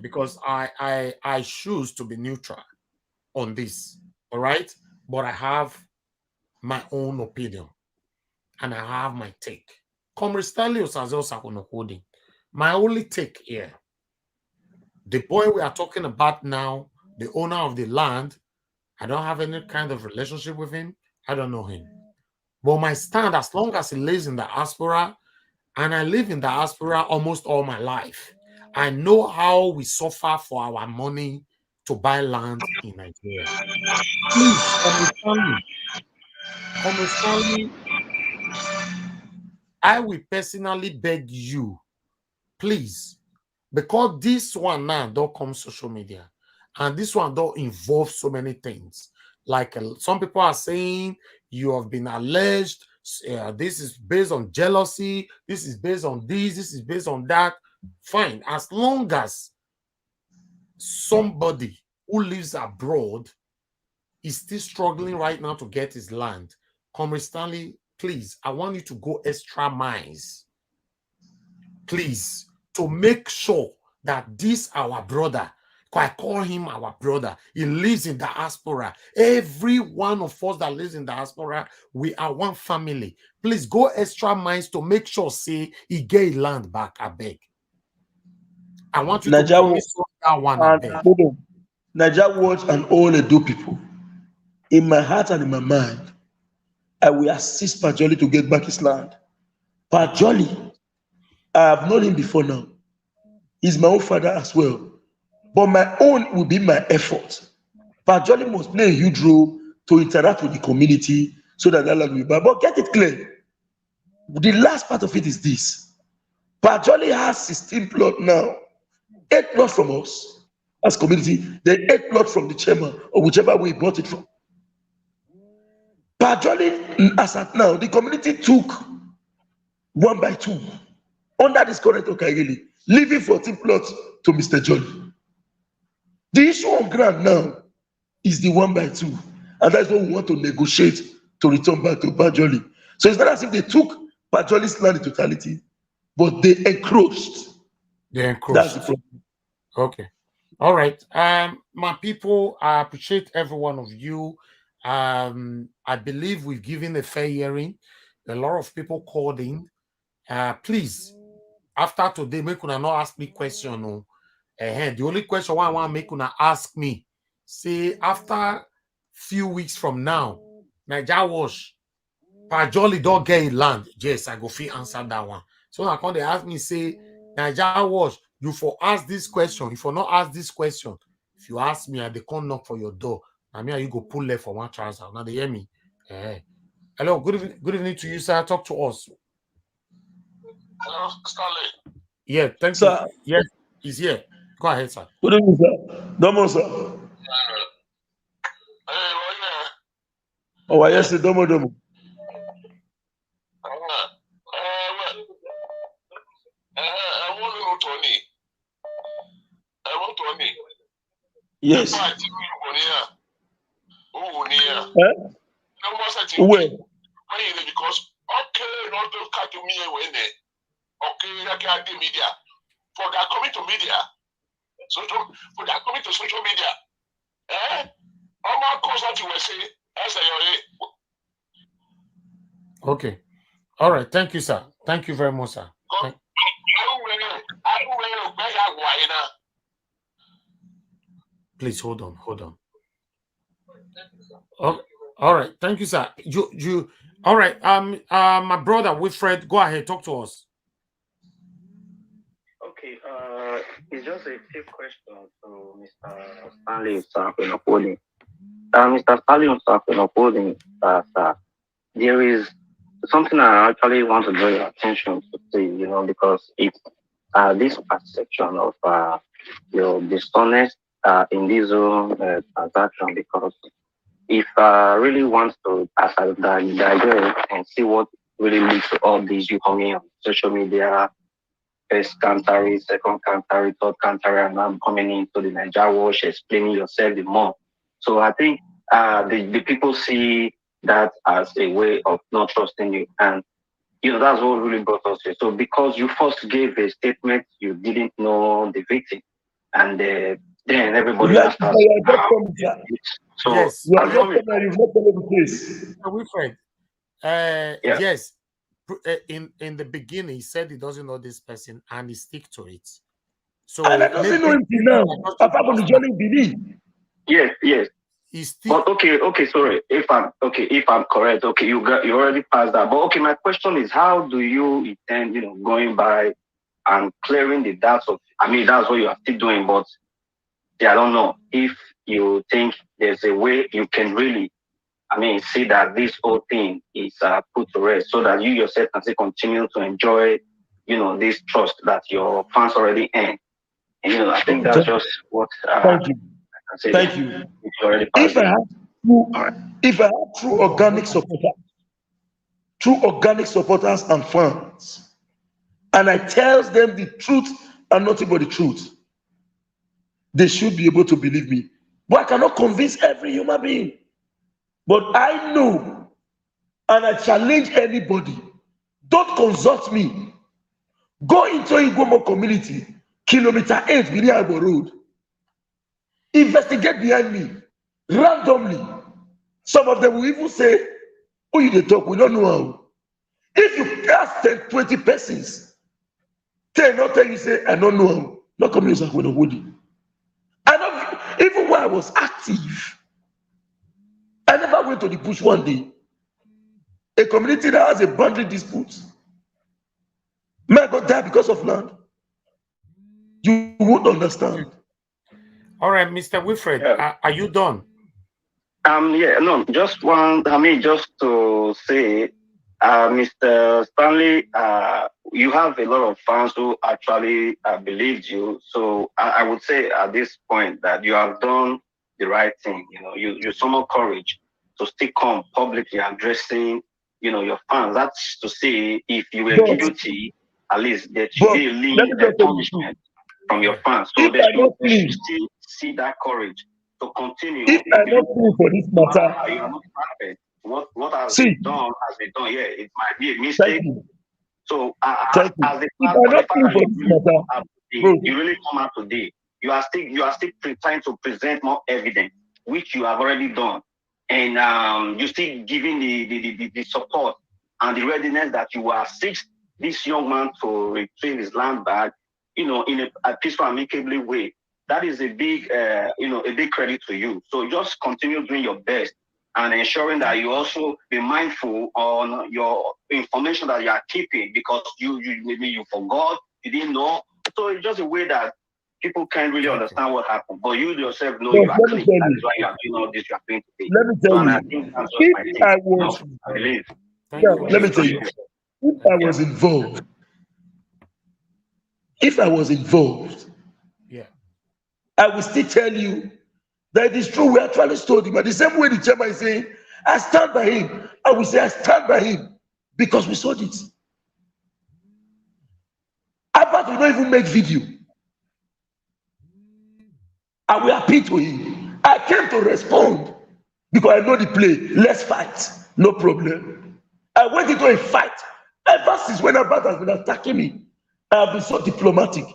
because I choose to be neutral on this, all right? But I have my own opinion, and I have my take. Comr Stanley Sakonokode, my only take here, the boy we are talking about now, the owner of the land, I don't have any kind of relationship with him. I don't know him. But my stand, as long as he lives in the diaspora, and I live in the diaspora almost all my life, I know how we suffer for our money to buy land in Nigeria. Please, Comr Stanley, I will personally beg you, please, because this one now don't come social media, and this one don't involve so many things. Like some people are saying you have been alleged, this is based on jealousy, this is based on this is based on that. Fine, as long as somebody who lives abroad is still struggling right now to get his land, Comr Stanley, please, I want you to go extra miles, please, to make sure that this our brother, I call him our brother, he lives in the diaspora. Every one of us that lives in the diaspora, we are one family. Please go extra miles to make sure, say, he get land back, I beg. I want you to promise that one, I beg. Naija Watch and all Edo people, in my heart and in my mind, I will assist Pajoli to get back his land. Pajoli, I have known him before now. He's my own father as well. But my own will be my effort. Pajoli must play a huge role to interact with the community so that land will be back. But get it clear. The last part of it is this. Pajoli has 16 plots now. 8 plots from us as community, then 8 plots from the chairman or whichever way he bought it from. Pajoli, as at now, the community took 1 by 2 under this current Okaigeli, leaving 14 plots to Mr. Jolly. The issue on ground now is the 1 by 2, and that's what we want to negotiate to return back to Pajoli. So it's not as if they took Pajoli's land in totality, but they encroached. They encroached. That's the problem. Okay. All right. My people, I appreciate every one of you. I believe we've given a fair hearing. A lot of people called in. Please, after today, make una not ask me question. No. The only question I want to make una ask me, say after few weeks from now, Naija Watch, Pajoli don't get land. Yes, I go fit answer that one. So I come they ask me, say, Naija Watch, you for ask this question. If you not ask this question, if you ask me, I they come knock for your door. I mean, you go pull left for one trouser. Now they hear me. Hello, good evening to you, sir. Talk to us. Hello, Stanley. Yeah, thank you. Yes, he's here. Go ahead, sir. Good evening, sir. Domo, sir. Oh, yes, Domo. Yes. Where? Because okay, not to cut to me when okay, I can't do media. For that coming to media. For that coming to social media. All my cause that you were saying, Okay. All right. Thank you, sir. Thank you very much, sir. Please hold on. Hold on. Oh, all right. Thank you, sir. You. All right. My brother Wilfred, go ahead. Talk to us. Okay. It's just a quick question to Mr. Stanley Sir. Mr. Stanley sir, there is something I actually want to draw your attention to see, because it's this perception of your dishonest in this transaction. Because if really want to, as I digest and see what really leads to all these, you coming on social media, first country, second country, third country, and now coming into the Nigeria Watch, explaining yourself the more. So I think the people see that as a way of not trusting you. And, that's what really brought us here. So because you first gave a statement, you didn't know the victim. And then everybody else starts. So, yes. Wilfred, yes. In the beginning, he said he doesn't know this person and he stick to it. So and I doesn't know him till now. Papa believe. Yes. But okay, sorry. If I'm correct, okay, you already passed that. But okay, my question is, how do you intend, going by and clearing the doubts of? I mean, that's what you are still doing, but I don't know if you think there's a way you can really, see that this whole thing is put to rest, so that you yourself can still continue to enjoy, this trust that your fans already earned. And, I think that's just what. Thank you. Thank you. If I have true organic supporters and fans, and I tell them the truth and nothing but the truth, they should be able to believe me. But I cannot convince every human being. But I know, and I challenge anybody, don't consult me. Go into Igbomo community, kilometer 8, Biliabo Road. Investigate behind me, randomly. Some of them will even say, "Oh, you dey talk, we don't know how." If you ask 10, 20 persons, 10 not tell you say, "I don't know how." Not come here, when I'm holding. Even when I was active, I never went to the bush one day. A community that has a boundary dispute, may God die because of land. You won't understand. All right, Mr. Wilfred, are you done? Just one. Just to say, Mr. Stanley, you have a lot of fans who actually believed you. So I would say at this point that you have done the right thing. You summon courage to still come publicly addressing, your fans. That's to say, if you were guilty, at least there should be a lenient punishment from your fans. So they should still see that courage to continue. If I not true for this matter, you are not perfect. What has been done has been done. Yeah, it might be a mistake. So as the fact you really come out today, you are still trying to present more evidence, which you have already done, and you still giving the support and the readiness that you assist this young man to retrieve his land back, in a peaceful, amicably way. That is a big, a big credit to you. So just continue doing your best and ensuring that you also be mindful on your information that you are keeping, because maybe you forgot, you didn't know. So it's just a way that people can't really understand what happened. But you yourself know you are clean. That is why you are doing all this you are doing today. Let me tell you, I think that's just my take. I believe. Let me tell you, if I was involved, I will still tell you that it is true. We actually told him, but the same way the chairman is saying, I stand by him. I will say I stand by him because we saw it. Albert will not even make video. I will appeal to him. I came to respond because I know the play. Let's fight. No problem. I went into a fight. Ever since when Albert has been attacking me, I have been so diplomatic.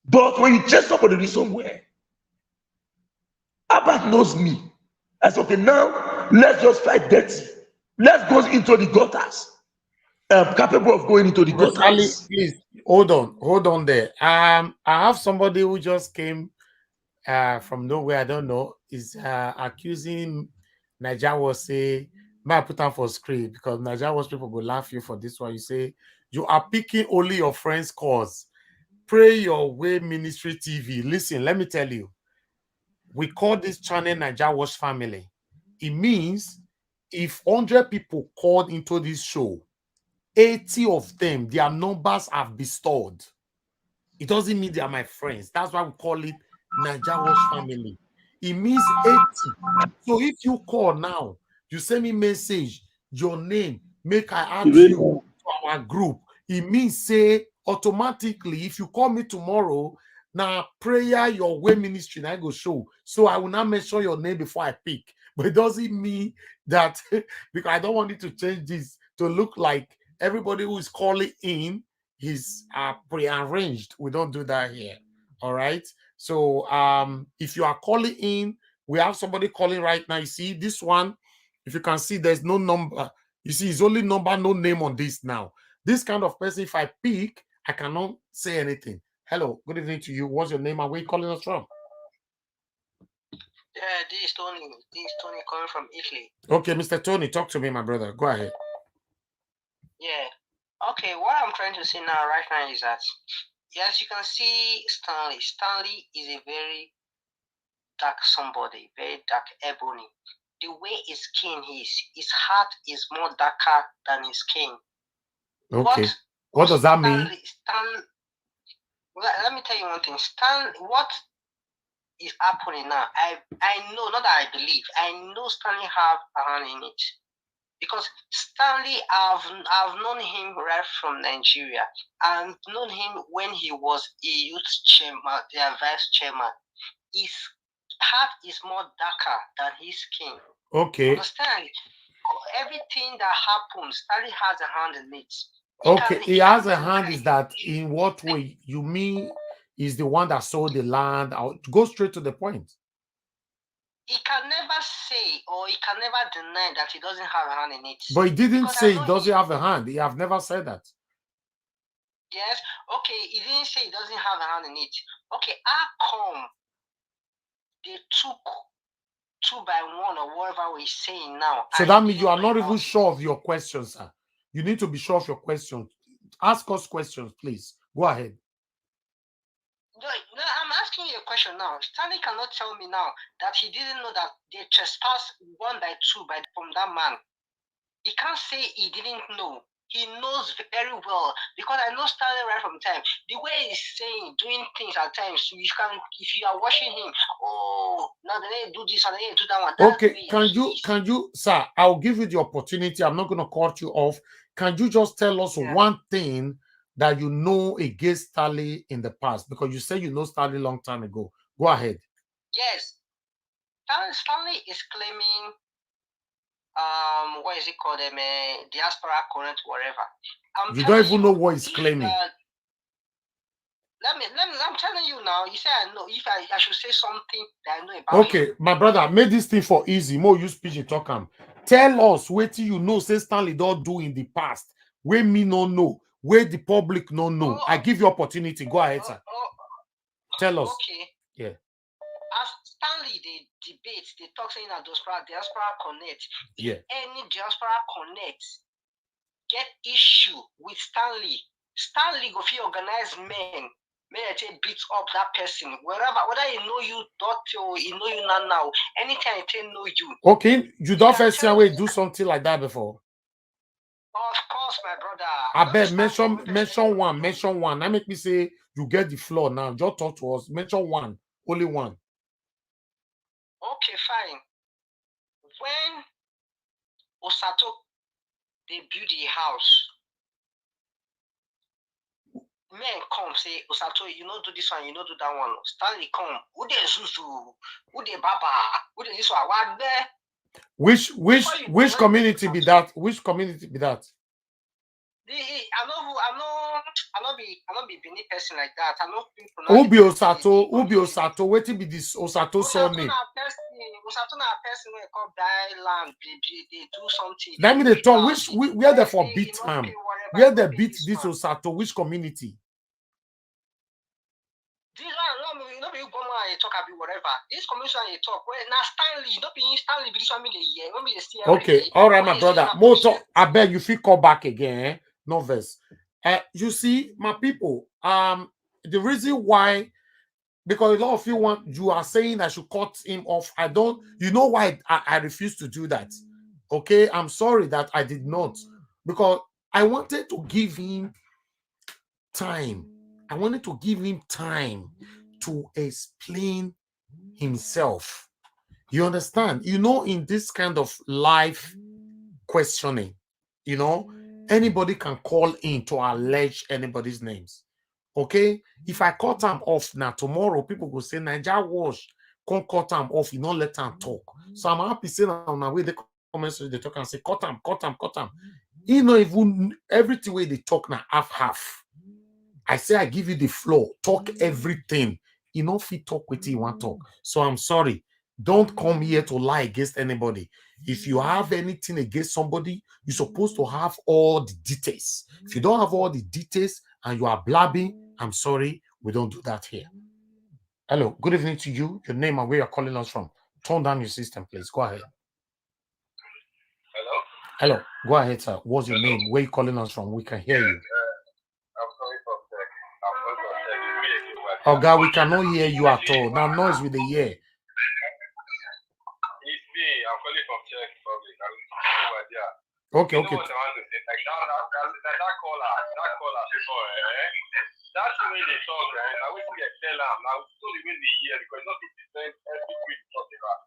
But when you chase somebody somewhere, Albert knows me. I said, okay, now let's just fight dirty. Let's go into the gutters. capable of going into the gutters. Please hold on there. I have somebody who just came from nowhere. I don't know. Is accusing Nigeria was say, may I put on for screen because Nigeria was people will laugh you for this one. You say you are picking only your friends' cause. Pray your way ministry TV. Listen, let me tell you. We call this channel Nigeria Watch Family. It means if 100 people called into this show, 80 of them, their numbers have been stored. It doesn't mean they are my friends. That's why we call it Nigeria Watch Family. It means 80. So if you call now, you send me message, your name, make I add you to our group. It means say automatically, if you call me tomorrow, now prayer your way ministry, and I go show. So I will not mention your name before I pick. But it doesn't mean that because I don't want it to change this to look like everybody who is calling in is prearranged. We don't do that here. All right. So if you are calling in, we have somebody calling right now. You see this one, if you can see, there's no number. You see, it's only number, no name on this now. This kind of person, if I pick, I cannot say anything. Hello, good evening to you. What's your name and where are you calling us from? Yeah, this is Tony. This is Tony calling from Italy. Okay, Mr. Tony, talk to me, my brother. Go ahead. Yeah. Okay, what I'm trying to say now, right now, is that, yes, you can see Stanley. Stanley is a very dark somebody, very dark ebony. The way his skin is, his heart is more darker than his skin. Okay. What does that mean? Let me tell you one thing. What is happening now? I know, not that I believe. I know Stanley have a hand in it. Because Stanley, I've known him right from Nigeria. I've known him when he was a youth chairman, the vice chairman. His heart is more darker than his skin. Okay. Understand? Everything that happens, Stanley has a hand in it. Okay, he has a hand. Is that in what way? You mean is the one that sold the land? I'll go straight to the point. He can never say or he can never deny that he doesn't have a hand in it. But he didn't say he doesn't have a hand. He have never said that. Yes. Okay, he didn't say he doesn't have a hand in it. Okay, how come they took 2 by 1 or whatever we're saying now? So that means you are not even sure of your questions, sir. You need to be sure of your questions. Ask us questions, please. Go ahead. No, I'm asking you a question now. Stanley cannot tell me now that he didn't know that they trespassed 1 by 2 from that man. He can't say he didn't know. He knows very well because I know Stanley right from time. The way he's saying, doing things at times, you can, if you are watching him, oh, now they do this and they do that one. Okay, can you, sir? I'll give you the opportunity. I'm not going to cut you off. Can you just tell us one thing that you know against Stanley in the past? Because you say you know Stanley a long time ago. Go ahead. Yes. Stanley is claiming what is it called, diaspora current, whatever. You don't even know what he's claiming. I'm telling you now. You say I know. If I should say something that I know about. Okay, my brother, I made this thing for easy. More use pidgin talk am. Tell us what you know. Say Stanley don't do in the past. Where me no know. Where the public no know. I give you opportunity. Go ahead, sir. Tell us. Okay. Yeah. As Stanley, they debate, they talk saying that diaspora connect. Yeah. If any diaspora connect get issue with Stanley go fit organize men I take beat up that person wherever, whether he know you doctor, he know you now. Anytime he take know you. Okay, you don't first say we do something like that before. Of course, my brother. I bet mention one. That make me say you get the floor now. Just talk to us. Mention one, only one. Okay, fine. When Osato they build the house, men come say, Osato, you know do this one, you know do that one. Stanley come. Who they Zuzu? Who they Baba? Who they this one? What there? Which community be that? Which community be that? I not be Benin person like that. I know people. Ubi Osato, waiting be this Osato surname. Osato na person wey come buy land, they do something. Let me the talk. Where they for beat where they beat this Osato, which community? This one, no be go and talk about whatever. This commission you talk. Well, now Stanley, not be Stanley. This one me the year. When me the see. Okay, all right, my brother. Moto, I beg you, feel call back again. Eh? No verse. You see, my people. The reason why, because a lot of you are saying I should cut him off. I don't. You know why I refuse to do that? Okay, I'm sorry that I did not, because I wanted to give him time. I wanted to give him time to explain himself. You understand? You know, in this kind of life questioning, you know, anybody can call in to allege anybody's names. Okay? If I cut him off now, tomorrow people will say, Niger Wash can't cut him off, you don't let him talk. So I'm happy saying on the way they comments they talk and say, cut him. You know, even everything way they talk now, half. I say I give you the floor, talk everything. You know, if you talk with you want to talk. So I'm sorry. Don't come here to lie against anybody. If you have anything against somebody, you're supposed to have all the details. If you don't have all the details and you are blabbing, I'm sorry, we don't do that here. Hello, good evening to you. Your name and where you're calling us from. Turn down your system, please. Go ahead. Hello, go ahead, sir. What's your name? Where you calling us from? We can hear you. Oh God, we cannot hear you at all. Now noise with the ear. It's me. I'm calling from Czech Republic. Okay. You know what I want to say? Like that caller before, that's the way they talk, right? Now we can tell them. Now it's only when they hear because not the different every week talk about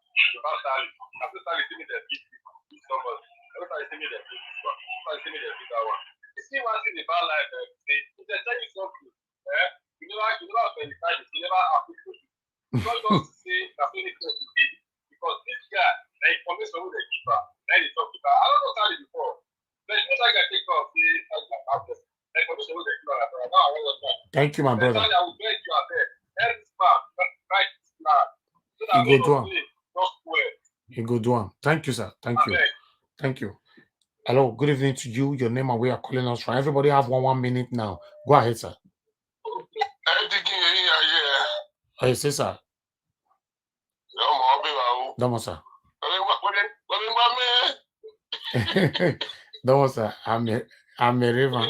Sally. After Sally see me the big somebody. After see me the big one. After see me the bigger one. You see one thing about life, they tell you something, You never verify this. You never have people. God doesn't say that's only to be because this guy, the information with the keeper, then he talked about. I don't know Sally before. There's no like I take off the information with the keeper. Now I want to. Thank you, my brother. I will beg you out there. Every smart, right smart. You go do one. Thank you, sir. Thank you. Thank you. Hello, good evening to you. Your name and where you are calling us from. Everybody have 1 minute now. Go ahead, sir. Hey, say, sir. Don't sir. Don't sir. I'm a river.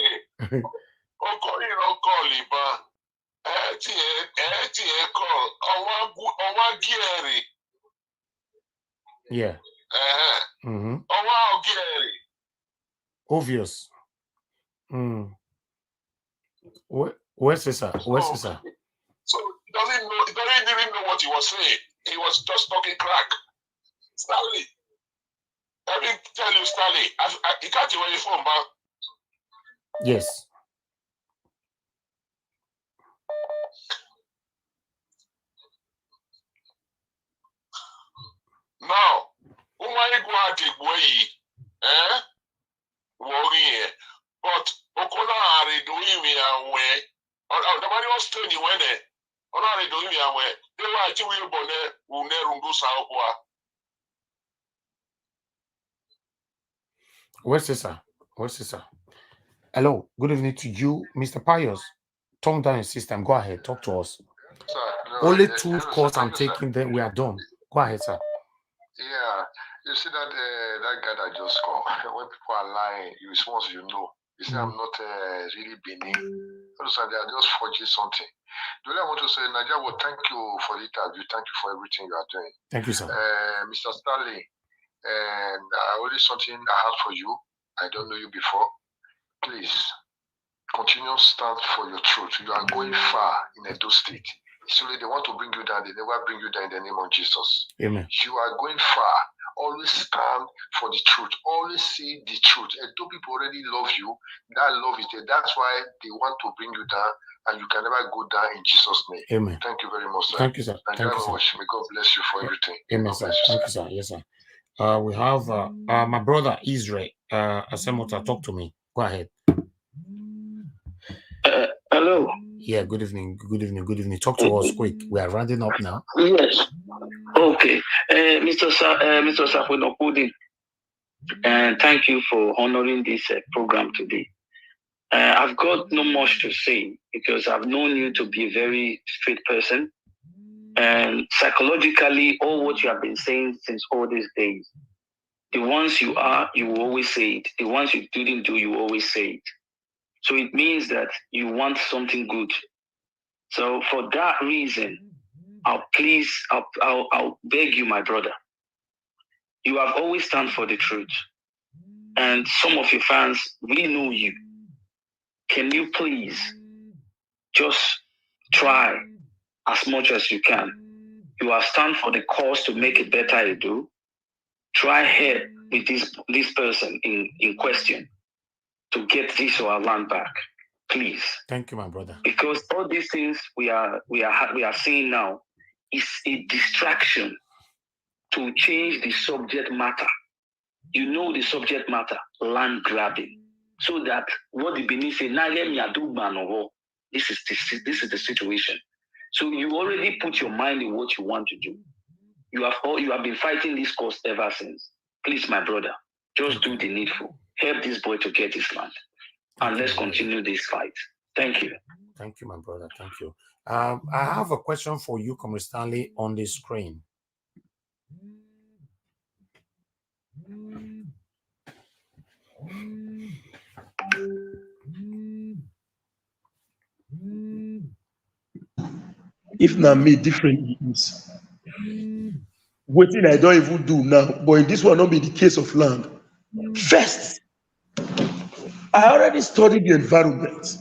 Yeah. Obvious. Where's this, sir? Where's this, sir? So he doesn't even know what he was saying. He was just talking crack. Stanley. Let me tell you, Stanley, he can't away from back. Yes. Now, who might go out the way, worry, but Okona are doing me away. The money was telling you when they doing me away. They were actually born there, who never do Saopoa. Where's this, sir? Where's this, sir? Hello, good evening to you, Mr. Pius. Turn down your system. Go ahead, talk to us. Sir, only 2 calls I'm taking, then we are done. Go ahead, sir. Yeah, you see that guy that just called. When people are lying, you once you know. You say I'm not really Benin. They are just forging something. The only I want to say, Nadia, well, thank you for the interview. Thank you for everything you are doing. Thank you, sir. Mr. Stanley, and only something I have for you. I don't know you before. Please continue stand for your truth. You are going far in Edo State. So they want to bring you down. They never bring you down in the name of Jesus. Amen. You are going far. Always stand for the truth. Always say the truth. Edo people already love you. That love is there. That's why they want to bring you down, and you can never go down in Jesus' name. Amen. Thank you very much, sir. Thank you, sir. And Thank you, sir. May God bless you for everything. Amen, sir. Thank you, sir. Yes, sir. We have my brother Israel Asemota. Talk to me. Go ahead. Hello. Yeah, good evening. Good evening. Good evening. Talk to us quick. We are rounding up now. Yes. Okay. Mr. Sapunopudi, thank you for honoring this program today. I've got no much to say because I've known you to be a very straight person. And psychologically, all what you have been saying since all these days, the ones you are, you will always say it. The ones you didn't do, you always say it. So it means that you want something good. So for that reason, I'll beg you, my brother. You have always stand for the truth. And some of your fans, we know you. Can you please just try as much as you can? You have stand for the cause to make it better you do. Try help with this person in question to get this or our land back. Please. Thank you, my brother. Because all these things we are seeing now is a distraction to change the subject matter. You know the subject matter, land grabbing. So that what the Benin say, this is the situation. So you already put your mind in what you want to do. You have been fighting this cause ever since. Please, my brother, just do the needful. Help this boy to get his land. And let's continue this fight. Thank you. Thank you, my brother. Thank you. I have a question for you, Comr Stanley, on the screen. If not me, different is. Waiting, I don't even do now, but in this one not be the case of land. First, I already studied the environment.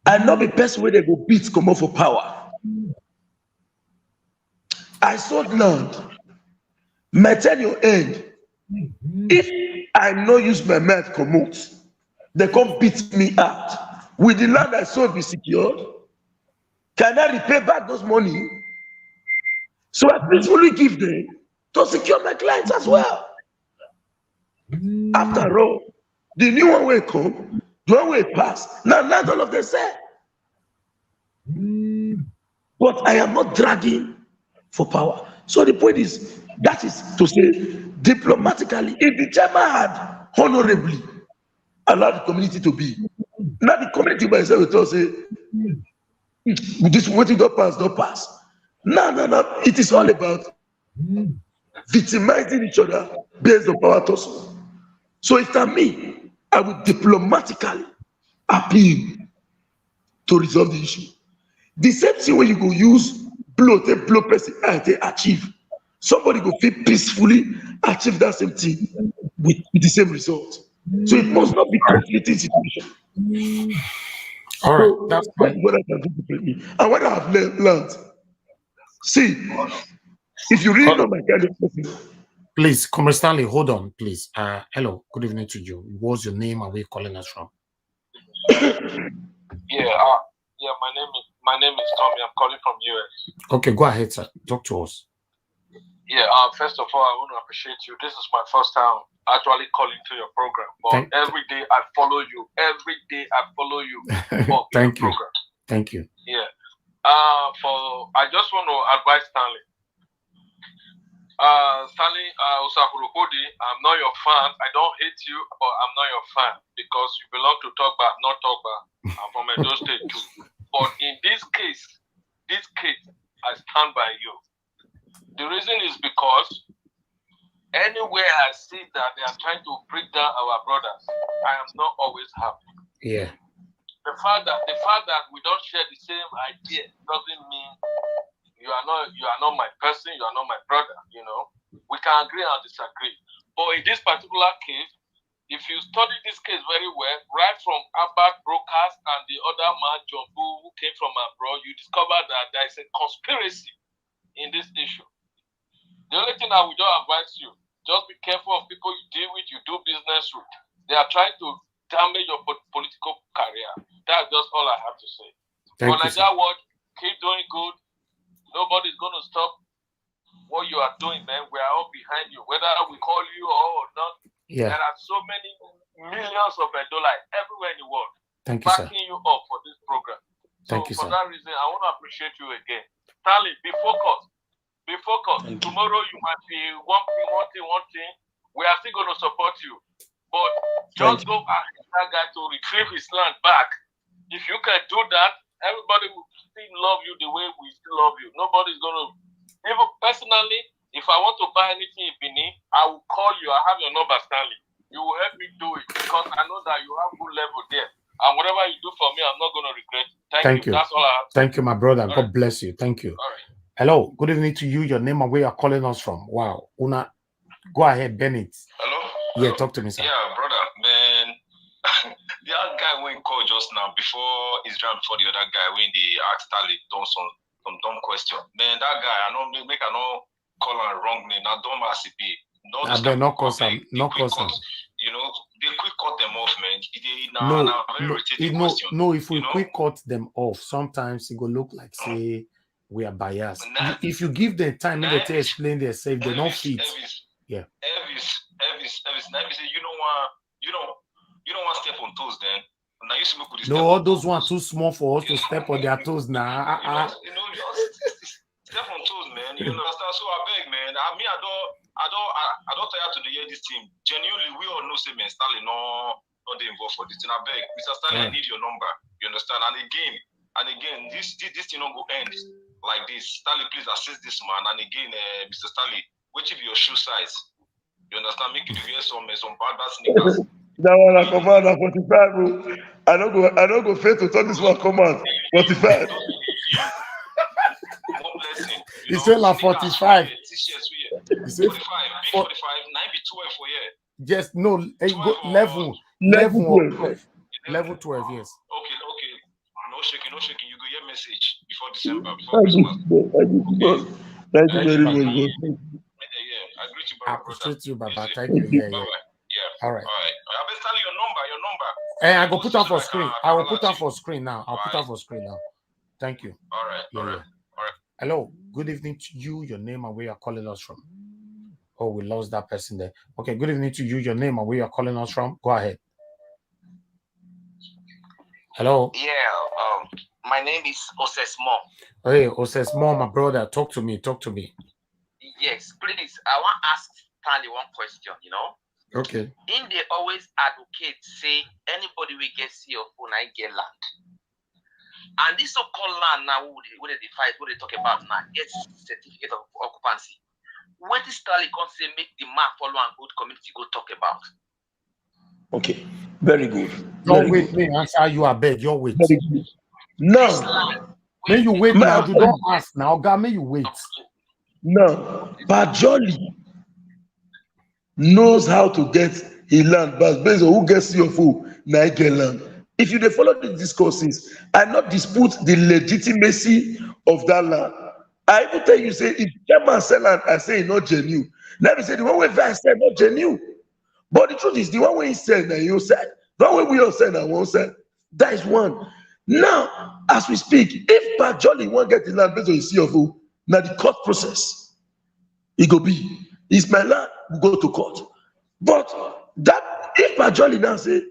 I know the best way they go beat come up for power. I sold land. My tenure end. If I no use my mouth commute, they come beat me out. With the land I sold be secured? Can I repay back those money? So I peacefully give them to secure my clients as well. After all, the new one will come, the one will pass. Now all of them say. But I am not dragging for power. So the point is, that is to say, diplomatically, if the chairman had honorably allowed the community to be, now the community by itself will say, this waiting don't pass. No. It is all about victimizing each other based on power tussle. So if I'm me, I would diplomatically appeal to resolve the issue. The same thing when you go use blow person and they achieve. Somebody go feel peacefully achieve that same thing with the same result. So it must not be conflicting situation. All right, that's fine. What I can do differently. And what I have learned, see, if you really know my kind of person. Please, Comr Stanley, hold on, please. Hello, good evening to you. What's your name and where you calling us from? Yeah, my name is Tommy. I'm calling from US. Okay, go ahead, sir. Talk to us. Yeah, first of all, I want to appreciate you. This is my first time actually calling to your program. But every day I follow you. Thank you. Program. Thank you. Yeah. I just want to advise Stanley. Stanley Osakurokodi, I'm not your fan. I don't hate you, but I'm not your fan because you belong to Togba, not Togba. I'm from Edo State too. But in this case, I stand by you. The reason is because anywhere I see that they are trying to break down our brothers, I am not always happy. Yeah. The fact that we don't share the same idea doesn't mean you are not my person, you are not my brother, you know. We can agree and disagree. But in this particular case, if you study this case very well, right from Abad Brokers and the other man, John Boo, who came from abroad, you discover that there is a conspiracy in this issue. The only thing I would just advise you, just be careful of people you deal with, you do business with. They are trying to damage your political career. That's just all I have to say. For Nigeria Watch, keep doing good. Nobody's going to stop what you are doing, man. We are all behind you, whether we call you or not. Yeah. There are so many millions of dollars everywhere in the world. Thank you, sir. backing you up for this program. So Thank you, for sir. that reason, I want to appreciate you again. Stanley, be focused. Be focused. Tomorrow you might be one thing. We are still going to support you. But just go ask that guy to retrieve his land back. If you can do that, everybody will still love you the way we still love you. Nobody's going to... Even personally, if I want to buy anything in Benin, I will call you. I have your number, Stanley. You will help me do it because I know that you have good level there. And whatever you do for me, I'm not going to regret it. Thank you. That's all I have. Thank you, my brother. All God right. bless you. Thank you. All right. Hello. Good evening to you. Your name and where you're calling us from. Wow. Una, go ahead, Bennett. Hello? Yeah, talk to me, sir. Yeah, brother, man. The other guy when called just now before Israel, before the other guy when they asked Stanley some dumb question. Man, that guy, I know make I know call him wrong name. Now dumb as it be. I better not cause him. Not cause him. You know, they quick cut them off, man. No, if we quick cut them off, sometimes it go look like say we are biased. If you give them time and they explain themselves, they don't fit. Yeah. Elvis, now you say you don't want step on toes then. Now you smoke with this. No, all those ones too small for us to step on their toes now. Just step on toes, man. You understand? So I beg, man. I don't tell you to hear this team. Genuinely, we all know say man, Stanley not they involved for this thing. I beg, Mr. Stanley, I need your number. You understand? And again, this thing don't go end like this. Stanley, please assist this man. And again, Mr. Stanley, which is your shoe size? You understand? Make you wear some bad sneakers. That one I come out at 45, bro. I don't go fail to talk this one come out 45. He said like 45. He said 45, 9 be 12 for here. Yes, no, level 12. Level 12, yes. Okay. No shaking. You go hear message before December, before Christmas. Thank you very much, bro. Yeah, I greet you, brother. I appreciate you, Baba. Thank you. Yeah. All right. I better tell you your number. I go put out for screen. I will put out for screen now. Thank you. All right. Hello. Good evening to you. Your name and where you're calling us from. Oh, we lost that person there. Okay. Good evening to you. Your name and where you're calling us from. Go ahead. Hello. Yeah. My name is Osesmo. Hey, Osesmo, my brother. Talk to me. Yes, please. I want to ask Stanley one question. Okay. They always advocate, say anybody will get CFO and get land. And this so-called land now, what they fight, what they talk about now, gets certificate of occupancy. What is Stanley going to say make the man follow and good community go talk about? Okay, very good. Don't wait, me answer you. I beg, you wait. No. May you wait now. You don't ask now, God. May you wait. No, but Jolly knows how to get his land back based on who gets CFO, now get land. If you follow the discourses, I not dispute the legitimacy of that land. I even tell you, say, if Chairman sell land, I say it's not genuine. Let me say the one way I said not genuine. But the truth is, the one way he said that you said, the one way we all said that one said, that is one. Now, as we speak, if Bajoli won't get the land based on his CFO, now the court process, it go be, it's my land, we go to court. But that, if Bajoli now say,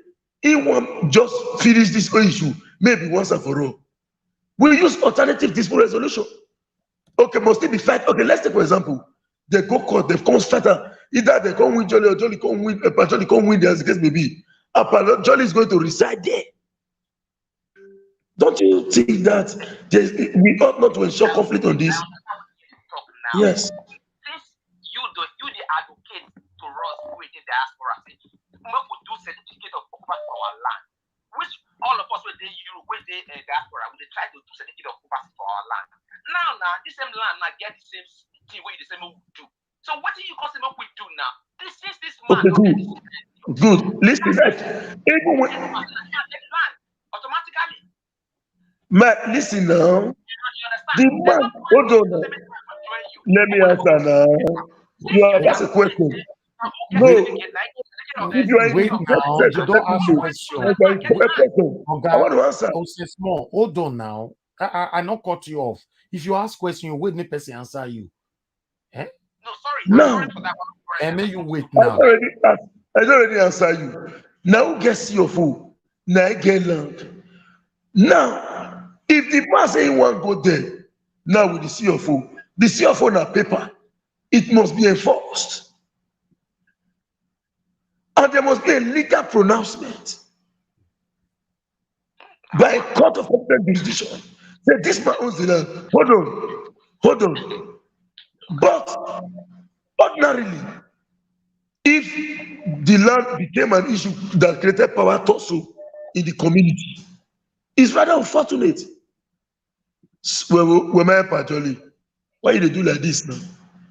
he won't just finish this issue, maybe once and for all, we use alternative dispute resolution. Okay, must it be fight? Okay, let's take for example, they go court, they come fatter. Either they come win Jolly or Jolly come win, Jolly come win, as the case may be. Jolly is going to reside there. Don't you think that we ought not to ensure conflict on this? Yes. Since you the advocate to us with the diaspora, we could do certificate of occupancy for our land, which all of us with the Europe, with the diaspora, we try to do certificate of occupancy for our land. Now, this same land now get the same thing where the same we do. So what do you consider we do now? This man. Okay, good. Listen, even when automatically. Listen now. The man, hold on now. Let me answer now. You have asked a question. No. If you are wait now, you don't ask a question. I want to answer. Small. Hold on now. I not cut you off. If you ask question, you wait me person answer you. Eh? No, sorry. No. Sorry for that one. And then you wait now. I already answer you. Now guess your fool. na get land. Now, if the man say he wan go there, now with the CFO na paper, it must be enforced. And there must be a legal pronouncement by a court of competent jurisdiction. Say this man owns the land. Hold on. But ordinarily, if the land became an issue that created power tussle in the community, it's rather unfortunate. Well, my Pajoli, why you dey do like this now?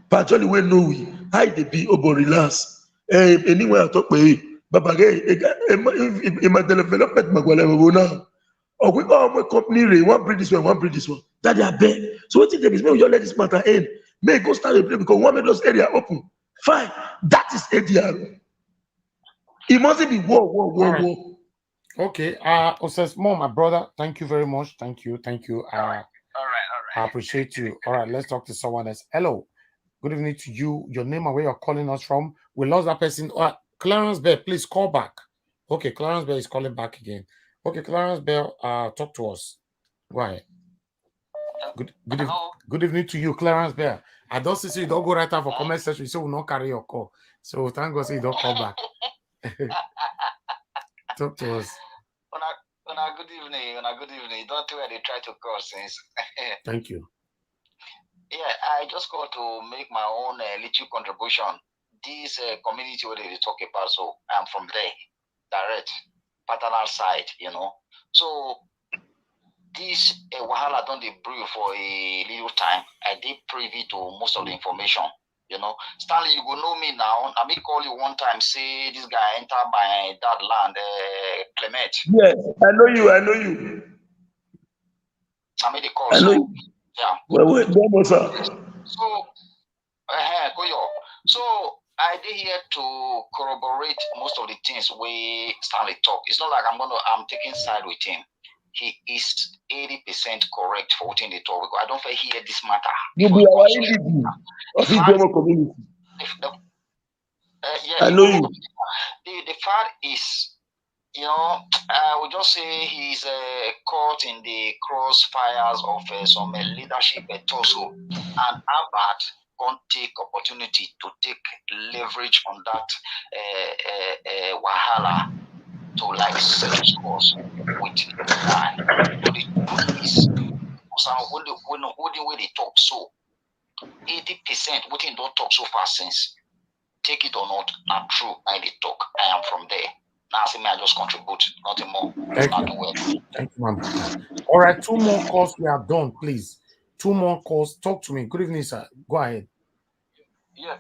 Pajoli wey know we, how they be over relax. Anywhere I talk with Baba Gay, in my development, Magwala now. Or we all my company, one bring this one, that they are bad. So what if there is no you let this matter end? May go start a play because one of those area open. Fine, that is ADR. It mustn't be war. Okay, Osesmo, my brother, thank you very much. Thank you. All right. I appreciate you. All right, let's talk to someone else. Hello, good evening to you. Your name and where you're calling us from. We lost that person. Clarence Bell, please call back. Okay, Clarence Bell is calling back again. Okay, Clarence Bell, talk to us. Go ahead. Good evening to you, Clarence Bell. I don't see you don't go right out for comment section, so we'll not carry your call. So thank God you don't call back. Talk to us. Good evening. Don't do where they try to call since. Thank you. Yeah, I just got to make my own little contribution. This community where they talk about, so I'm from there, direct, paternal side, So this Wahala don't they brew for a little time. I did privy to most of the information. Stanley, you go know me now. I may call you one time, say this guy enter my dad land, Clement. Yes, I know you. I made the call. I know you. Yeah. Wait, sir. So, So I did here to corroborate most of the things we Stanley talk. It's not like I'm taking side with him. He is 80% correct for what in the talk because I don't hear this matter. You be our individual of the Igbo community. I know you. The fact is, I would just say he's caught in the crossfires of some leadership also, and Albert can't take opportunity to take leverage on that Wahala to like settle scores with the guy. But the truth is, when they talk so, 80% what he don't talk so far since. Take it or not, not true. I did talk. I am from there. Now see me, I just contribute, nothing more. Thank you, man. All right, 2 more calls we have done, please. 2 more calls. Talk to me. Good evening, sir. Go ahead. Yeah,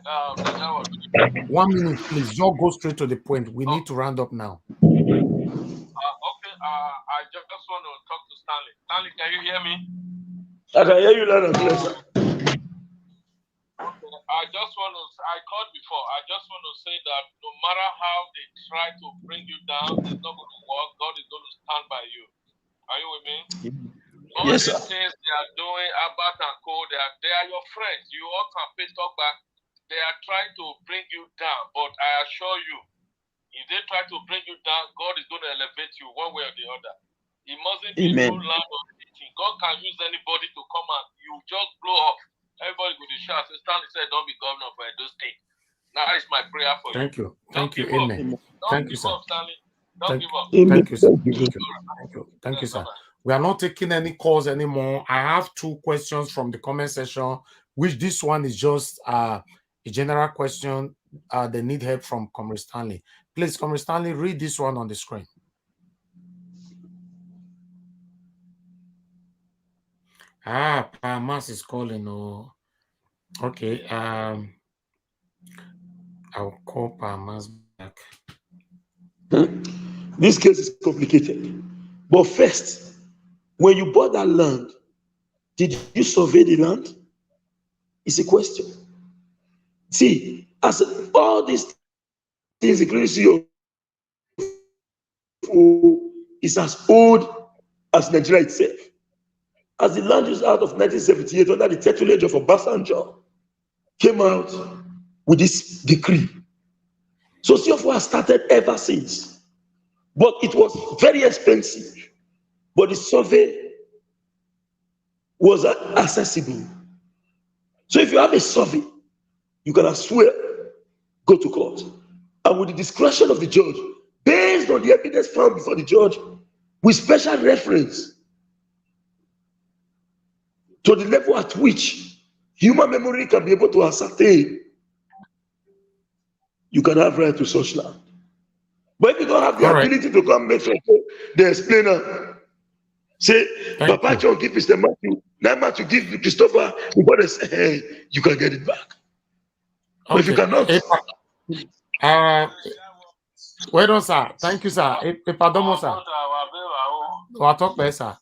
1 minute, please. Just go straight to the point. We need to round up now. Okay, I just want to talk to Stanley. Stanley, can you hear me? I can hear you loud and clear, sir. Okay, I called before. I just want to say that no matter how they try to bring you down, it's not going to work. God is going to stand by you. Are you with me? All Yes, these sir. things they are doing, Albert and Co, they are your friends. You all can pay talk back. They are trying to bring you down, but I assure you, if they try to bring you down, God is going to elevate you one way or the other. It mustn't be Amen. no land or anything. God can use anybody to come and you just blow up. Everybody go to shout. So Stanley said, "Don't be governor for Edo State." Now that is my prayer for you. Thank you. Don't Thank you. give up. Amen. Don't Thank you, give sir. up, Stanley. Don't give up. Thank you, sir. Thank you. Thank you, sir. We are not taking any calls anymore. I have 2 questions from the comment section, which this one is just a general question. They need help from Comr Stanley. Please, Comr Stanley, read this one on the screen. Pamas is calling. Oh, okay. I'll call Pamas back. This case is complicated. But first, when you bought that land, did you survey the land? It's a question. See, as all these things, including is as old as Nigeria itself. As the land use out of 1978 under the tutelage of Obasanjo came out with this decree. So CFO has started ever since. but it was very expensive. But the survey was accessible. So if you have a survey, you can swear, go to court. And with the discretion of the judge, based on the evidence found before the judge, with special reference to the level at which human memory can be able to ascertain, you can have right to such land. But if you don't have the ability to come make the explainer, say, Papa John give Mr. Matthew, now Matthew give Christopher, before they say, hey, you can get it back. But if you cannot. Well done, sir. Thank you, sir. Pardon, sir. What talk better, sir?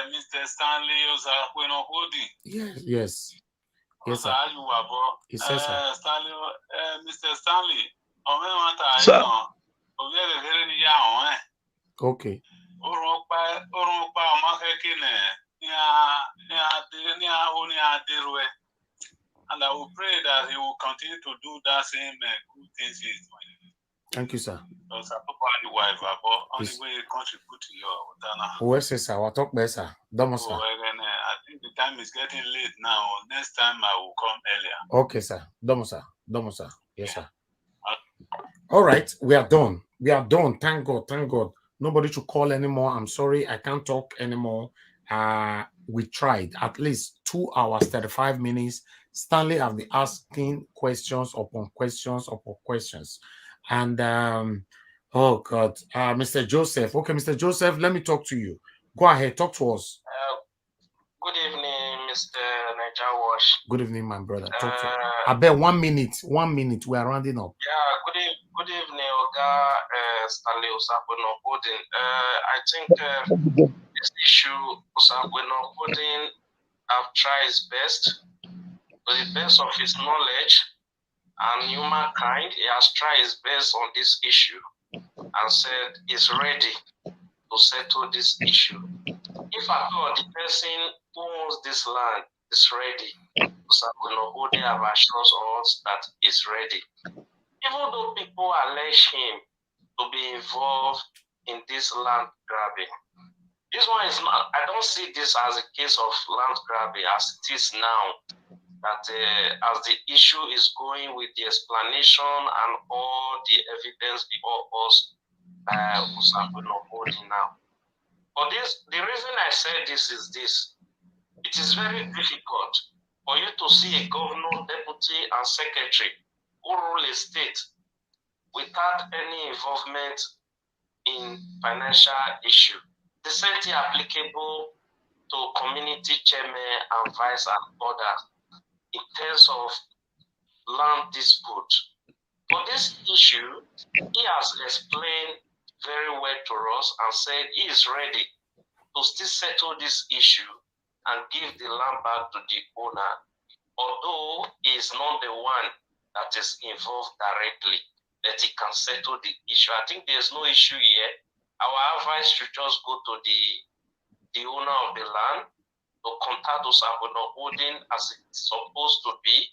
Mr. Stanley, Yes, yes. Yes, sir. Yes, sir. Stanley, Mr. Stanley, sir. Okay. And I will pray that he will continue to do that same good things he's doing. Thank you, sir. Because the wife, but only way contribute to your Who else, sir? What talk better, sir? Domo, sir. I think the time is getting late now. Next time I will come earlier. Okay, sir. Domo, sir. Domo, sir. Yes, sir. All right, we are done. We are done. Thank God. Thank God. Nobody should call anymore. I'm sorry, I can't talk anymore. We tried at least 2 hours, 35 minutes. Stanley have been asking questions upon questions upon questions. And oh God, Mr. Joseph. Okay, Mr. Joseph, let me talk to you. Go ahead, talk to us. Good evening, Mr. Niger Wash. Good evening, my brother. Talk to me. I bet 1 minute. 1 minute. We are rounding up. Yeah, good evening, Oga Stanley Osakweno Holding. I think this issue, Osakweno Holding have tried his best, to the best of his knowledge and humankind. He has tried his best on this issue and said he's ready to settle this issue. If at all the person who owns this land is ready, Osakweno have assured us that he's ready. Even though people allege him to be involved in this land grabbing, this one is not, I don't see this as a case of land grabbing as it is now. That as the issue is going with the explanation and all the evidence before us, Osakweno holding now. But this, the reason I said this is this: it is very difficult for you to see a governor, deputy, and secretary who rule a state without any involvement in financial issue. The same thing applicable to community chairman and vice and others in terms of land dispute. For this issue, he has explained very well to us and said he is ready to still settle this issue and give the land back to the owner, although he is not the one that is involved directly, that he can settle the issue. I think there's no issue here. Our advice should just go to the owner of the land to contact Osakweno Holding as it's supposed to be.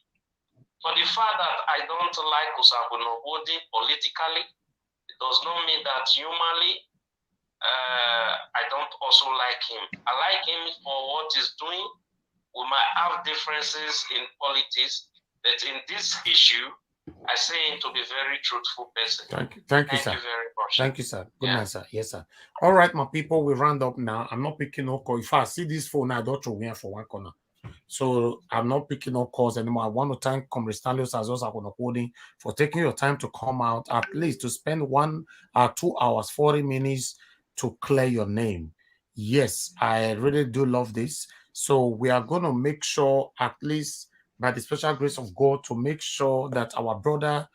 For the fact that I don't like Osakweno Holding politically, it does not mean that humanly I don't also like him. I like him for what he's doing. We might have differences in politics, but in this issue, I say him to be a very truthful person. Thank you, sir. Thank you very much. Thank you, sir. Good night, sir. Yes, sir. All right, my people, we round up now. I'm not picking no call. If I see this phone, I don't throw me for one corner. So I'm not picking no calls anymore. I want to thank Comr Stanley Holding for taking your time to come out, at least to spend 1 or 2 hours, 40 minutes to clear your name. Yes, I really do love this. So we are going to make sure, at least by the special grace of God, to make sure that our brother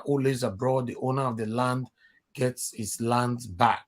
who lives abroad, the owner of the land, gets his land back.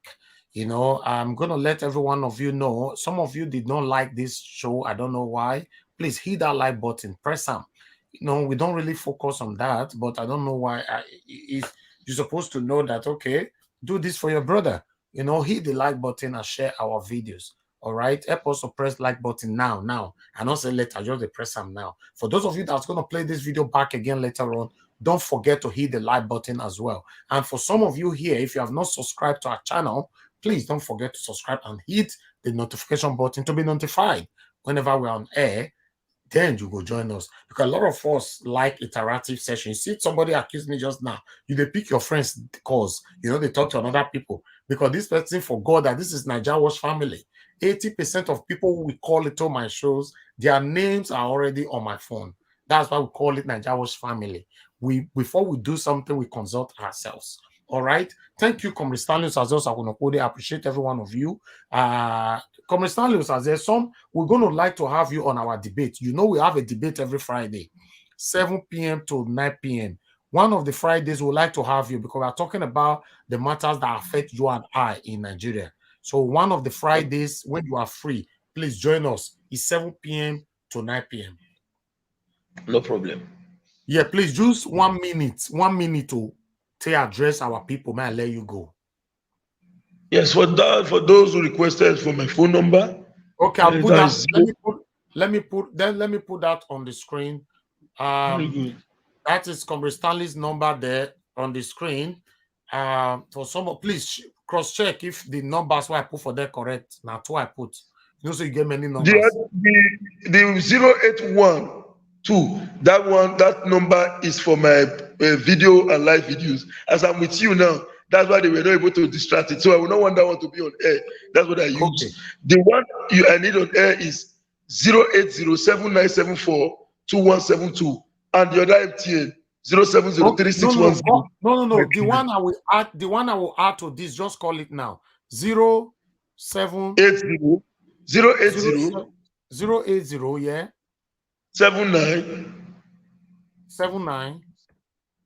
You know, I'm going to let every one of you know. Some of you did not like this show. I don't know why. Please hit that like button. Press them. You know, we don't really focus on that, but I don't know why. If you're supposed to know that, okay, do this for your brother. You know, hit the like button and share our videos. All right, help us to press like button now, and not say later, just press them now. For those of you that's going to play this video back again later on, don't forget to hit the like button as well. And for some of you here, if you have not subscribed to our channel, please don't forget to subscribe and hit the notification button to be notified whenever we're on air. Then you go join us, because a lot of us like interactive sessions. See, somebody accused me just now. You they pick your friends calls, you know, they talk to another people, because this person forgot that this is Naija Watch family. 80% of people who we call it to my shows, their names are already on my phone. That's why we call it Naija Watch family. Before we do something, we consult ourselves. All right. Thank you, Comr Stanley Usaze. I appreciate every one of you. Comr Stanley Usaze, we're going to like to have you on our debate. You know, we have a debate every Friday, 7 p.m. to 9 p.m. One of the Fridays we'd like to have you, because we're talking about the matters that affect you and I in Nigeria. So one of the Fridays when you are free, please join us. It's 7 p.m. to 9 p.m. No problem. Yeah, please, just 1 minute to address our people. May I let you go? Yes, for those who requested for my phone number. Okay, I'll put that. Let me put that on the screen. Very good. That is Comr Stanley's number there on the screen. For some, please cross-check if the numbers I put for there correct. Now, two I put. You know, so you get many numbers. The 0812, that number is for my video and live videos. As I'm with you now, that's why they were not able to distract it. So I will not want that one to be on air. That's what I use. Okay. The one I need on air is 08079742172, and the other MTN 0703610. No. The one I will add to this, just call it now. 080 yeah. 79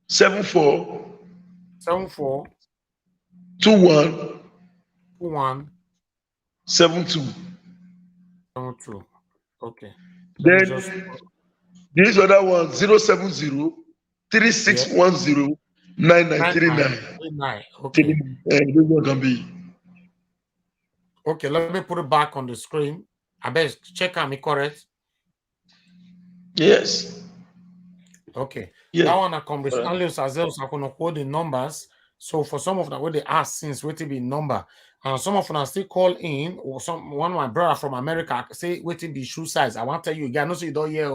74 21 72. Okay. Then this other one 070 3610 9939. Okay. This one can be. Okay, let me put it back on the screen. I bet check am correct. Yes. Okay. Yeah. That one I Comr Stanley Usaze I can hold the numbers. So for some of them, when they ask since what to be number, and some of them still call in, or one of my brother from America say what to be shoe size. I want to tell you again, no say you don't hear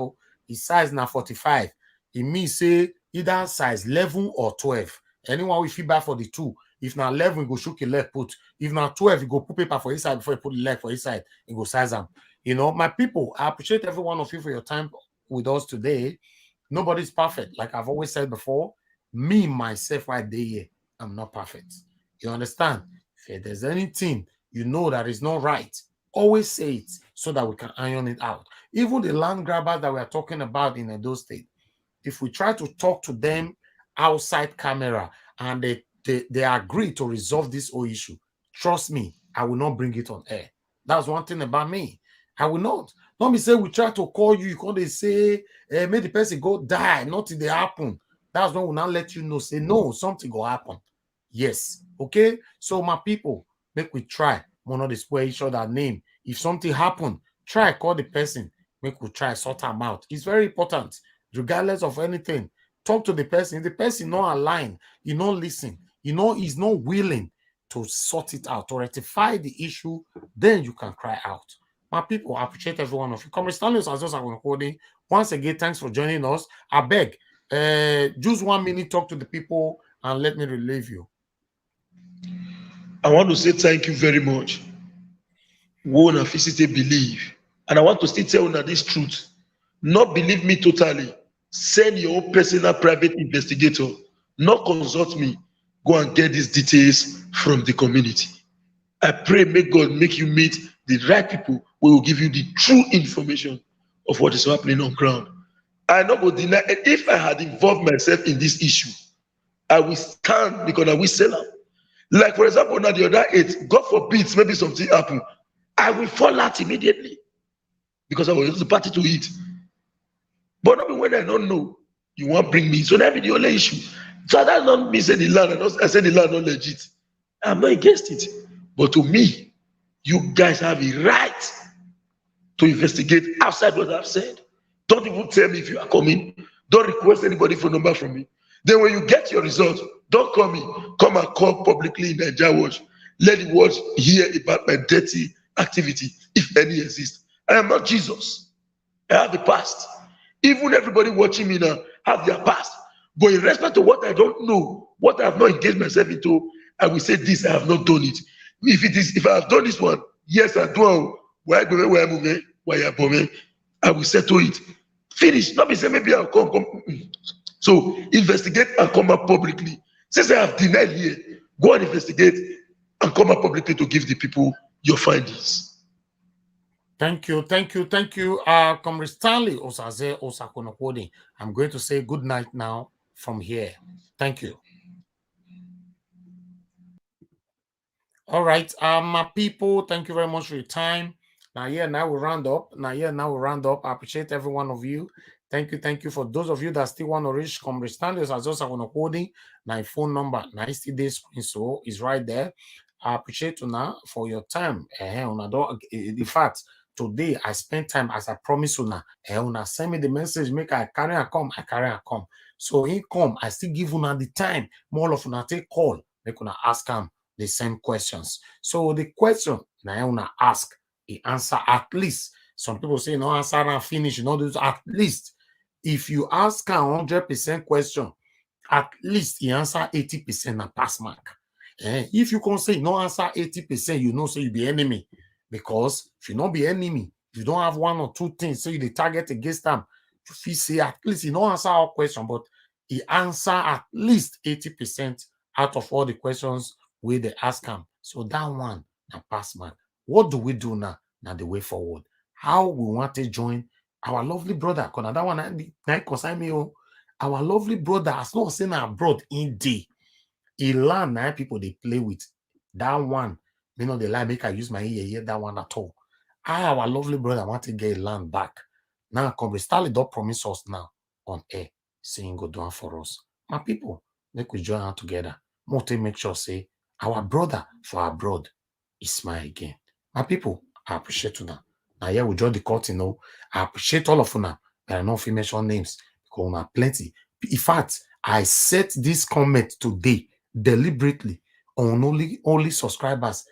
his size now 45. It means say either size 11 or 12. Anyone will feedback for the two. If now 11, you go shook your leg put. If now 12, you go put paper for his side before you put the leg for his side. You go size them. You know, my people, I appreciate every one of you for your time with us today. Nobody's perfect. Like I've always said before, me, myself, right there, I'm not perfect. You understand? If there's anything you know that is not right, always say it so that we can iron it out. Even the land grabbers that we are talking about in Edo State, if we try to talk to them outside camera and they agree to resolve this whole issue, trust me, I will not bring it on air. That's one thing about me. I will not. Let me say we try to call you, you can't say, make the person go die, nothing they happen. That's when we'll not let you know, say no, something will happen. Yes. Okay. So my people, make we try. We'll not display each other name. If something happen, try call the person. Make we try sort them out. It's very important, regardless of anything. Talk to the person. If the person not aligned, you not listen. You know he's not willing to sort it out, to rectify the issue. Then you can cry out. My people, I appreciate every one of you. Comr Stanley Usaze recording. Once again, thanks for joining us. I beg, just 1 minute, talk to the people and let me relieve you. I want to say thank you very much. Won't officially believe, and I want to still tell you this truth. Not believe me totally. Send your own personal private investigator. Not consult me. Go and get these details from the community. I pray, may God make you meet the right people who will give you the true information of what is happening on ground. I not go deny, and if I had involved myself in this issue, I will stand because I will sell out. Like for example, now the other 8, God forbid, maybe something happen, I will fall out immediately because I was the party to it. But not when I don't know, you won't bring me. So that be the only issue. So that not me say the land. I said the land not legit. I'm not against it. But to me, you guys have a right to investigate outside what I've said. Don't even tell me if you are coming. Don't request anybody phone number from me. Then when you get your result, don't call me. Come and call publicly in Nigeria Watch. Let the world hear about my dirty activity, if any exists. I am not Jesus. I have the past. Even everybody watching me now have their past. But in respect to what I don't know, what I have not engaged myself into, I will say this, I have not done it. If I have done this one, yes, I do. I will settle it. Finish. Not be say maybe I'll come. So investigate and come up publicly. Since I have denied here, go and investigate and come up publicly to give the people your findings. Thank you. Comr Stanley Osaze Osakonokodi. I'm going to say good night now from here. Thank you. All right, my people, thank you very much for your time. Now we round up. I appreciate every one of you. Thank you. For those of you that still want to reach Comr Stanley Osaze Osakonokodi, my phone number, 90 days so is right there. I appreciate you now for your time. In fact, today I spent time as I promised you now. Send me the message, make I carry and come. So he come, I still give you the time. More of una take call, make una ask him the same questions. So the question now una ask, he answer at least. Some people say no answer and finish. Do at least. If you ask a 100% question, at least he answer 80% and pass mark. If you can say no answer 80%, you know, so you be enemy. Because if you not be enemy, if you don't have one or two things, so you the target against them, if you say at least he don't answer our question, but he answer at least 80% out of all the questions where they ask him. So that one, now pass mark. What do we do now? Now the way forward. How we want to join our lovely brother? Because that one I consign me. Our lovely brother has not seen abroad in day. He learn now people they play with. That one, they lie, make I use my ear that one at all. Our lovely brother want to get land back. Now, Comr Stanley don't promise us now on air, saying go down for us. My people, make we join out together. Mote make sure say our brother for abroad is smile again. My people, I appreciate you now. Now here we join the court, I appreciate all of you now. But I know if you mention names because we have plenty. In fact, I set this comment today deliberately on only subscribers.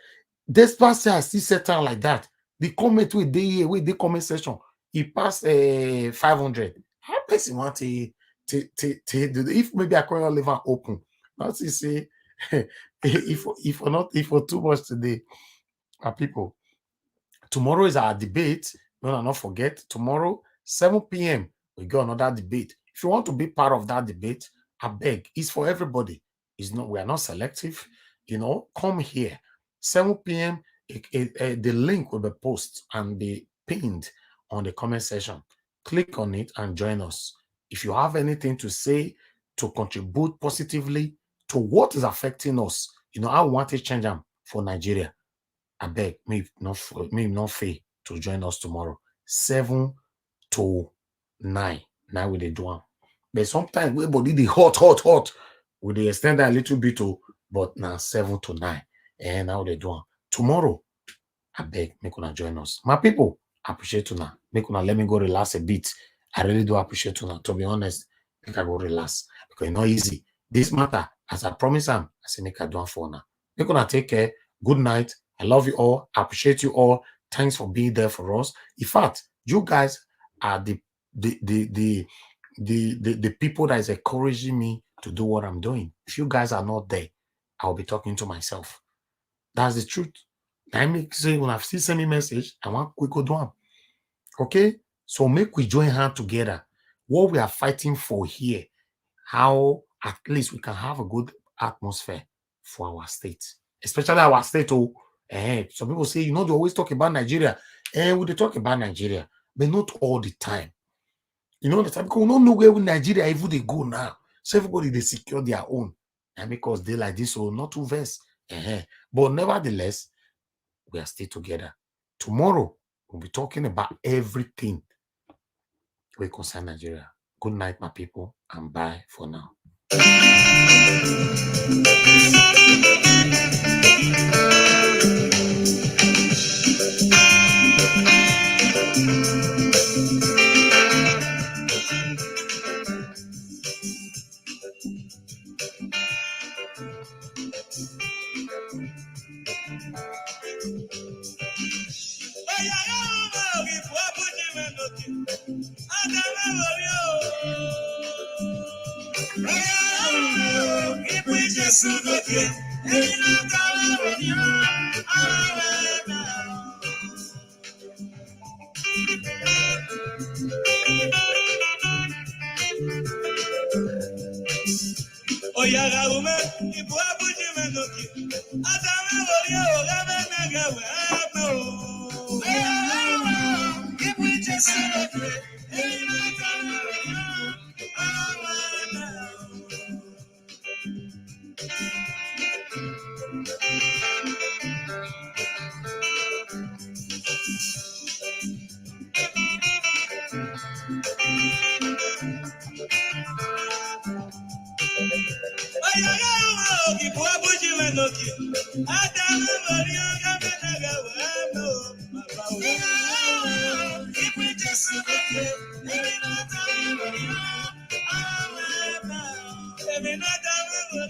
Despite say I still set out like that, the comment with the comment section, it passed 500. How person want to do if maybe I can't leave it open? Not to say if for too much today, people. Tomorrow is our debate. Not forget, tomorrow 7 p.m. we got another debate. If you want to be part of that debate, I beg, it's for everybody. We are not selective. Come here 7 p.m. The link will be posted and be pinned on the comment section. Click on it and join us. If you have anything to say to contribute positively to what is affecting us, I want to change them for Nigeria. I beg, me not fail to join us tomorrow 7 to 9. Now we do one. But sometimes we body the hot. We they extend that a little bit to, but now 7 to 9. And now they do one. Tomorrow, I beg, make una join us. My people, I appreciate you now. Make una let me go relax a bit. I really do appreciate you now. To be honest, make I go relax. Because it's not easy. This matter, as I promise I say make I do one for now. Make una take care. Good night. I love you all. I appreciate you all. Thanks for being there for us. In fact, you guys are the people that is encouraging me to do what I'm doing. If you guys are not there, I'll be talking to myself. That's the truth. I make say when I've sent me message, I want we go do them. Okay? So make we join hands together. What we are fighting for here, how at least we can have a good atmosphere for our state. Especially our state. Some people say, they always talk about Nigeria. And they talk about Nigeria, but not all the time. The time because we don't know where Nigeria even they go now. So everybody they secure their own. And because they like this, so not too verse. But nevertheless, we are still together. Tomorrow, we'll be talking about everything we concern Nigeria. Good night, my people, and bye for now. Oyaga ume, ibu abuji menoki. Adame wori ogame nagawe amo. Ibu Jesu okre, ina kama awana. Oyaga ume, ibu abuji menoki. Adame wori ogame nagawe amo. Ibu Jesu okre, ina kama awana. Every night I'm a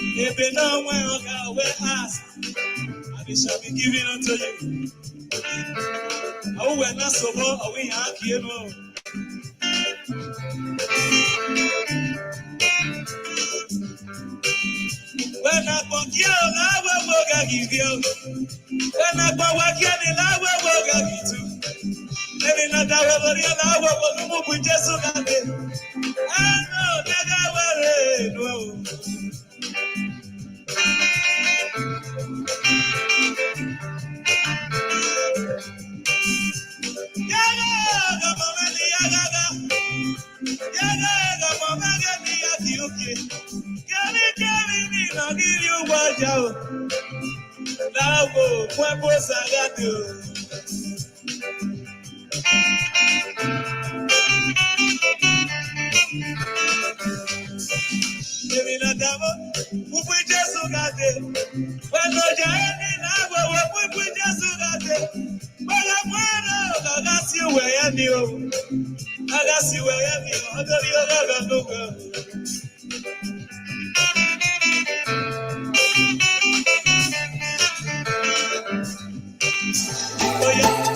If you know where I will ask, and it shall be given unto you. Oh, we're not so bold, we are here. When I walk you, I will give you. When I walk you, I will give you. Maybe not that way, but I will move with Jesus. I know that I will. Oh yeah.